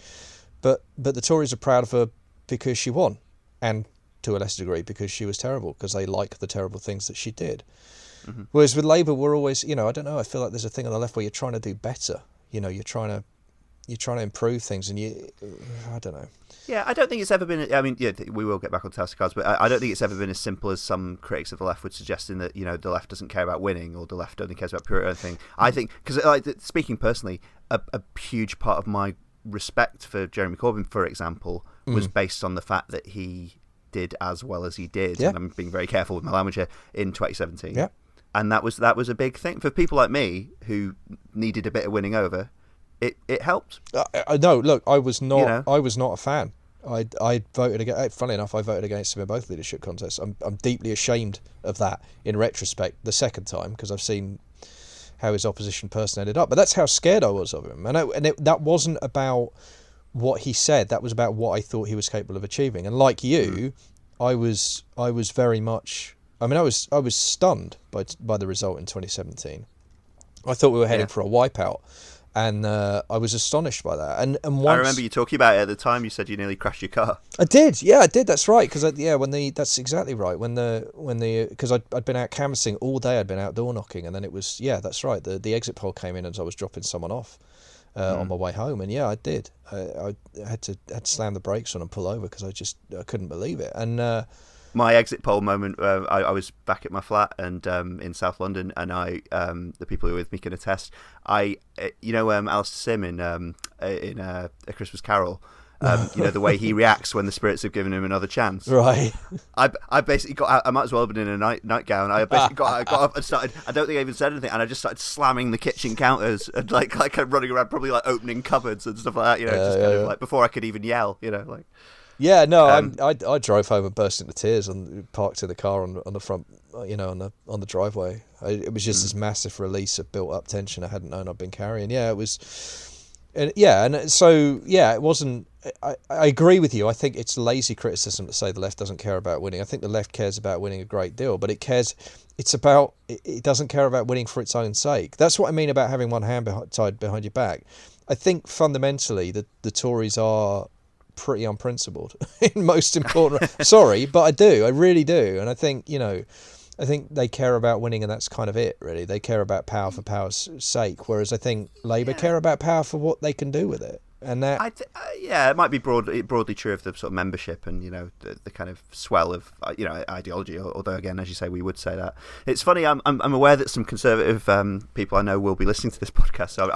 [SPEAKER 2] But the Tories are proud of her because she won, and to a lesser degree because she was terrible, because they like the terrible things that she did. Mm-hmm. Whereas with Labour, we're always, I don't know, I feel like there's a thing on the left where you're trying to do better. You're trying to improve things, and I don't know.
[SPEAKER 1] Yeah, I don't think it's ever been. I mean, yeah, we will get back on House of Cards, but I don't think it's ever been as simple as some critics of the left would suggest, in that the left doesn't care about winning, or the left only cares about pure anything. I think, because speaking personally, a huge part of my respect for Jeremy Corbyn, for example, was based on the fact that he did as well as he did, and I'm being very careful with my language here, in 2017. Yeah. And that was a big thing for people like me who needed a bit of winning over. It helped.
[SPEAKER 2] No, look, I was not. I was not a fan. I voted against. Funnily enough, I voted against him in both leadership contests. I'm deeply ashamed of that in retrospect. The second time, because I've seen how his opposition person ended up. But that's how scared I was of him. That wasn't about what he said. That was about what I thought he was capable of achieving. And like you, I was very much. I mean, I was stunned by the result in 2017. I thought we were heading for a wipeout, and I was astonished by that. And once,
[SPEAKER 1] I remember you talking about it at the time. You said you nearly crashed your car.
[SPEAKER 2] I did. That's right. Because that's exactly right. Because I'd been out canvassing all day. I'd been out door knocking, and then it was that's right. The exit poll came in as I was dropping someone off on my way home, and I did. I had to slam the brakes on and pull over because I couldn't believe it. And
[SPEAKER 1] my exit poll moment, I was back at my flat and in South London, and the people who were with me can attest. Alistair Sim in A Christmas Carol, the way he reacts when the spirits have given him another chance.
[SPEAKER 2] Right.
[SPEAKER 1] I basically got out. I might as well have been in a nightgown. I basically got up and started. I don't think I even said anything, and I just started slamming the kitchen counters and like I'm running around, probably like opening cupboards and stuff like that. Just kind of like before I could even yell. Like.
[SPEAKER 2] Yeah, no, I drove home and burst into tears and parked in the car on the front, on the driveway. It was just this massive release of built up tension I hadn't known I'd been carrying. Yeah, it was, and so it wasn't. I agree with you. I think it's lazy criticism to say the left doesn't care about winning. I think the left cares about winning a great deal, but it doesn't care about winning for its own sake. That's what I mean about having one hand tied behind your back. I think fundamentally the Tories are pretty unprincipled in most important. Sorry, but I really do, and I think they care about winning, and that's kind of it, really. They care about power for power's sake, whereas I think Labour care about power for what they can do with it. And that,
[SPEAKER 1] it might be broadly true of the sort of membership and the kind of swell of ideology. Although again, as you say, we would say that. It's funny. I'm aware that some Conservative people I know will be listening to this podcast, so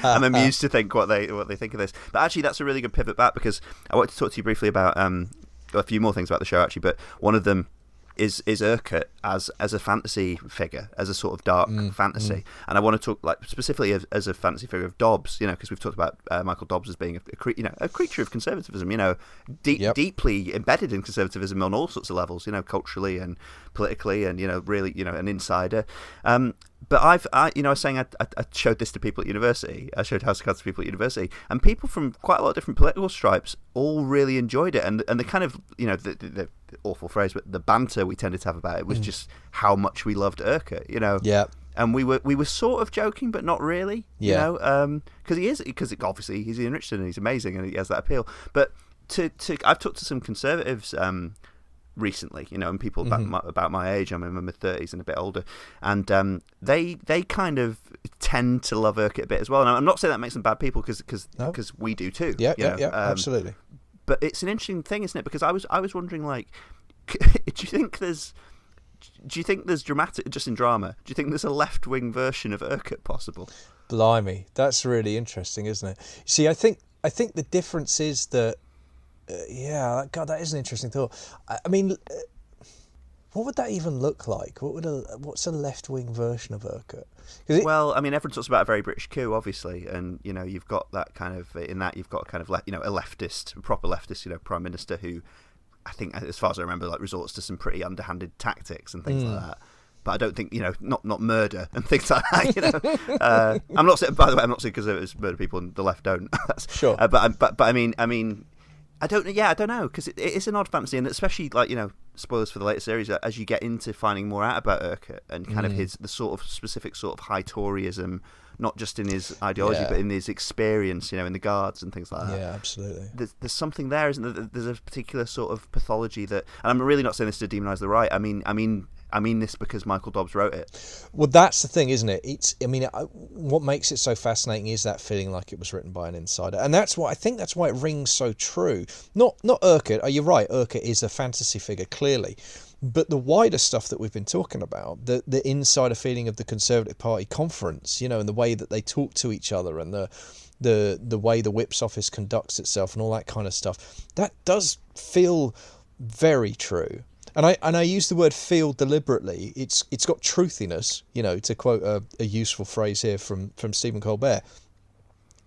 [SPEAKER 1] I'm amused to think what they think of this. But actually, that's a really good pivot back, because I want to talk to you briefly about a few more things about the show actually. But one of them is Urquhart as a fantasy figure, as a sort of dark fantasy, and I want to talk specifically as a fantasy figure of Dobbs, because we've talked about Michael Dobbs as being a creature of conservatism, deeply embedded in conservatism on all sorts of levels, culturally and politically, and really an insider. But I was saying I showed this to people at university. I showed House of Cards to people at university, and people from quite a lot of different political stripes all really enjoyed it. And the kind of the awful phrase, but the banter we tended to have about it was just how much we loved Urquhart.
[SPEAKER 2] Yeah.
[SPEAKER 1] And we were sort of joking, but not really. Because obviously he's Ian Richardson and he's amazing and he has that appeal. But I've talked to some Conservatives recently, and people about my age. I'm in my mid-30s and a bit older, and they kind of tend to love Urquhart a bit as well. And I'm not saying that makes them bad people, because we do too.
[SPEAKER 2] Yeah, absolutely.
[SPEAKER 1] But it's an interesting thing, isn't it? Because I was wondering, like, do you think there's dramatic, just in drama? Do you think there's a left-wing version of Urquhart possible?
[SPEAKER 2] Blimey, that's really interesting, isn't it? See, I think the difference is that, God, that is an interesting thought. I mean, what would that even look like? What's a left-wing version of Urquhart?
[SPEAKER 1] Well, I mean, everyone talks about a very British coup, obviously, and you've got that kind of, in that you've got kind of a leftist, a proper leftist, prime minister who, I think, as far as I remember, like, resorts to some pretty underhanded tactics and things like that. But I don't think, not murder and things like that. I'm not saying, by the way, I'm not saying because it's murder people and the left don't.
[SPEAKER 2] Sure.
[SPEAKER 1] But I mean, I don't know, because it is an odd fantasy, and especially, like, spoilers for the later series, as you get into finding more out about Urquhart and kind of the sort of specific sort of high Toryism, not just in his ideology, but in his experience, in the Guards and things like that.
[SPEAKER 2] Yeah, absolutely.
[SPEAKER 1] There's something there, isn't there? There's a particular sort of pathology that, and I'm really not saying this to demonise the right. I mean this because Michael Dobbs wrote it.
[SPEAKER 2] Well, that's the thing, isn't it? What makes it so fascinating is that feeling like it was written by an insider, and that's why it rings so true. Not Urquhart. You're right. Urquhart is a fantasy figure, clearly, but the wider stuff that we've been talking about, the insider feeling of the Conservative Party conference, and the way that they talk to each other, and the way the Whip's office conducts itself, and all that kind of stuff, that does feel very true. And I use the word feel deliberately. It's got truthiness, to quote a useful phrase here from Stephen Colbert.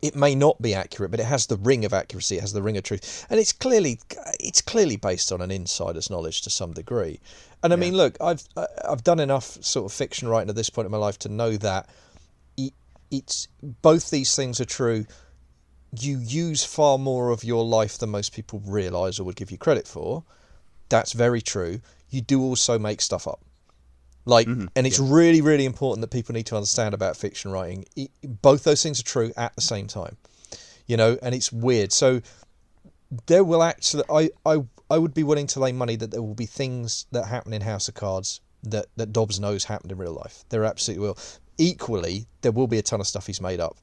[SPEAKER 2] It may not be accurate, but it has the ring of accuracy, it has the ring of truth. And it's clearly based on an insider's knowledge to some degree. And I mean, look, I've done enough sort of fiction writing at this point in my life to know that it's both these things are true. You use far more of your life than most people realise or would give you credit for. That's very true. You do also make stuff up. And it's really, really important that people need to understand about fiction writing. Both those things are true at the same time, and it's weird. So there will actually, I would be willing to lay money that there will be things that happen in House of Cards that Dobbs knows happened in real life. There absolutely will. Equally, there will be a ton of stuff he's made up,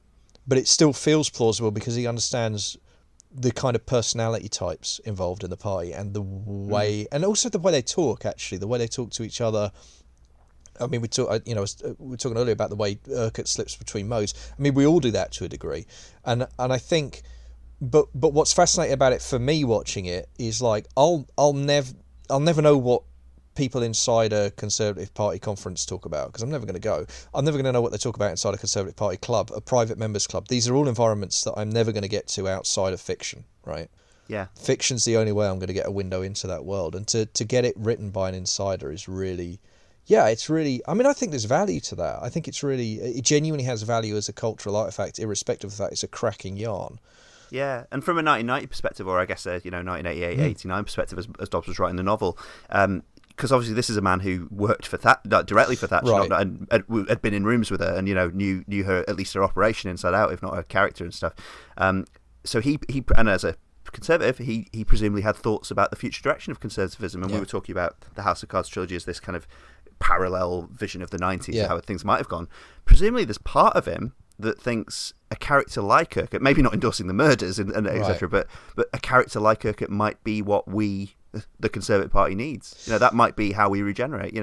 [SPEAKER 2] but it still feels plausible because he understands the kind of personality types involved in the party, and the way, and also the way they talk. Actually, the way they talk to each other. I mean, we were talking earlier about the way Urquhart slips between modes. I mean, we all do that to a degree, and I think, but what's fascinating about it for me watching it is, like, I'll never know what people inside a Conservative Party conference talk about, because I'm never going to go. I'm never going to know what they talk about inside a Conservative Party club, a private members club. These are all environments that I'm never going to get to outside of fiction, right?
[SPEAKER 1] Yeah.
[SPEAKER 2] Fiction's the only way I'm going to get a window into that world, and to get it written by an insider is really, it's really, I mean, I think there's value to that. I think it genuinely has value as a cultural artifact, irrespective of the fact it's a cracking yarn.
[SPEAKER 1] Yeah, and from a 1990 perspective, or I guess 1988, 89 perspective, as Dobbs was writing the novel, because obviously this is a man who worked for directly for Thatcher,
[SPEAKER 2] right,
[SPEAKER 1] and had been in rooms with her, and knew her, at least her operation inside out, if not her character and stuff. So he and as a Conservative, he presumably had thoughts about the future direction of conservatism, and we were talking about the House of Cards trilogy as this kind of parallel vision of the 90s, how things might have gone. Presumably there's part of him that thinks a character like Urquhart, maybe not endorsing the murders and etc., but a character like Urquhart might be what we, the Conservative Party, needs. That might be how we regenerate.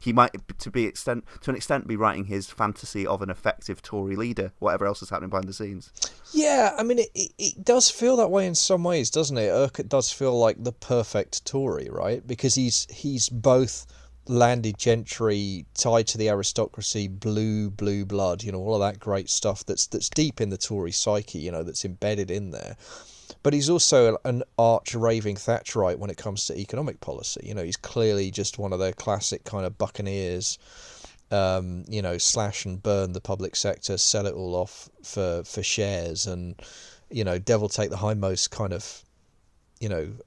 [SPEAKER 1] He might, to an extent, be writing his fantasy of an effective Tory leader, whatever else is happening behind the scenes. Yeah,
[SPEAKER 2] I mean, it does feel that way in some ways, doesn't it? Urquhart does feel like the perfect Tory, right? Because he's both landed gentry, tied to the aristocracy, blue blood, all of that great stuff that's deep in the Tory psyche, that's embedded in there. But he's also an arch-raving Thatcherite when it comes to economic policy. He's clearly just one of their classic kind of buccaneers, slash and burn the public sector, sell it all off for shares, and, devil take the hindmost kind of,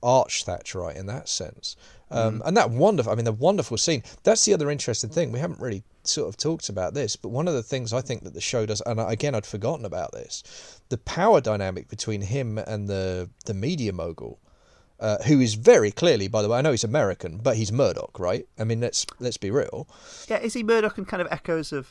[SPEAKER 2] arch Thatcherite in that sense. And the wonderful scene, that's the other interesting thing. We haven't really sort of talked about this, but one of the things I think that the show does, and again, I'd forgotten about this, the power dynamic between him and the media mogul, who is very clearly, by the way, I know he's American, but he's Murdoch, right? I mean, let's be real.
[SPEAKER 1] Yeah, is he Murdoch and kind of echoes of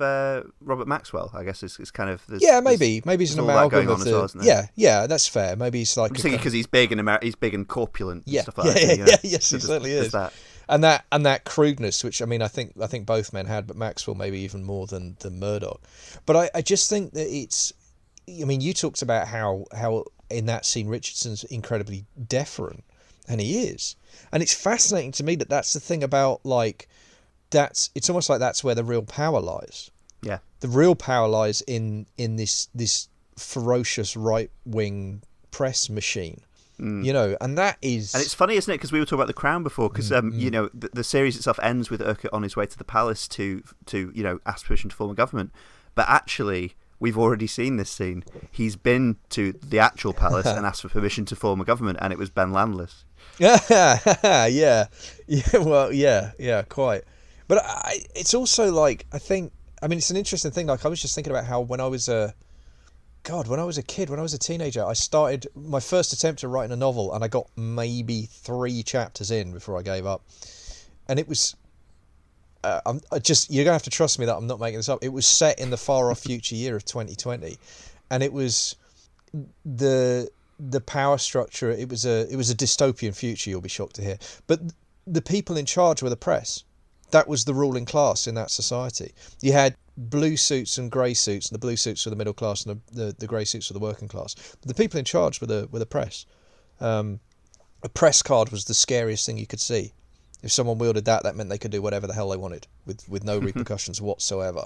[SPEAKER 1] Robert Maxwell? I guess is kind of
[SPEAKER 2] maybe he's an amalgam of the. Yeah, that's fair. Maybe he's like.
[SPEAKER 1] I'm thinking because he's big and corpulent. And stuff like
[SPEAKER 2] that.
[SPEAKER 1] Yeah,
[SPEAKER 2] yes, he certainly is.
[SPEAKER 1] That.
[SPEAKER 2] And that crudeness, which I mean, I think both men had, but Maxwell maybe even more than Murdoch. But I just think that it's. I mean, you talked about how in that scene Richardson's incredibly deferent. And he is. And it's fascinating to me that that's the thing about, like, it's almost like that's where the real power lies.
[SPEAKER 1] Yeah.
[SPEAKER 2] The real power lies in this ferocious right-wing press machine. You know, and that is...
[SPEAKER 1] And it's funny, isn't it? Because we were talking about The Crown before, because, you know, the series itself ends with Urquhart on his way to the palace to you know, ask permission to form a government. But actually... We've already seen this scene. He's been to the actual palace and asked for permission to form a government, and it was Ben Landless.
[SPEAKER 2] yeah, well, yeah, quite. But it's also like, I mean, it's an interesting thing. Like, I was just thinking about how when I was a kid, when I was a teenager, I started my first attempt at writing a novel, and I got maybe 3 chapters in before I gave up. And it was... you're gonna have to trust me that I'm not making this up. It was set in the far off future year of 2020, and it was the power structure. It was a dystopian future. You'll be shocked to hear, but the people in charge were the press. That was the ruling class in that society. You had blue suits and grey suits, and the blue suits were the middle class, and the grey suits were the working class. But the people in charge were the press. A press card was the scariest thing you could see. If someone wielded that meant they could do whatever the hell they wanted with no repercussions whatsoever.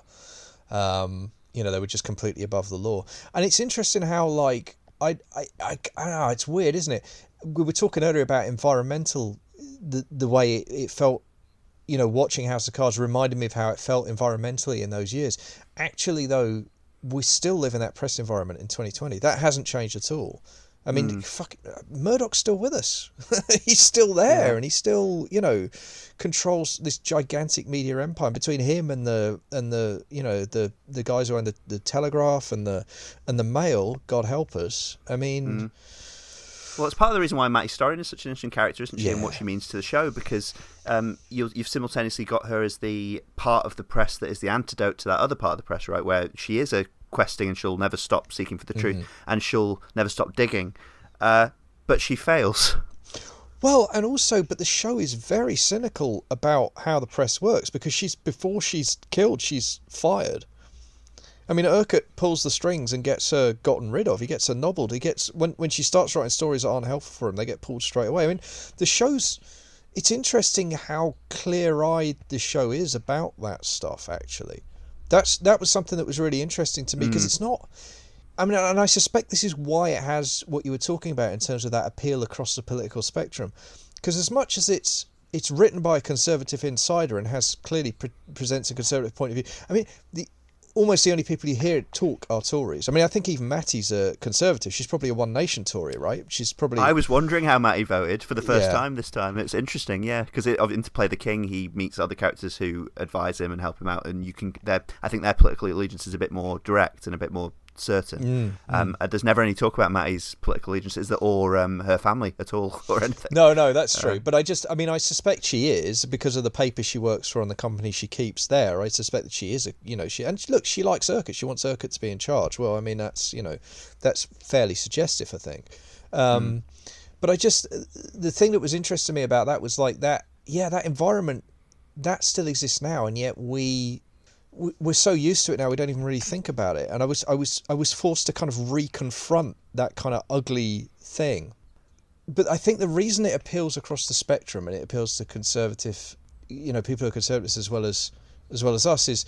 [SPEAKER 2] You know, they were just completely above the law. And it's interesting how, like, I don't know, it's weird, isn't it? We were talking earlier about environmental, the way it felt, you know, watching House of Cards reminded me of how it felt environmentally in those years. Actually, though, we still live in that press environment in 2020. That hasn't changed at all. I mean, Murdoch's still with us. He's still there, and he still, you know, controls this gigantic media empire. Between him and the you know, the guys who own the Telegraph and the Mail, God help us. I mean,
[SPEAKER 1] well, it's part of the reason why Mattie Storrin is such an interesting character, isn't she, and what she means to the show, because you've simultaneously got her as the part of the press that is the antidote to that other part of the press, right, where she is a questing and she'll never stop seeking for the truth and she'll never stop digging, but she fails.
[SPEAKER 2] Well, and also, but the show is very cynical about how the press works, because before she's killed, she's fired. I mean, Urquhart pulls the strings and gets her gotten rid of. He gets her nobbled. He gets when she starts writing stories that aren't helpful for him, they get pulled straight away. I mean, it's interesting how clear-eyed the show is about that stuff, actually. That was something that was really interesting to me, because it's not... I mean, and I suspect this is why it has what you were talking about in terms of that appeal across the political spectrum. Because as much as it's written by a conservative insider and has clearly presents a conservative point of view, I mean, almost the only people you hear talk are Tories. I mean, I think even Mattie's a conservative. She's probably a One Nation Tory, right? She's probably... I
[SPEAKER 1] was wondering how Mattie voted for the first time this time. It's interesting, yeah, because in To Play the King, he meets other characters who advise him and help him out, and I think their political allegiance is a bit more direct and a bit more certain. There's never any talk about Mattie's political allegiances or her family at all or anything.
[SPEAKER 2] No, that's true. But I suspect she is, because of the paper she works for and the company she keeps there. I suspect that she is she likes Urquhart. She wants Urquhart to be in charge. Well, I mean, that's fairly suggestive, I think. But the thing that was interesting to me about that was like that environment that still exists now, and yet we're so used to it now we don't even really think about it. And I was forced to kind of reconfront that kind of ugly thing. But I think the reason it appeals across the spectrum, and it appeals to conservative, people who are conservatives as well as us, is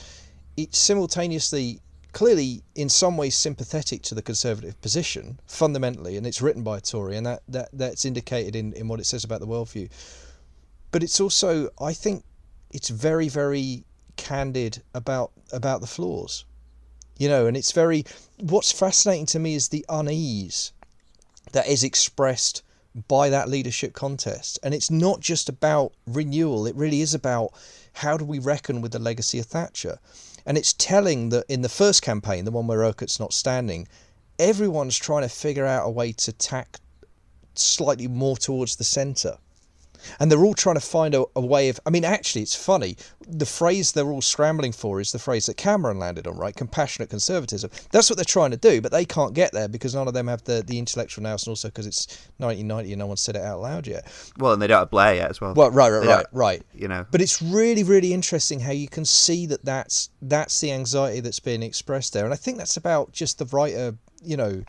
[SPEAKER 2] it's simultaneously clearly in some ways sympathetic to the conservative position fundamentally, and it's written by a Tory, and that's indicated in what it says about the worldview. But it's also, I think, it's very, very candid about the flaws, and it's very... What's fascinating to me is the unease that is expressed by that leadership contest, and it's not just about renewal. It really is about how do we reckon with the legacy of Thatcher. And it's telling that in the first campaign, the one where Urquhart's not standing, everyone's trying to figure out a way to tack slightly more towards the centre. And they're all trying to find a way of... I mean, actually, it's funny. The phrase they're all scrambling for is the phrase that Cameron landed on, right? Compassionate conservatism. That's what they're trying to do, but they can't get there because none of them have the intellectual nous, and also because it's 1990 and no one's said it out loud yet.
[SPEAKER 1] Well, and they don't have Blair yet as well.
[SPEAKER 2] Well, right.
[SPEAKER 1] You know.
[SPEAKER 2] But it's really, really interesting how you can see that's the anxiety that's being expressed there. And I think that's about just the writer, you know...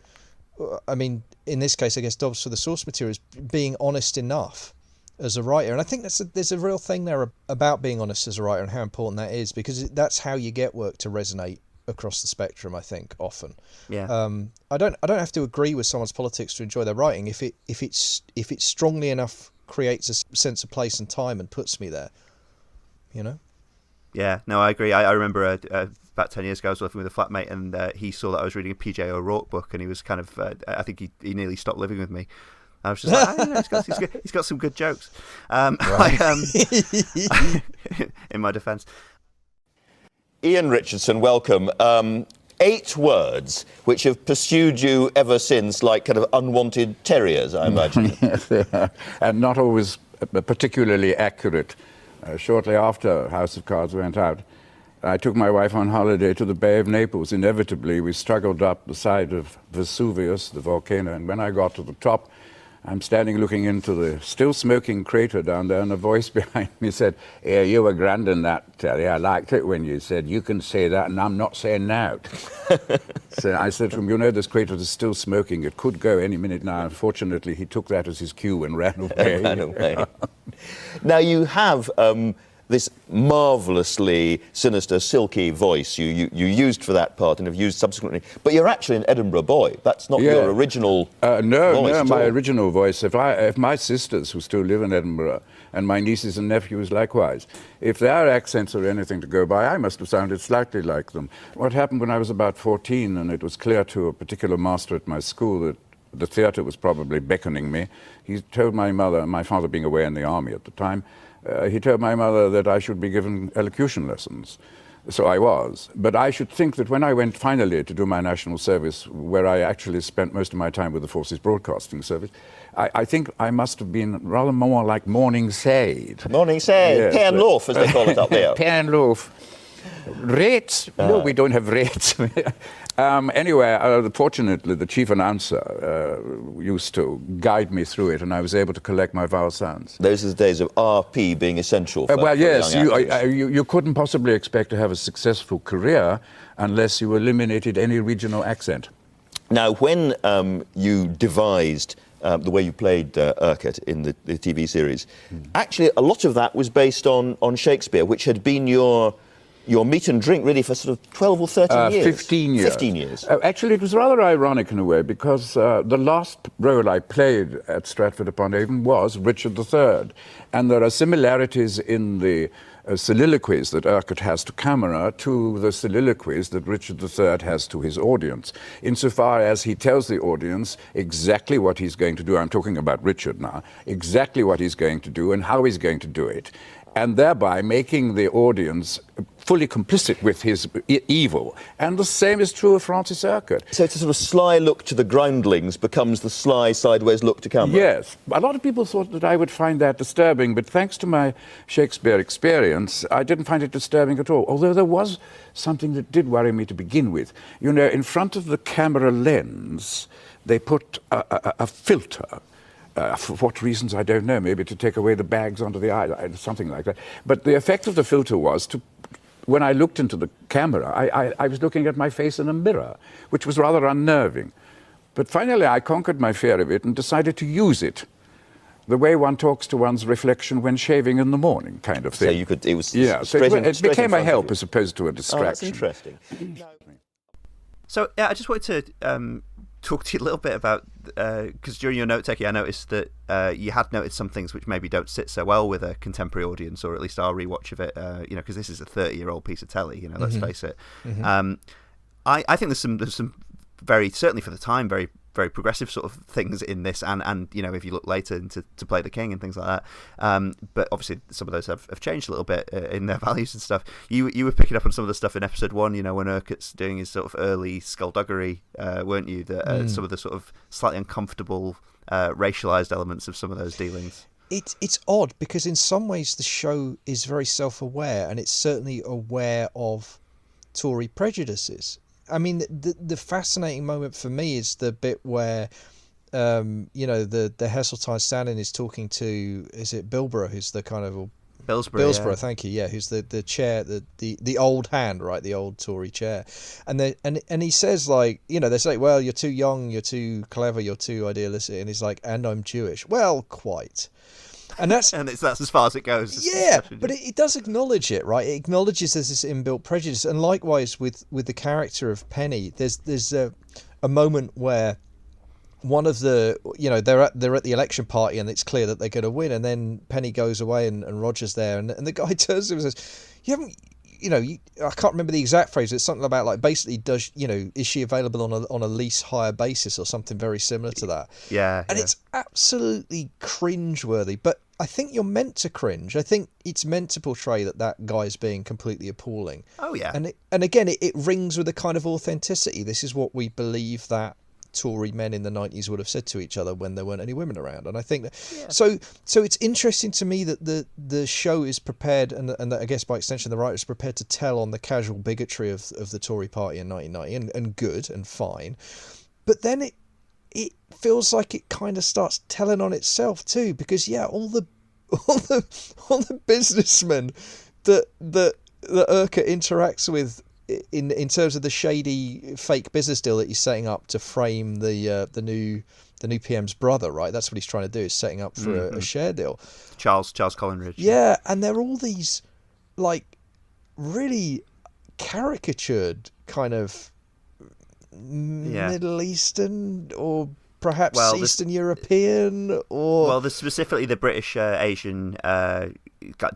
[SPEAKER 2] I mean, in this case, I guess Dobbs for the source material is being honest enough as a writer, and I think there's a real thing there about being honest as a writer and how important that is, because that's how you get work to resonate across the spectrum. I think often, I don't have to agree with someone's politics to enjoy their writing. If it strongly enough creates a sense of place and time and puts me there, you know.
[SPEAKER 1] Yeah, no, I agree. I remember about 10 years ago I was living with a flatmate, and he saw that I was reading a PJ O'Rourke book, and he was kind of I think he nearly stopped living with me. I was just like, I don't know, he's got some good jokes. In my defence.
[SPEAKER 4] Ian Richardson, welcome. 8 words which have pursued you ever since, like kind of unwanted terriers, I imagine.
[SPEAKER 5] Yes, they are. And not always particularly accurate. Shortly after House of Cards went out, I took my wife on holiday to the Bay of Naples. Inevitably, we struggled up the side of Vesuvius, the volcano, and when I got to the top, I'm standing looking into the still smoking crater down there, and a voice behind me said, "Yeah, you were grand in that, Terry. I liked it when you said, you can say that, and I'm not saying now." So I said to him, "You know, this crater is still smoking. It could go any minute now." Unfortunately, he took that as his cue and ran away.
[SPEAKER 4] Ran away. Now, you have this marvellously sinister, silky voice you used for that part and have used subsequently. But you're actually an Edinburgh boy. That's not your original voice.
[SPEAKER 5] No, my original voice. If my sisters, who still live in Edinburgh, and my nieces and nephews likewise, if their accents are anything to go by, I must have sounded slightly like them. What happened when I was about 14, and it was clear to a particular master at my school that the theatre was probably beckoning me, he told my mother, my father being away in the army at the time, he told my mother that I should be given elocution lessons. So I was. But I should think that when I went finally to do my national service, where I actually spent most of my time with the Forces Broadcasting Service, I think I must have been rather more like Morning Shade.
[SPEAKER 4] Morning Shade.
[SPEAKER 5] Yes,
[SPEAKER 4] Pay and loaf, as they call it up there.
[SPEAKER 5] Pay and loaf. Rates? No, we don't have rates. Anyway, fortunately, the chief announcer used to guide me through it, and I was able to collect my vowel sounds.
[SPEAKER 4] Those are the days of RP being essential for
[SPEAKER 5] well, yes,
[SPEAKER 4] young actors.
[SPEAKER 5] you couldn't possibly expect to have a successful career unless you eliminated any regional accent.
[SPEAKER 4] Now, when you devised the way you played Urquhart in the TV series, actually a lot of that was based on Shakespeare, which had been your meat and drink, really, for sort of 12 or 13 years.
[SPEAKER 5] 15 years.
[SPEAKER 4] 15 years.
[SPEAKER 5] Actually, it was rather ironic in a way, because the last role I played at Stratford-upon-Avon was Richard III. And there are similarities in the soliloquies that Urquhart has to camera to the soliloquies that Richard III has to his audience, insofar as he tells the audience exactly what he's going to do. I'm talking about Richard now. Exactly what he's going to do and how he's going to do it, and thereby making the audience fully complicit with his evil. And the same is true of Francis Urquhart.
[SPEAKER 4] So it's a sort of sly look to the groundlings becomes the sly sideways look to camera.
[SPEAKER 5] Yes. A lot of people thought that I would find that disturbing, but thanks to my Shakespeare experience, I didn't find it disturbing at all, although there was something that did worry me to begin with. You know, in front of the camera lens, they put a filter. For what reasons, I don't know. Maybe to take away the bags under the eye, something like that. But the effect of the filter was to, when I looked into the camera, I was looking at my face in a mirror, which was rather unnerving. But finally, I conquered my fear of it and decided to use it, the way one talks to one's reflection when shaving in the morning, kind of thing.
[SPEAKER 4] So you could, it was
[SPEAKER 5] yeah. So it became a help as opposed to a distraction.
[SPEAKER 4] Oh, that's interesting.
[SPEAKER 1] So yeah, I just wanted to talk to you a little bit about, because during your note taking I noticed that you had noted some things which maybe don't sit so well with a contemporary audience, or at least our rewatch of it, because this is a 30-year-old piece of telly, let's face it. I think there's some very, certainly for the time, very very progressive sort of things in this, and if you look later into To Play the King and things like that, but obviously some of those have changed a little bit in their values and stuff. You were picking up on some of the stuff in episode 1, when Urquhart's doing his sort of early skullduggery, weren't you? Some of the sort of slightly uncomfortable racialized elements of some of those dealings.
[SPEAKER 2] It's odd because in some ways the show is very self-aware, and it's certainly aware of Tory prejudices. I mean, the fascinating moment for me is the bit where the Heseltine Stanley is talking to, is it Bilborough, who's the kind of
[SPEAKER 1] Billsborough,
[SPEAKER 2] yeah. Thank you. Yeah, who's the chair, the old hand, right? The old Tory chair, and he says, like, they say, well, you're too young, you're too clever, you're too idealistic, and he's like, and I'm Jewish. Well, quite. And that's
[SPEAKER 1] that's as far as it goes.
[SPEAKER 2] Yeah, but it does acknowledge it, right? It acknowledges there's this inbuilt prejudice, and likewise with the character of Penny, there's a moment where one of the they're at the election party and it's clear that they're going to win, and then Penny goes away and Roger's there, and the guy turns to him and says, "You haven't." I can't remember the exact phrase. It's something about, like, basically, is she available on a lease hire basis or something very similar to that?
[SPEAKER 1] Yeah.
[SPEAKER 2] And it's absolutely cringeworthy. But I think you're meant to cringe. I think it's meant to portray that guy's being completely appalling.
[SPEAKER 1] Oh yeah.
[SPEAKER 2] And again, it rings with a kind of authenticity. This is what we believe that Tory men in the 90s would have said to each other when there weren't any women around. And I think that so it's interesting to me that the show is prepared, and that, I guess by extension the writer is prepared to tell on the casual bigotry of the Tory party in 1990, and good and fine, but then it feels like it kind of starts telling on itself too, because all the businessmen that Urquhart interacts with in terms of the shady fake business deal that he's setting up to frame the new PM's brother, right? That's what he's trying to do, is setting up for a share deal.
[SPEAKER 1] Charles Collinridge.
[SPEAKER 2] Yeah, and they're all these, like, really caricatured kind of Middle Eastern or perhaps Eastern European, or...
[SPEAKER 1] Well, there's specifically the British Asian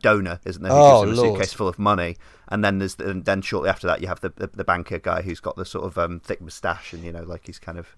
[SPEAKER 1] donor, isn't there?
[SPEAKER 2] Oh,
[SPEAKER 1] who gives him a
[SPEAKER 2] Lord.
[SPEAKER 1] suitcase full of money. And then shortly after that, you have the banker guy who's got the sort of thick moustache, and like he's kind of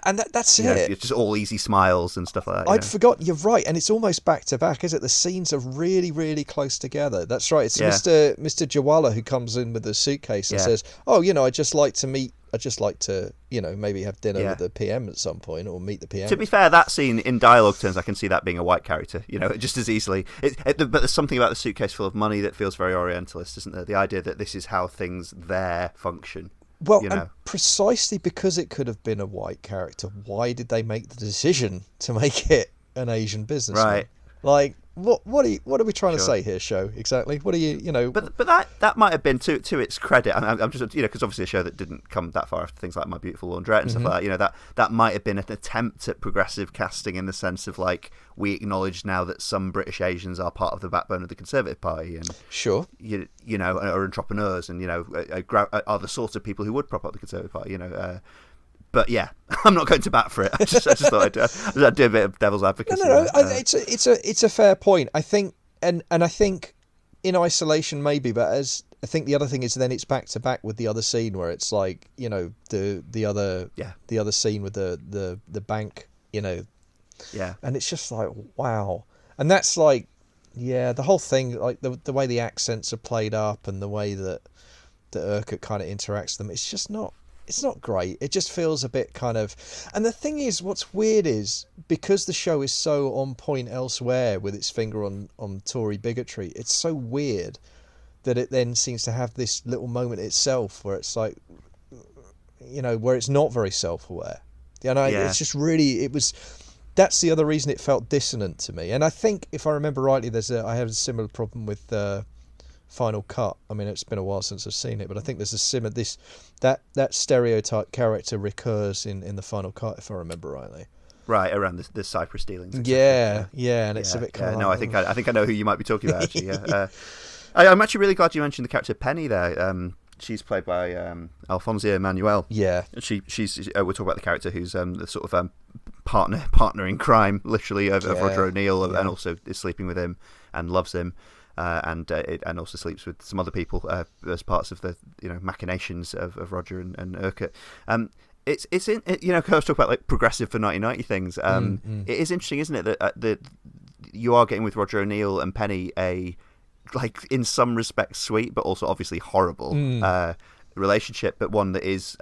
[SPEAKER 2] and that's it.
[SPEAKER 1] It's just all easy smiles and stuff like that.
[SPEAKER 2] I'd forgotten. You're right, and it's almost back to back, isn't it? The scenes are really, really close together. That's right. It's Mr. Jawala who comes in with the suitcase and says, "Oh, I'd just like to maybe have dinner with the PM at some point, or meet the PM."
[SPEAKER 1] To be fair, that scene in dialogue terms, I can see that being a white character, just as easily. But there's something about the suitcase full of money that feels very Orientalist, isn't there? The idea that this is how things there function.
[SPEAKER 2] Well, and precisely because it could have been a white character, why did they make the decision to make it an Asian businessman?
[SPEAKER 1] Right.
[SPEAKER 2] Like, what are we trying to say here, show? Exactly. What are you?
[SPEAKER 1] But that might have been to its credit. I'm just because obviously a show that didn't come that far after things like My Beautiful Laundrette and stuff like that. That might have been an attempt at progressive casting, in the sense of, like, we acknowledge now that some British Asians are part of the backbone of the Conservative Party, and are entrepreneurs, and are the sort of people who would prop up the Conservative Party. But yeah, I'm not going to bat for it. I just thought I'd do a bit of devil's advocacy.
[SPEAKER 2] No. It's a fair point. I think, and I think in isolation maybe, but as I think the other thing is then it's back to back with the other scene where it's like the other scene with the bank, and it's just like, wow, and that's like, the whole thing, like the way the accents are played up and the way that Urquhart kind of interacts with them, it's just not. It's not great. It just feels a bit kind of... And the thing is, what's weird is, because the show is so on point elsewhere with its finger on Tory bigotry, it's so weird that it then seems to have this little moment itself where it's like, where it's not very self-aware. It's just really... That's the other reason it felt dissonant to me. And I think, if I remember rightly, I have a similar problem with... Final Cut. I mean, it's been a while since I've seen it, but I think there's a similar that stereotype character recurs in the Final Cut, if I remember rightly.
[SPEAKER 1] Right, around the Cyprus dealings.
[SPEAKER 2] Yeah, and it's a bit kind of...
[SPEAKER 1] No, I think I know who you might be talking about, actually. Yeah. I'm actually really glad you mentioned the character Penny there. She's played by Alfonsia Manuel.
[SPEAKER 2] Yeah.
[SPEAKER 1] She's we'll talk about the character who's the sort of partner in crime, literally, of Roger O'Neill, and also is sleeping with him and loves him. And also sleeps with some other people as parts of the machinations of Roger and Urquhart. It's in I was talking about, like, progressive for 1990 things. It is interesting, isn't it, that you are getting with Roger O'Neill and Penny a, like, in some respects sweet but also obviously horrible relationship, but one that is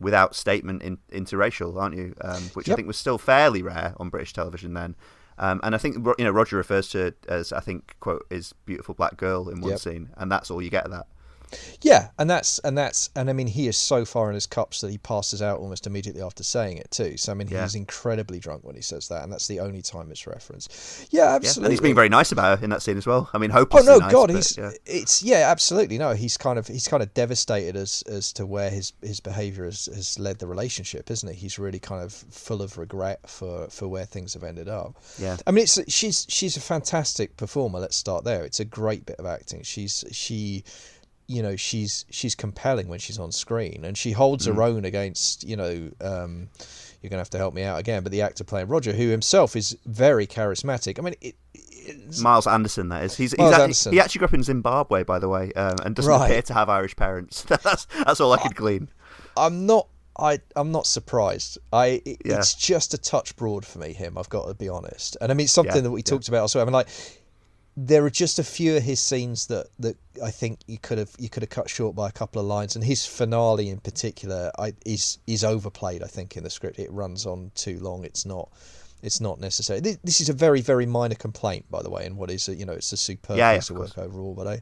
[SPEAKER 1] without statement interracial, aren't you? Which I think was still fairly rare on British television then. And I think Roger refers to it as, I think, quote, his beautiful black girl in one scene, and that's all you get of that.
[SPEAKER 2] Yeah, and I mean, he is so far in his cups that he passes out almost immediately after saying it too. So I mean, he's incredibly drunk when he says that, and that's the only time it's referenced. Yeah, absolutely.
[SPEAKER 1] Yeah. And he's being very nice about her in that scene as well. I mean, hopelessly
[SPEAKER 2] oh no,
[SPEAKER 1] nice,
[SPEAKER 2] God,
[SPEAKER 1] but,
[SPEAKER 2] absolutely no. He's kind of devastated as to where his behaviour has led the relationship, isn't he? He's really kind of full of regret for where things have ended up.
[SPEAKER 1] Yeah,
[SPEAKER 2] I mean, she's a fantastic performer. Let's start there. It's a great bit of acting. She's compelling when she's on screen, and she holds her own against, you're going to have to help me out again, but the actor playing Roger, who himself is very charismatic. I mean,
[SPEAKER 1] Miles Anderson, that is. He actually grew up in Zimbabwe, by the way, and doesn't appear to have Irish parents. That's all I could glean.
[SPEAKER 2] I'm not surprised. It's just a touch broad for me, him. I've got to be honest. And I mean, something that we talked about also. I mean, like, there are just a few of his scenes that I think you could have cut short by a couple of lines, and his finale in particular is overplayed. I think in the script it runs on too long. It's not necessary. This is a very, very minor complaint, by the way, and what is it's a superb piece of work overall. But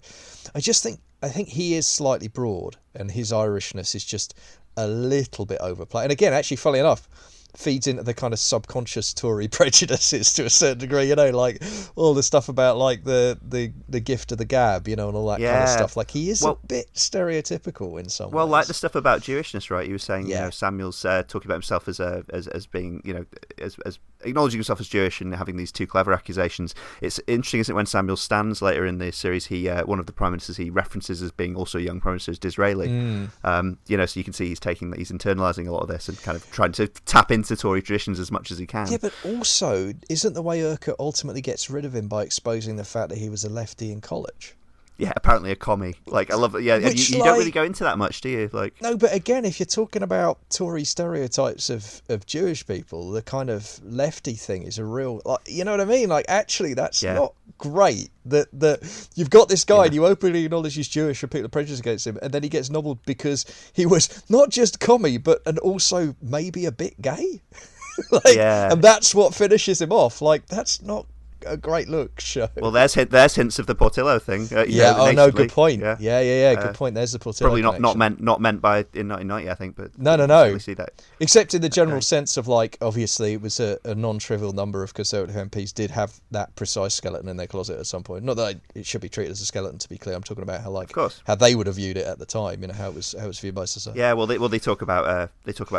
[SPEAKER 2] I think he is slightly broad, and his Irishness is just a little bit overplayed. And again, actually, funnily enough, feeds into the kind of subconscious Tory prejudices to a certain degree, like all the stuff about like the gift of the gab, and all that kind of stuff. Like, he is a bit stereotypical in some ways.
[SPEAKER 1] Well, like the stuff about Jewishness, right? You were saying, Samuel's talking about himself as being, as acknowledging himself as Jewish and having these two clever accusations. It's interesting, isn't it, when Samuel stands later in the series, he one of the prime ministers he references as being also a young prime minister is Disraeli. So you can see he's internalising a lot of this and kind of trying to tap into Tory traditions as much as he can.
[SPEAKER 2] Yeah, but also, isn't the way Urquhart ultimately gets rid of him by exposing the fact that he was a lefty in college?
[SPEAKER 1] Yeah, apparently a commie. Like, I love it. Yeah, you don't really go into that much, do you? Like,
[SPEAKER 2] no, but again, if you're talking about Tory stereotypes of Jewish people, the kind of lefty thing is a real, like, you know what I mean? Like, actually, that's not great. That you've got this guy and you openly acknowledge he's Jewish and people are prejudiced against him, and then he gets nobbled because he was not just commie, and also maybe a bit gay. And that's what finishes him off. Like, that's not a great look show.
[SPEAKER 1] Well, there's hints of the Portillo thing.
[SPEAKER 2] Good point. Good point. There's the Portillo.
[SPEAKER 1] Probably not meant by in 1990, I think, but
[SPEAKER 2] no.
[SPEAKER 1] See that.
[SPEAKER 2] Except in the general sense of, like, obviously it was a non-trivial number of Conservative MPs did have that precise skeleton in their closet at some point. Not that it should be treated as a skeleton, to be clear. I'm talking about how they would have viewed it at the time. How it was viewed by society.
[SPEAKER 1] Yeah, well, they talk about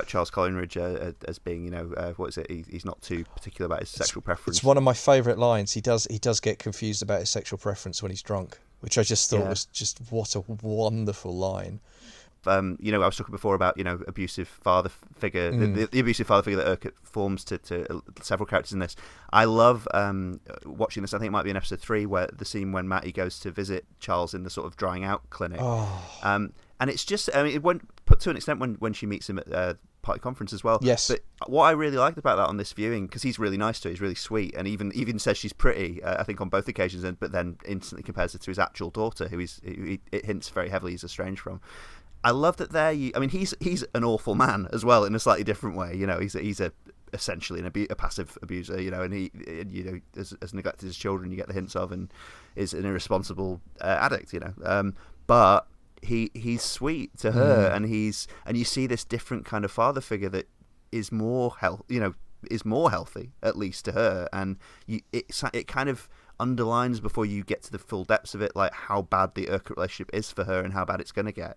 [SPEAKER 1] Charles Coleridge as being, what is it? He's not too particular about his sexual preference.
[SPEAKER 2] It's one of my favourite lines. He does get confused about his sexual preference when he's drunk, which I just thought was just what a wonderful line.
[SPEAKER 1] I was talking before about abusive father figure, the abusive father figure that Urquhart forms to several characters in this. I love watching this. I think it might be in episode 3 where the scene when Matty goes to visit Charles in the sort of drying out clinic. And it's just, it went put to an extent when she meets him at party conference as well.
[SPEAKER 2] Yes.
[SPEAKER 1] But what I really liked about that on this viewing, because he's really nice to her, he's really sweet, and even says she's pretty, I think on both occasions, but then instantly compares her to his actual daughter, who it hints very heavily he's estranged from. I love that he's an awful man as well in a slightly different way. He's essentially a passive abuser, and he has neglected his children. You get the hints of, and is an irresponsible addict, but he's sweet to her, and you see this different kind of father figure that is more healthy, at least to her, and it kind of underlines before you get to the full depths of it, like how bad the Urquhart relationship is for her and how bad it's going to get.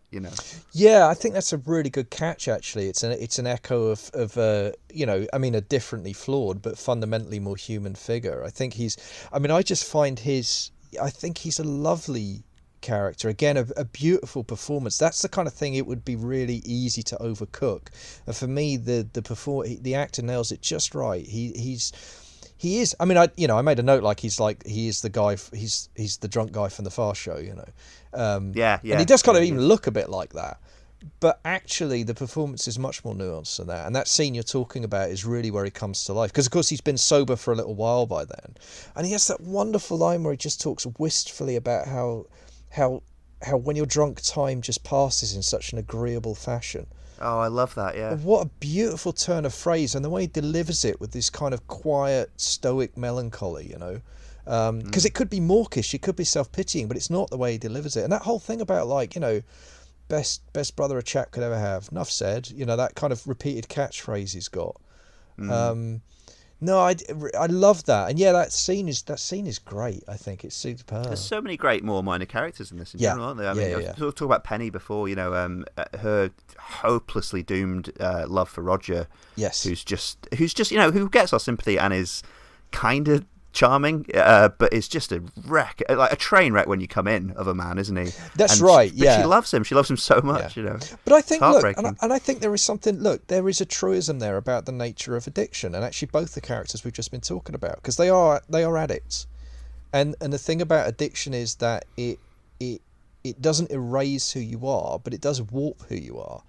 [SPEAKER 2] Yeah, I think that's a really good catch. Actually, it's an echo of a differently flawed but fundamentally more human figure. I think he's a lovely character. Again, a beautiful performance. That's the kind of thing it would be really easy to overcook. And for me, the actor nails it just right. He is. I mean, I made a note he is the guy. He's the drunk guy from the Fast Show. And he does kind of even look a bit like that. But actually, the performance is much more nuanced than that. And that scene you're talking about is really where he comes to life. Because, of course, he's been sober for a little while by then. And he has that wonderful line where he just talks wistfully about how when you're drunk, time just passes in such an agreeable fashion.
[SPEAKER 1] Oh, I love that. Yeah.
[SPEAKER 2] What a beautiful turn of phrase, and the way he delivers it with this kind of quiet, stoic melancholy, because it could be mawkish, it could be self-pitying, but it's not the way he delivers it. And that whole thing about, like, best brother a chap could ever have. Enough said. That kind of repeated catchphrase he's got. No, I love that, and yeah, that scene is great. I think it's superb.
[SPEAKER 1] There's so many great more minor characters in this in general, aren't there? I mean, talk about Penny before. Her hopelessly doomed love for Roger.
[SPEAKER 2] Yes,
[SPEAKER 1] who's just who gets our sympathy and is kind of charming, but is just a wreck, like a train wreck when you come in of a man, isn't he?
[SPEAKER 2] That's right.
[SPEAKER 1] But she loves him. She loves him so much,
[SPEAKER 2] But I think, look, and I think there is something. Look, there is a truism there about the nature of addiction, and actually both the characters we've just been talking about, because they are addicts, and the thing about addiction is that it doesn't erase who you are, but it does warp who you are,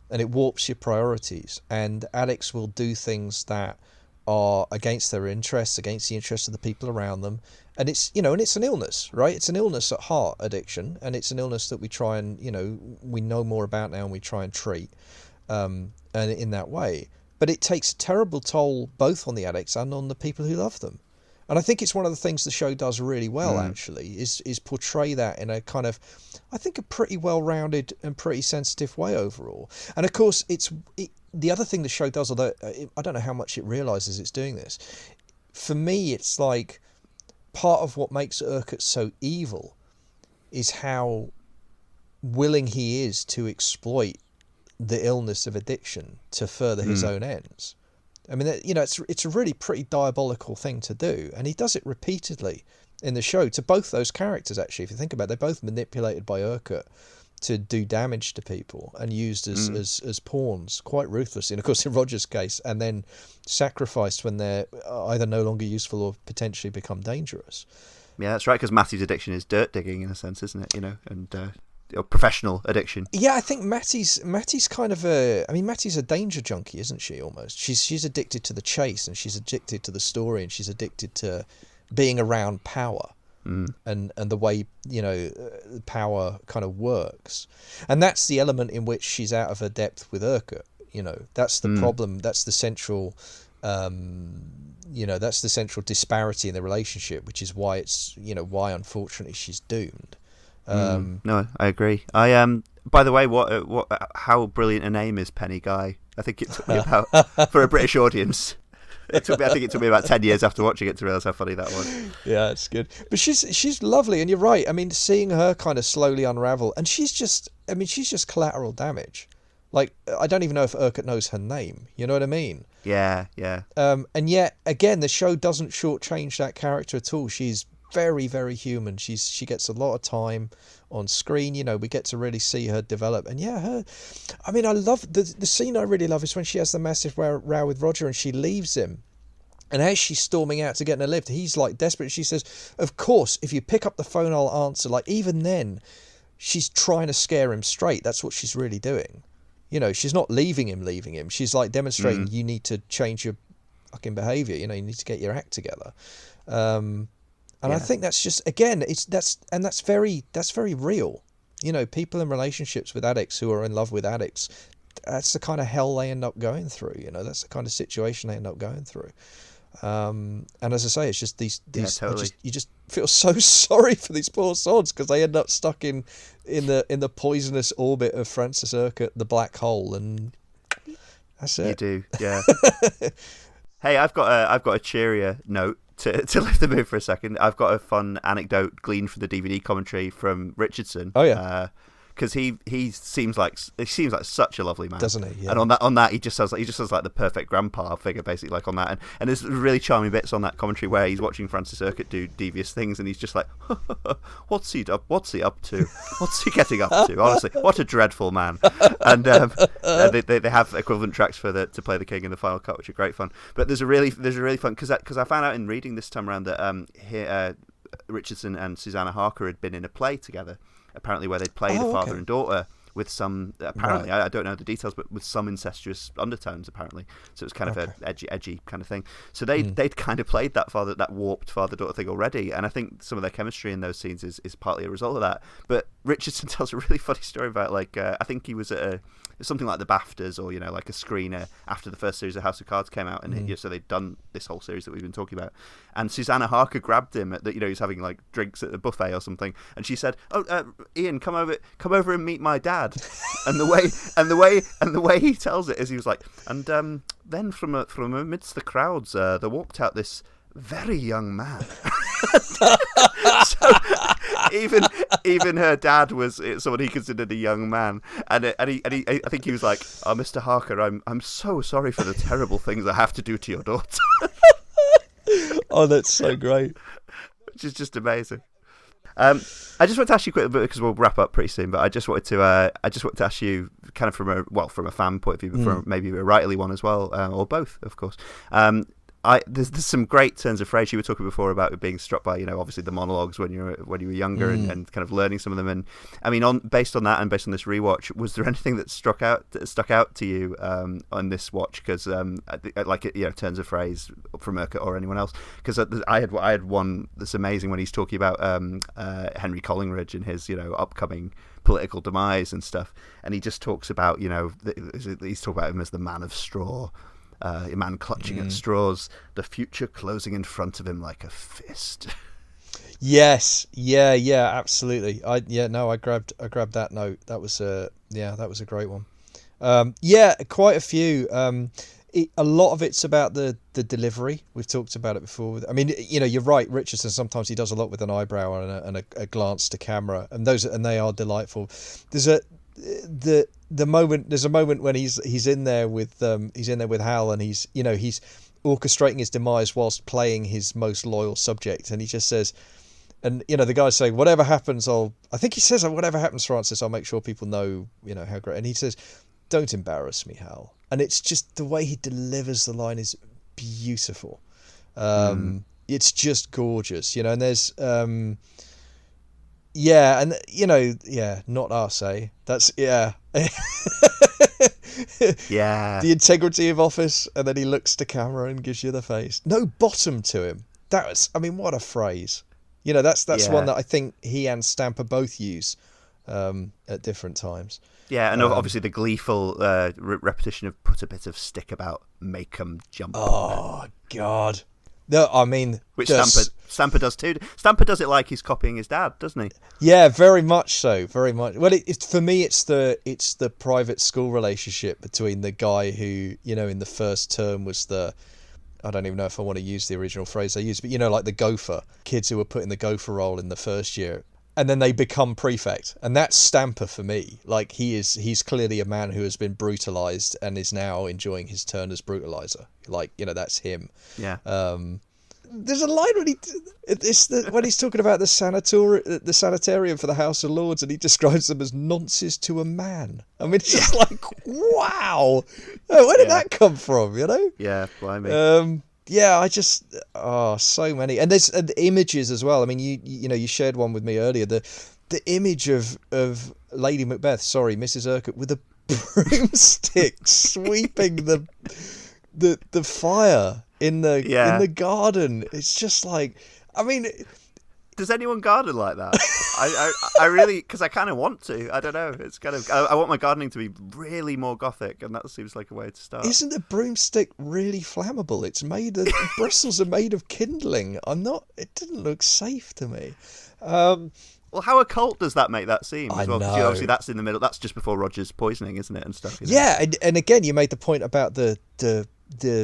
[SPEAKER 2] and it warps your priorities. And addicts will do things that are against their interests, against the interests of the people around them, and it's and it's an illness, right? It's an illness at heart, addiction, and it's an illness that we try and we know more about now, and we try and treat, and in that way. But it takes a terrible toll both on the addicts and on the people who love them. And I think it's one of the things the show does really well, actually, is portray that in a kind of, I think, a pretty well-rounded and pretty sensitive way overall. And of course, the other thing the show does, although I don't know how much it realises it's doing this, for me, it's like part of what makes Urquhart so evil is how willing he is to exploit the illness of addiction to further his own ends. I mean, it's a really pretty diabolical thing to do, and he does it repeatedly in the show to both those characters. Actually, if you think about it, they're both manipulated by Urquhart to do damage to people and used as pawns quite ruthlessly. And of course, in Roger's case, and then sacrificed when they're either no longer useful or potentially become dangerous.
[SPEAKER 1] Yeah, that's right. Because Matthew's addiction is dirt digging in a sense, isn't it? And professional addiction.
[SPEAKER 2] Yeah, I think Matty's kind of Matty's a danger junkie, isn't she? Almost. She's addicted to the chase, and she's addicted to the story, and she's addicted to being around power, and the way power kind of works, and that's the element in which she's out of her depth with Urquhart. That's the problem. That's the central. That's the central disparity in the relationship, which is why it's why unfortunately she's doomed.
[SPEAKER 1] No, I agree. By the way, how brilliant a name is Penny Guy? I think it took me about for a British audience. I think it took me about 10 years after watching it to realise how funny that was.
[SPEAKER 2] Yeah, it's good. But she's lovely, and you're right. I mean, seeing her kind of slowly unravel, and she's just collateral damage. Like, I don't even know if Urquhart knows her name. You know what I mean?
[SPEAKER 1] Yeah, yeah.
[SPEAKER 2] And yet, again, the show doesn't shortchange that character at all. She's very, very human. She gets a lot of time on screen. We get to really see her develop. And yeah, I love the scene. I really love is when she has the massive row with Roger and she leaves him. And as she's storming out to get in a lift, he's like desperate. She says, "Of course, if you pick up the phone, I'll answer." Like, even then, she's trying to scare him straight. That's what she's really doing. She's not leaving him. She's like demonstrating you need to change your fucking behaviour. You need to get your act together. And I think that's just, again, that's very real. People in relationships with addicts who are in love with addicts, that's the kind of hell they end up going through. That's the kind of situation they end up going through. And as I say, it's just these
[SPEAKER 1] totally.
[SPEAKER 2] you just feel so sorry for these poor sods because they end up stuck in the poisonous orbit of Francis Urquhart, the black hole, and that's it.
[SPEAKER 1] You do, yeah. Hey, I've got a cheerier note. To lift the mood for a second, I've got a fun anecdote gleaned from the DVD commentary from Richardson.
[SPEAKER 2] Oh yeah,
[SPEAKER 1] because he seems like such a lovely man,
[SPEAKER 2] doesn't he? Yeah.
[SPEAKER 1] And on that he just sounds like the perfect grandpa figure, basically, like on that. And there's really charming bits on that commentary where he's watching Francis Urquhart do devious things, and he's just like, what's he up to? What's he getting up to? Honestly, what a dreadful man. And they have equivalent tracks to play the King in the final cut, which are great fun. But there's a really fun because I found out in reading this time around that Richardson and Susannah Harker had been in a play together, apparently, where they'd played a father and daughter with some, apparently, right. I don't know the details, but with some incestuous undertones, apparently. So it was kind of an edgy kind of thing. So they'd kind of played that warped father-daughter thing already, and I think some of their chemistry in those scenes is partly a result of that. But Richardson tells a really funny story about, like, I think he was at something like the BAFTAs or like a screener after the first series of House of Cards came out, and so they'd done this whole series that we've been talking about. And Susannah Harker grabbed him at he's having like drinks at the buffet or something, and she said, "Oh, Ian, come over and meet my dad." and the way he tells it is he was like, and then from amidst the crowds, there walked out this very young man. So even her dad was someone he considered a young man, and I think he was like, "Oh, Mr. Harker, I'm so sorry for the terrible things I have to do to your daughter."
[SPEAKER 2] Oh, that's so great.
[SPEAKER 1] Which is just amazing. I just want to ask you quickly, because we'll wrap up pretty soon, but I just wanted to ask you, kind of from a fan point of view, but from maybe a writerly one as well, or both, of course. There's some great turns of phrase. You were talking before about being struck by, obviously the monologues when you were younger, and kind of learning some of them. And I mean, based on that and based on this rewatch, was there anything that stuck out to you on this watch? Because turns of phrase from Urquhart or anyone else. Because I had one that's amazing when he's talking about Henry Collingridge and his upcoming political demise and stuff, and he just talks about he's talking about him as the man of straw. A man clutching at straws, the future closing in front of him like a fist.
[SPEAKER 2] Yes, yeah, absolutely. I grabbed that note. That was a great one. Quite a few. A lot of it's about the delivery. We've talked about it before. I mean, you're right. Richardson, sometimes he does a lot with an eyebrow and a glance to camera, and they are delightful. There's a moment when he's in there with Hal, and he's orchestrating his demise whilst playing his most loyal subject, and he just says, and the guy's saying, whatever happens, whatever happens, Francis, I'll make sure people know how great. And he says, don't embarrass me, Hal. And it's just the way he delivers the line is beautiful. It's just gorgeous, and there's not us, eh? That's yeah.
[SPEAKER 1] Yeah.
[SPEAKER 2] The integrity of office, and then he looks to camera and gives you the face. No bottom to him. What a phrase. That's one that I think he and Stamper both use at different times.
[SPEAKER 1] Yeah, and obviously the gleeful repetition of put a bit of stick about, make 'em jump.
[SPEAKER 2] Oh, God. No, I mean...
[SPEAKER 1] Which Stamper does too. Stamper does it like he's copying his dad, doesn't he?
[SPEAKER 2] Yeah, very much so. Very much. Well, for me, it's the private school relationship between the guy who, in the first term was I don't even know if I want to use the original phrase I used, but like the gopher, kids who were put in the gopher role in the first year. And then they become prefect, and that's Stamper for me. Like he's clearly a man who has been brutalized and is now enjoying his turn as brutalizer. Like that's him.
[SPEAKER 1] Yeah.
[SPEAKER 2] There's a line when he's talking about the sanitarium for the House of Lords, and he describes them as nonces to a man. I mean, it's just like, wow, where did that come from?
[SPEAKER 1] Yeah, blimey.
[SPEAKER 2] So many, and there's images as well. I mean, you shared one with me earlier. The image of Lady Macbeth, Mrs. Urquhart, with a broomstick sweeping the fire in the garden. It's just like, I mean,
[SPEAKER 1] does anyone garden like that? I really, because I kind of want to. I don't know. It's kind of, I want my gardening to be really more gothic, and that seems like a way to start.
[SPEAKER 2] Isn't the broomstick really flammable? It's made of bristles are made of kindling. It didn't look safe to me.
[SPEAKER 1] Well, how occult does that make that seem as well?
[SPEAKER 2] Know.
[SPEAKER 1] Because obviously that's in the middle. That's just before Roger's poisoning, isn't it, and stuff.
[SPEAKER 2] Yeah, and again, you made the point about the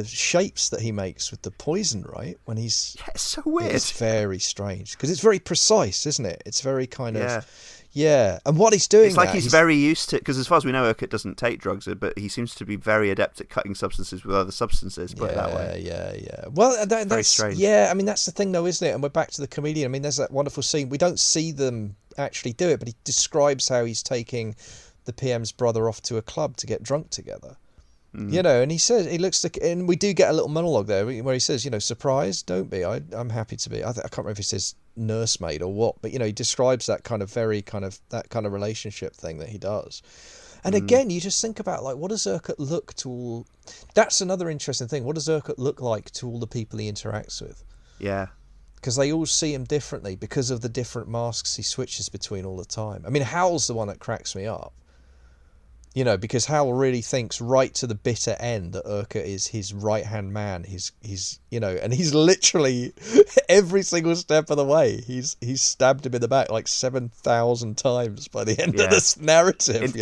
[SPEAKER 2] shapes that he makes with the poison, right? When he's...
[SPEAKER 1] Yeah, it's so weird.
[SPEAKER 2] It's very strange, because it's very precise, isn't it? It's very kind of... Yeah, and what he's doing...
[SPEAKER 1] It's like he's very used to... Because as far as we know, Urquhart doesn't take drugs, but he seems to be very adept at cutting substances with other substances, put it that way.
[SPEAKER 2] Yeah. Well, that's... Very strange. Yeah, I mean, that's the thing, though, isn't it? And we're back to the comedian. I mean, there's that wonderful scene. We don't see them actually do it, but he describes how he's taking the PM's brother off to a club to get drunk together. And he says, he looks to, and we do get a little monologue there where he says, surprised, don't be. I'm happy to be. I can't remember if he says nursemaid or what, but he describes that kind of that kind of relationship thing that he does. And again, you just think about, like, what does Urquhart look to all? That's another interesting thing. What does Urquhart look like to all the people he interacts with?
[SPEAKER 1] Yeah.
[SPEAKER 2] Because they all see him differently because of the different masks he switches between all the time. I mean, Hal's the one that cracks me up. You know, because Hal really thinks right to the bitter end that Urquhart is his right-hand man. He's you know, and he's literally every single step of the way. He's stabbed him in the back like 7,000 times by the end of this narrative.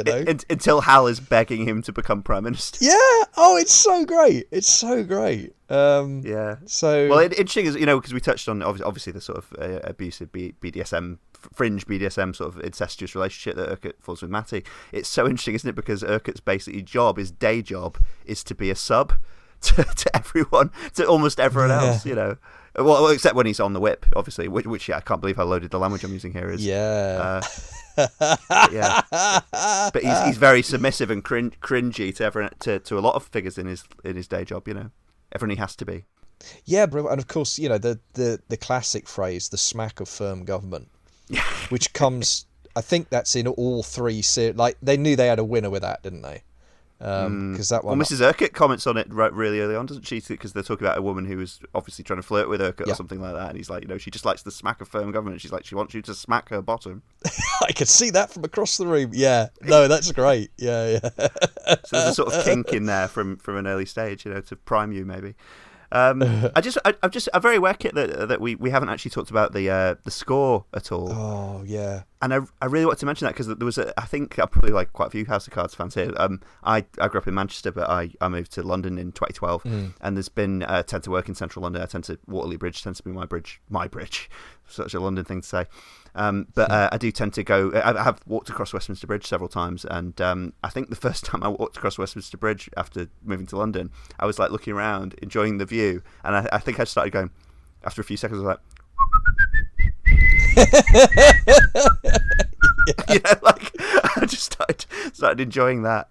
[SPEAKER 1] Until Hal is begging him to become prime minister.
[SPEAKER 2] Yeah. Oh, it's so great. It's so great.
[SPEAKER 1] Yeah.
[SPEAKER 2] So
[SPEAKER 1] well, interesting is, you know, because we touched on obviously the sort of abusive BDSM, fringe BDSM sort of incestuous relationship that Urquhart falls with Matty. It's so interesting, isn't it? Because Urquhart's basically his day job is to be a sub to everyone, to almost everyone else. You know, well, except when he's on the whip, obviously. Which I can't believe how loaded the language I'm using here is.
[SPEAKER 2] Yeah.
[SPEAKER 1] Yeah, but he's very submissive and cringy to everyone, to a lot of figures in his day job. You know, everyone he has to be.
[SPEAKER 2] Yeah, but and of course, you know, the classic phrase, the smack of firm government, which comes, I think that's in all three series. Like, they knew they had a winner with that, didn't they? Because that one.
[SPEAKER 1] Well, Mrs. Urquhart comments on it really early on, doesn't she? Because they're talking about a woman who was obviously trying to flirt with Urquhart or something like that, and he's like, you know, she just likes the smack of firm government. She's like, she wants you to smack her bottom.
[SPEAKER 2] I could see that from across the room. Yeah, no, that's great. Yeah.
[SPEAKER 1] So there's a sort of kink in there from an early stage, you know, to prime you maybe. I'm very aware, Kit, that we haven't actually talked about the score at all.
[SPEAKER 2] Oh yeah.
[SPEAKER 1] And I really want to mention that because there was I think I'm probably like quite a few House of Cards fans here. I grew up in Manchester, but I moved to London in 2012, and there's been tend to work in central London. Waterloo Bridge tends to be my bridge, such a London thing to say. But I do tend to go. I have walked across Westminster Bridge several times, and I think the first time I walked across Westminster Bridge after moving to London, I was like looking around, enjoying the view, and I think I started going. After a few seconds, I was like. You know, like I just started enjoying that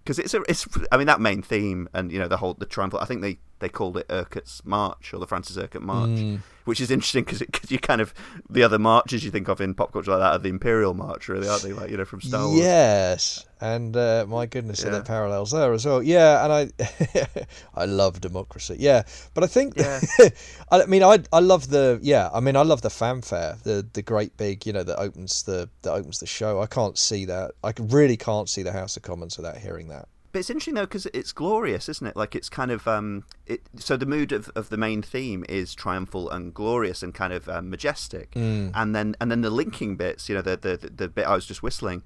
[SPEAKER 1] because it's I mean, that main theme, and you know, the triumph. I think they called it Urquhart's March, or the Francis Urquhart March, which is interesting because you kind of, the other marches you think of in pop culture like that are the Imperial March, really, aren't they? Like, you know, from Star Wars.
[SPEAKER 2] Yes, and my goodness, there are parallels there as well. Yeah, and I love democracy. Yeah, but I think I mean I love the fanfare, the great big, you know, that opens the show. I can't see that. I really can't see the House of Commons without hearing that.
[SPEAKER 1] But it's interesting though, because it's glorious, isn't it? Like, it's kind of so the mood of the main theme is triumphal and glorious and kind of majestic, and then the linking bits, you know, the bit I was just whistling,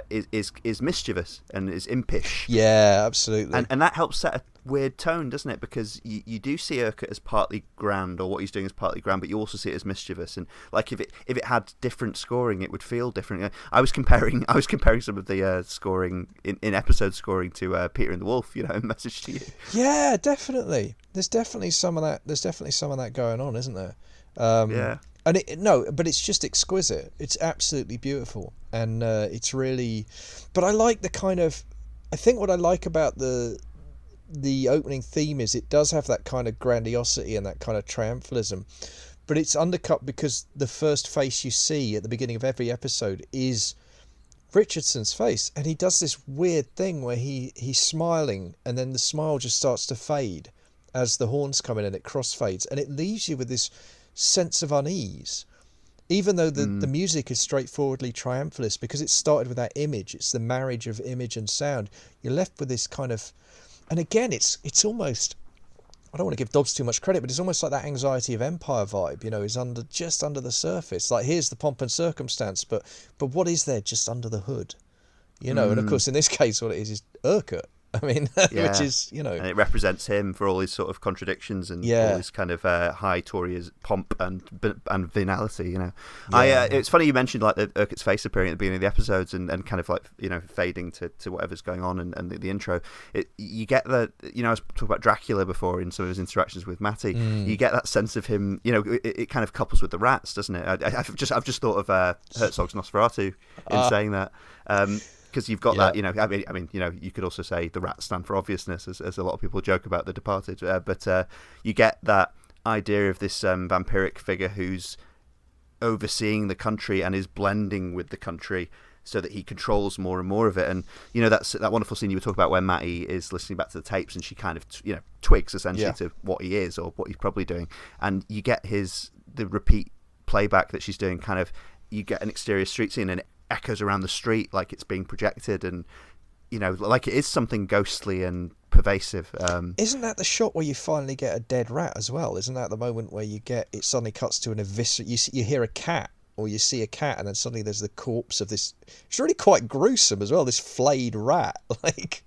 [SPEAKER 1] is mischievous and is impish.
[SPEAKER 2] Yeah, absolutely.
[SPEAKER 1] And that helps set a weird tone, doesn't it? Because you do see Urquhart as partly grand, or what he's doing is partly grand, but you also see it as mischievous. And like, if it had different scoring, it would feel different. I was comparing some of the scoring in episode scoring to Peter and the Wolf, you know, Message to You.
[SPEAKER 2] Yeah, definitely. There's definitely some of that going on, isn't there?
[SPEAKER 1] Yeah.
[SPEAKER 2] And but it's just exquisite. It's absolutely beautiful, and it's really. But I like the kind of. I think what I like about the opening theme is it does have that kind of grandiosity and that kind of triumphalism, but it's undercut because the first face you see at the beginning of every episode is Richardson's face, and he does this weird thing where he's smiling, and then the smile just starts to fade as the horns come in and it crossfades, and it leaves you with this sense of unease, even though the music is straightforwardly triumphalist because it started with that image. It's the marriage of image and sound. You're left with this kind of, and again, it's almost, I don't want to give Dobbs too much credit, but it's almost like that Anxiety of Empire vibe, you know, is just under the surface. Like, here's the pomp and circumstance, but what is there just under the hood, you know? And of course, in this case, what it is Urquhart. I mean, which is, you know, and
[SPEAKER 1] it represents him for all his sort of contradictions and all his kind of high Tory pomp and venality, you know. It's funny you mentioned like the Urquhart's face appearing at the beginning of the episodes and kind of like, you know, fading to whatever's going on and the intro. You get the, you know, I was talking about Dracula before in some of his interactions with Matty. You get that sense of him, you know, it kind of couples with the rats, doesn't it? I've just thought of Herzog's Nosferatu in saying that. Because you've got that, you know, I mean, you know, you could also say the rats stand for obviousness, as a lot of people joke about The Departed. But you get that idea of this vampiric figure who's overseeing the country and is blending with the country so that he controls more and more of it. And, you know, that's that wonderful scene you were talking about when Matty is listening back to the tapes and she kind of, you know, twigs essentially to what he is or what he's probably doing. And you get the repeat playback that she's doing, kind of, you get an exterior street scene and it echoes around the street like it's being projected, and like it is something ghostly and pervasive.
[SPEAKER 2] Isn't that the shot where you finally get a dead rat as well? Isn't that the moment where it suddenly cuts to an you hear a cat, or you see a cat, and then suddenly there's the corpse of this. It's really quite gruesome as well. This flayed rat, like,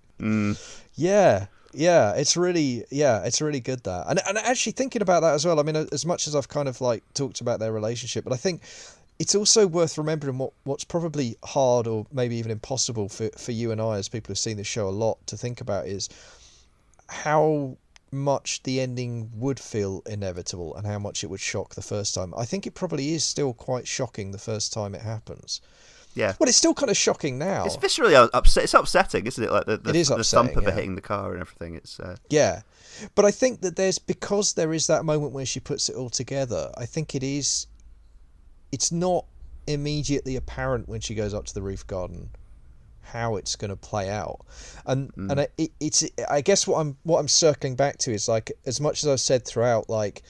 [SPEAKER 2] yeah, it's really good, that. And actually thinking about that as well. I mean, as much as I've kind of like talked about their relationship, but I think it's also worth remembering what's probably hard, or maybe even impossible for you and I, as people who've seen the show a lot, to think about, is how much the ending would feel inevitable and how much it would shock the first time. I think it probably is still quite shocking the first time it happens.
[SPEAKER 1] Yeah.
[SPEAKER 2] Well, it's still kind of shocking now.
[SPEAKER 1] It's viscerally it's upsetting, isn't it? Like the thump of it hitting the car and everything. It's
[SPEAKER 2] yeah. But I think that because there is that moment where she puts it all together, I think it's not immediately apparent when she goes up to the roof garden how it's going to play out, and it's I guess what I'm circling back to is, like, as much as I've said throughout, like,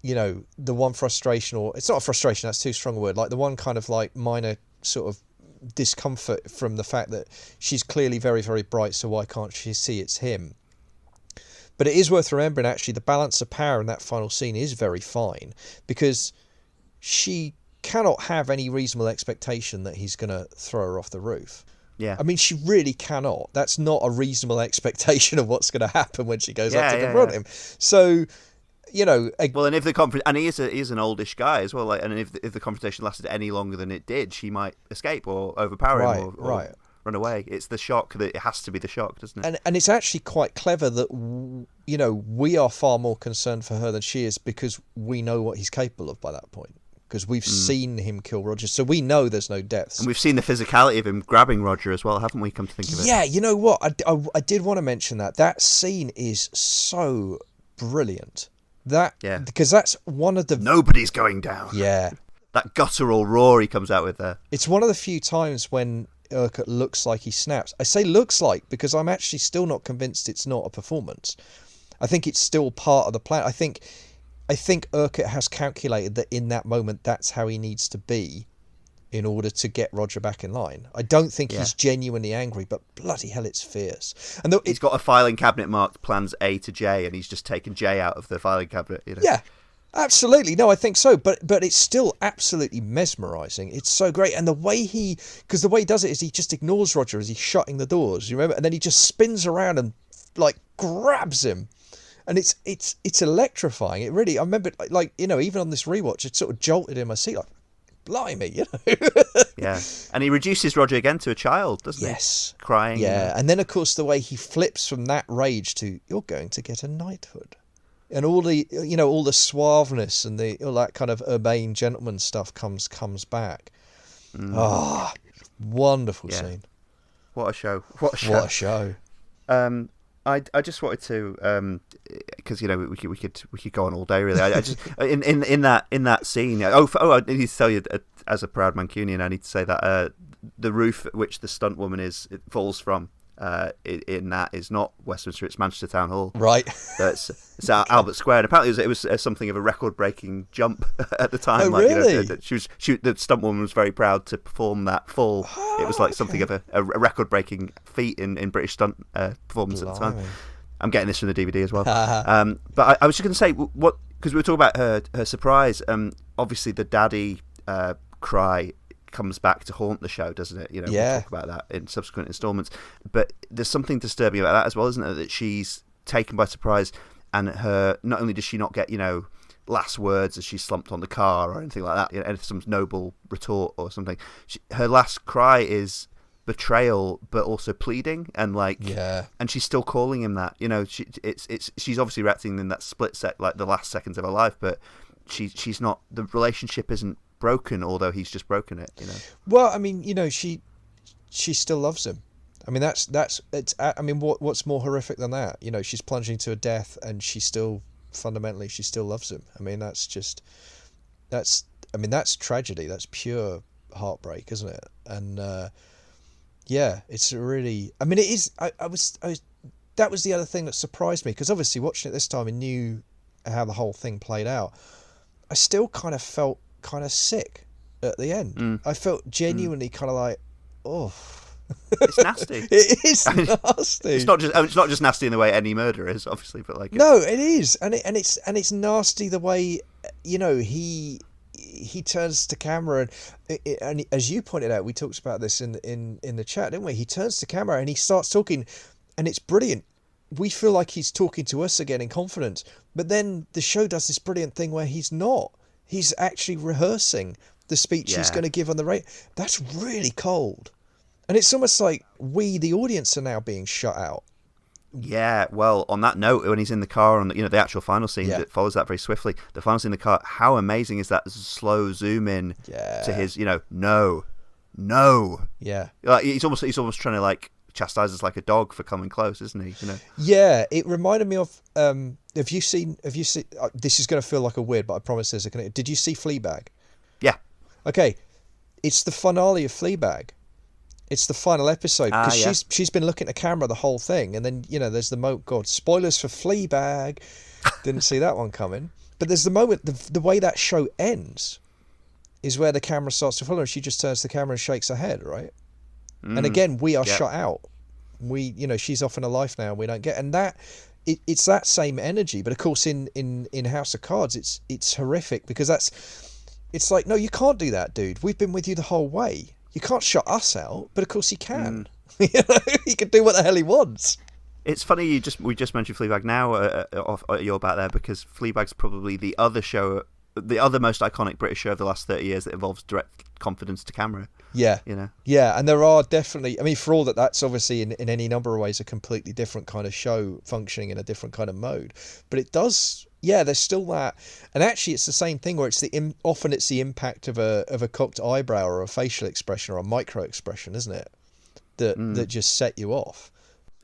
[SPEAKER 2] the one frustration, or it's not a frustration, that's too strong a word, like the one kind of like minor sort of discomfort from the fact that she's clearly very, very bright, so why can't she see it's him? But it is worth remembering, actually, the balance of power in that final scene is very fine, because she cannot have any reasonable expectation that he's going to throw her off the roof.
[SPEAKER 1] Yeah.
[SPEAKER 2] I mean, she really cannot. That's not a reasonable expectation of what's going to happen when she goes up to confront him. So,
[SPEAKER 1] well, and if the and he is an oldish guy as well, like, and if the confrontation lasted any longer than it did, she might escape or overpower him or run away. It's the shock that it has to be the shock, doesn't it?
[SPEAKER 2] And it's actually quite clever that we are far more concerned for her than she is, because we know what he's capable of by that point. Because we've seen him kill Roger, so we know there's no depths.
[SPEAKER 1] And we've seen the physicality of him grabbing Roger as well, haven't we, come to think of it?
[SPEAKER 2] Yeah, you know what? I did want to mention that scene is so brilliant. Because that's one of the...
[SPEAKER 1] Nobody's going down.
[SPEAKER 2] Yeah.
[SPEAKER 1] That guttural roar he comes out with there.
[SPEAKER 2] It's one of the few times when Urquhart looks like he snaps. I say looks like because I'm actually still not convinced it's not a performance. I think it's still part of the plan. I think Urquhart has calculated that in that moment that's how he needs to be in order to get Roger back in line. I don't think he's genuinely angry, but bloody hell, it's fierce. And
[SPEAKER 1] he's got a filing cabinet marked plans A to J, and he's just taken J out of the filing cabinet.
[SPEAKER 2] Yeah, absolutely. No, I think so. But it's still absolutely mesmerising. It's so great. And the way he does it is he just ignores Roger as he's shutting the doors, you remember? And then he just spins around and, like, grabs him. And it's electrifying. It really, I remember, like, even on this rewatch, it sort of jolted in my seat, like, blimey,
[SPEAKER 1] Yeah, and he reduces Roger again to a child, doesn't he?
[SPEAKER 2] Yes.
[SPEAKER 1] Crying.
[SPEAKER 2] Yeah, and then, of course, the way he flips from that rage to, you're going to get a knighthood. And all the, all the suaveness and all that kind of urbane gentleman stuff comes back. Wonderful scene.
[SPEAKER 1] What a show.
[SPEAKER 2] What a show.
[SPEAKER 1] I just wanted to, because we could go on all day really. I just in that scene. I need to tell you, as a proud Mancunian, I need to say that the roof at which the stunt woman falls from in that is not Westminster, it's Manchester Town Hall.
[SPEAKER 2] Right.
[SPEAKER 1] It's Albert Square, and apparently it was something of a record-breaking jump at the time.
[SPEAKER 2] Oh, really?
[SPEAKER 1] The stunt woman was very proud to perform that fall. It was like something of a record-breaking feat in British stunt performance at the time. I'm getting this from the DVD as well. But I was just going to say, because we were talking about her surprise. Obviously, the daddy cry comes back to haunt the show, doesn't it? We'll talk about that in subsequent installments. But there's something disturbing about that as well, isn't it? That she's taken by surprise, and not only does she not get last words as she's slumped on the car or anything like that, and some noble retort or something. Her last cry is betrayal, but also pleading, and and she's still calling him that. She's obviously reacting in that split sec, like the last seconds of her life, but she's not. The relationship isn't broken, although he's just broken it.
[SPEAKER 2] Well, I mean, she still loves him. I mean, that's it's. I mean, what's more horrific than that? She's plunging to a death, and she still fundamentally loves him. I mean, that's tragedy. That's pure heartbreak, isn't it? And it's really. I mean, it is. I was. That was the other thing that surprised me, because obviously watching it this time and knew how the whole thing played out. I still kind of felt kind of sick at the end. I felt genuinely kind of like,
[SPEAKER 1] It's nasty.
[SPEAKER 2] It is nasty.
[SPEAKER 1] It's not just nasty in the way any murder is, obviously, but like
[SPEAKER 2] no, it is, and it's nasty the way, you know, he turns to camera and as you pointed out, we talked about this in the chat, didn't we? He turns to camera and he starts talking, and it's brilliant. We feel like he's talking to us again in confidence, but then the show does this brilliant thing where he's not. He's actually rehearsing the speech he's going to give on the radio. That's really cold. And it's almost like we, the audience, are now being shut out.
[SPEAKER 1] Yeah, well, on that note, when he's in the car on the actual final scene that follows that very swiftly, the final scene in the car, how amazing is that slow zoom in to his, no.
[SPEAKER 2] Yeah.
[SPEAKER 1] Like, he's almost trying to like chastise us like a dog for coming close, isn't he?
[SPEAKER 2] Yeah, it reminded me of have you seen this is going to feel like a weird, but I promise there's a connection. Did you see Fleabag?
[SPEAKER 1] Yeah.
[SPEAKER 2] Okay. It's the finale of Fleabag. It's the final episode because she's been looking at the camera the whole thing, and then there's the God, spoilers for Fleabag. Didn't see that one coming. But there's the moment, the way that show ends is where the camera starts to follow her. She just turns to the camera and shakes her head, right? And again, we are shut out. We, she's off in her life now. We don't get, and that it's that same energy. But of course, in House of Cards, it's horrific because it's like, no, you can't do that, dude. We've been with you the whole way. You can't shut us out, but of course he can. He can do what the hell he wants.
[SPEAKER 1] It's funny we just mentioned Fleabag now. You're back there because Fleabag's probably the other most iconic British show of the last 30 years that involves direct confidence to camera.
[SPEAKER 2] Yeah, yeah, and there are definitely. I mean, for all that's obviously in any number of ways a completely different kind of show functioning in a different kind of mode, but it does. Yeah, there's still that, and actually, it's the same thing where often it's the impact of a cocked eyebrow or a facial expression or a micro expression, isn't it? That just set you off.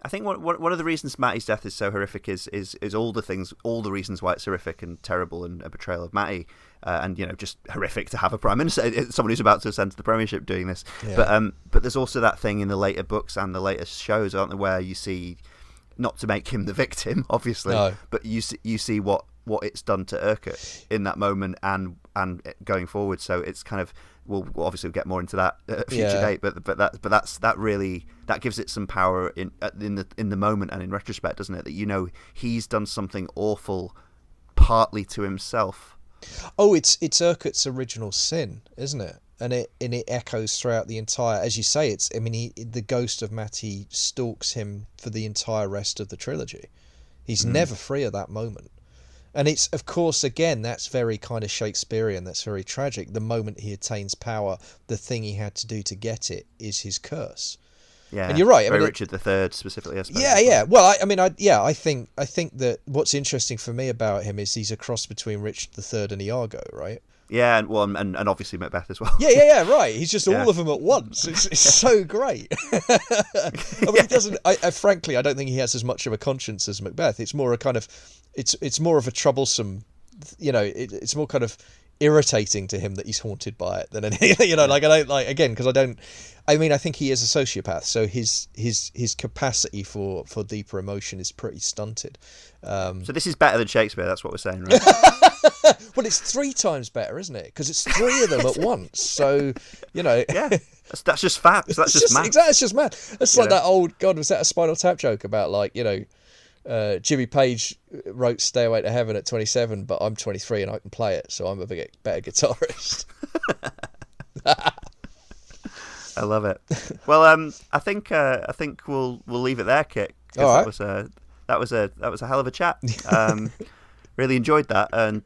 [SPEAKER 1] I think one of the reasons Matty's death is so horrific is all the reasons why it's horrific and terrible and a betrayal of Matty, and just horrific to have a prime minister, someone who's about to ascend to the premiership doing this. Yeah. But there's also that thing in the later books and the later shows, aren't there, where you see, not to make him the victim, obviously, but you see what it's done to Urquhart in that moment and going forward. So it's kind of we'll obviously get more into that at a future date, but that gives it some power in the moment and in retrospect, doesn't it? That he's done something awful, partly to himself.
[SPEAKER 2] Oh, it's Urquhart's original sin, isn't it? And it echoes throughout the entire, as you say. The ghost of Matty stalks him for the entire rest of the trilogy. He's never free of that moment. And it's, of course, again, that's very kind of Shakespearean, that's very tragic. The moment he attains power, the thing he had to do to get it is his curse.
[SPEAKER 1] Yeah,
[SPEAKER 2] and you're right.
[SPEAKER 1] Richard III specifically, I suppose.
[SPEAKER 2] Yeah. Well, I think that what's interesting for me about him is he's a cross between Richard III and Iago, right?
[SPEAKER 1] Yeah, and obviously Macbeth as well.
[SPEAKER 2] Yeah, right. He's just all of them at once. It's so great. I mean, he doesn't. Frankly, I don't think he has as much of a conscience as Macbeth. It's more a kind of, it's more of a troublesome, it's more kind of irritating to him that he's haunted by it than anything. Like I don't like again because I don't. I mean, I think he is a sociopath, so his capacity for deeper emotion is pretty stunted.
[SPEAKER 1] So this is better than Shakespeare. That's what we're saying, right?
[SPEAKER 2] Well, it's 3 times better, isn't it? Because it's 3 of them at once. So,
[SPEAKER 1] Yeah, that's just facts. That's just math.
[SPEAKER 2] Exactly, it's just math. It's like that old, God, was that a Spinal Tap joke about, like, Jimmy Page wrote Stairway to Heaven at 27, but I'm 23 and I can play it, so I'm a better guitarist.
[SPEAKER 1] I love it. Well, I think we'll leave it there, Kit.
[SPEAKER 2] All
[SPEAKER 1] right. That was a hell of a chat. Really enjoyed that, and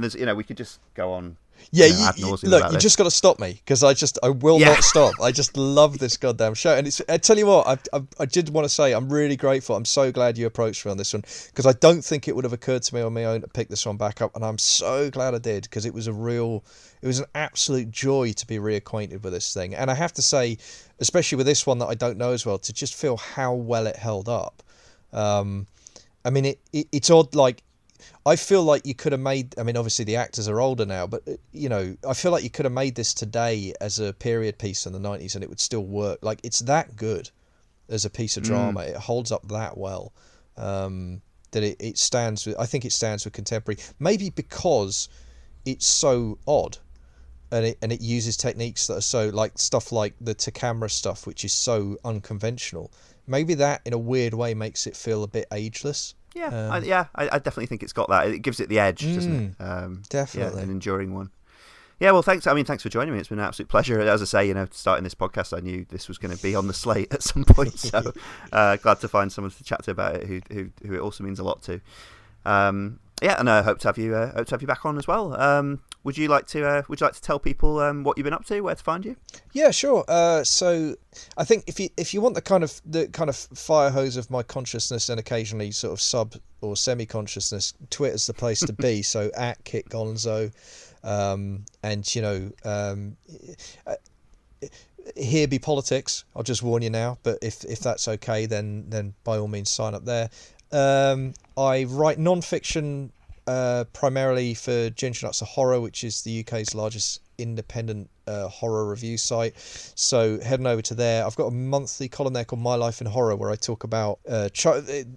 [SPEAKER 1] there's we could just go on.
[SPEAKER 2] Yeah,
[SPEAKER 1] ad nauseam
[SPEAKER 2] look,
[SPEAKER 1] about
[SPEAKER 2] you
[SPEAKER 1] this.
[SPEAKER 2] just got to stop me because I will not stop. I just love this goddamn show, and I tell you what, I did want to say I'm really grateful. I'm so glad you approached me on this one because I don't think it would have occurred to me on my own to pick this one back up, and I'm so glad I did because it was an absolute joy to be reacquainted with this thing, and I have to say, especially with this one that I don't know as well, to just feel how well it held up. I mean, it's odd, like. I feel like you could have made, I mean, obviously the actors are older now, but, I feel like you could have made this today as a period piece in the 90s and it would still work. Like, it's that good as a piece of drama. It holds up that well that it stands with, I think it stands with contemporary, maybe because it's so odd. and it uses techniques that are so like stuff like the to camera stuff, which is so unconventional. Maybe that in a weird way makes it feel a bit ageless.
[SPEAKER 1] Yeah, I definitely think it's got that. It gives it the edge, doesn't it?
[SPEAKER 2] Definitely.
[SPEAKER 1] Yeah, an enduring one. Yeah, well, thanks. I mean, thanks for joining me. It's been an absolute pleasure. As I say, starting this podcast, I knew this was going to be on the slate at some point. So glad to find someone to chat to about it who it also means a lot to. And I hope to have you back on as well. Would you like to tell people what you've been up to, where to find you?
[SPEAKER 2] Yeah, sure. So I think if you want the kind of fire hose of my consciousness and occasionally sort of sub or semi consciousness, Twitter's the place to be. So at Kit Gonzo, and here be politics. I'll just warn you now. But if that's okay, then by all means sign up there. I write non-fiction primarily for Ginger Nuts of Horror, which is the UK's largest independent horror review site. So heading over to there, I've got a monthly column there called My Life in Horror, where I talk about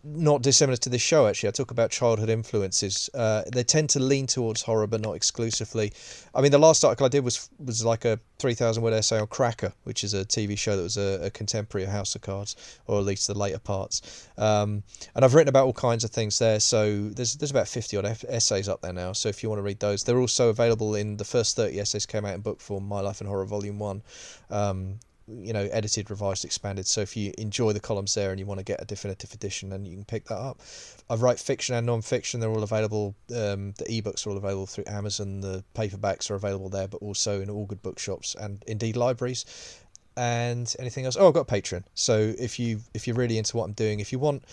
[SPEAKER 2] not dissimilar to this show actually. I talk about childhood influences. They tend to lean towards horror, but not exclusively. I mean, the last article I did was like a 3,000 word essay on Cracker, which is a TV show that was a contemporary of House of Cards, or at least the later parts. And I've written about all kinds of things there. So there's about 50 odd essays up there now. So if you want to read those, they're also available in the first 30 essays came out in book form, My Life in Horror Volume 1, edited, revised, expanded. So if you enjoy the columns there and you want to get a definitive edition, then you can pick that up. I write fiction and non-fiction. They're all available. The ebooks are all available through Amazon. The paperbacks are available there, but also in all good bookshops and indeed libraries. And anything else? Oh, I've got Patreon. So if you're really into what I'm doing, if you want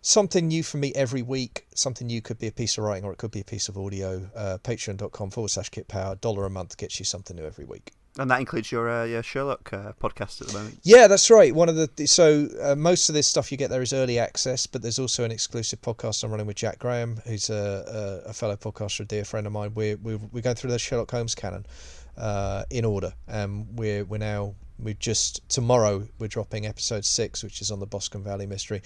[SPEAKER 2] something new from me every week, something new could be a piece of writing or it could be a piece of audio, patreon.com/KitPower, $1 a month gets you something new every week.
[SPEAKER 1] And that includes your Sherlock podcast at the moment.
[SPEAKER 2] Yeah, that's right. Most of this stuff you get there is early access, but there's also an exclusive podcast I'm running with Jack Graham, who's a fellow podcaster, a dear friend of mine. We're going through the Sherlock Holmes canon in order. Tomorrow we're dropping episode 6, which is on the Boscombe Valley mystery.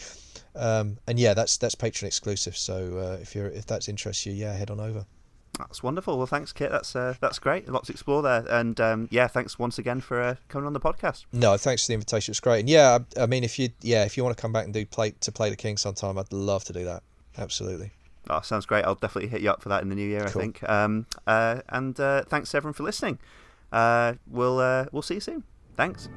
[SPEAKER 2] And yeah, that's Patreon exclusive. So if that interests you, head on over.
[SPEAKER 1] That's wonderful. Well, thanks, Kit. That's great. A lot to explore there. And thanks once again for coming on the podcast.
[SPEAKER 2] No, thanks for the invitation. It's great. And I mean, if you want to come back and do Play the King sometime, I'd love to do that. Absolutely.
[SPEAKER 1] Oh, sounds great. I'll definitely hit you up for that in the new year, cool. I think. And thanks everyone for listening. We'll see you soon. Thanks.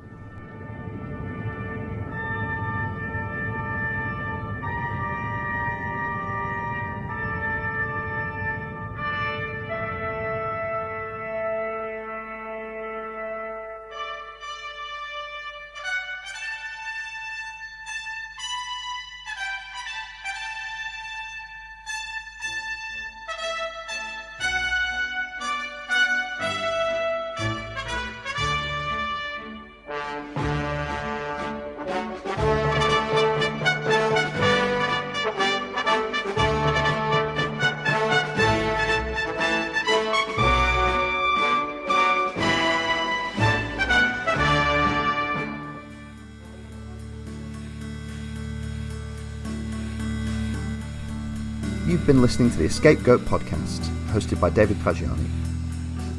[SPEAKER 1] You've been listening to the EscapeGoat podcast, hosted by David Fagiani.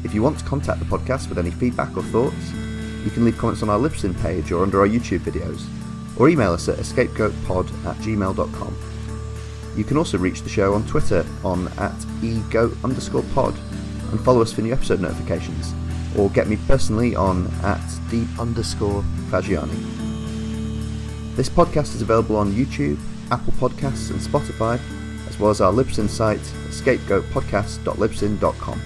[SPEAKER 1] If you want to contact the podcast with any feedback or thoughts, you can leave comments on our Libsyn page or under our YouTube videos, or email us at escapegoatpod@gmail.com. You can also reach the show on Twitter on @egoat_pod and follow us for new episode notifications, or get me personally on @deep_Fagiani. This podcast is available on YouTube, Apple Podcasts and Spotify, as well as our Libsyn site, escapegoatpodcast.libsyn.com.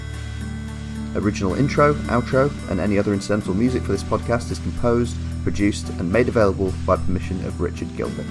[SPEAKER 1] Original intro, outro, and any other incidental music for this podcast is composed, produced, and made available by permission of Richard Gilbert.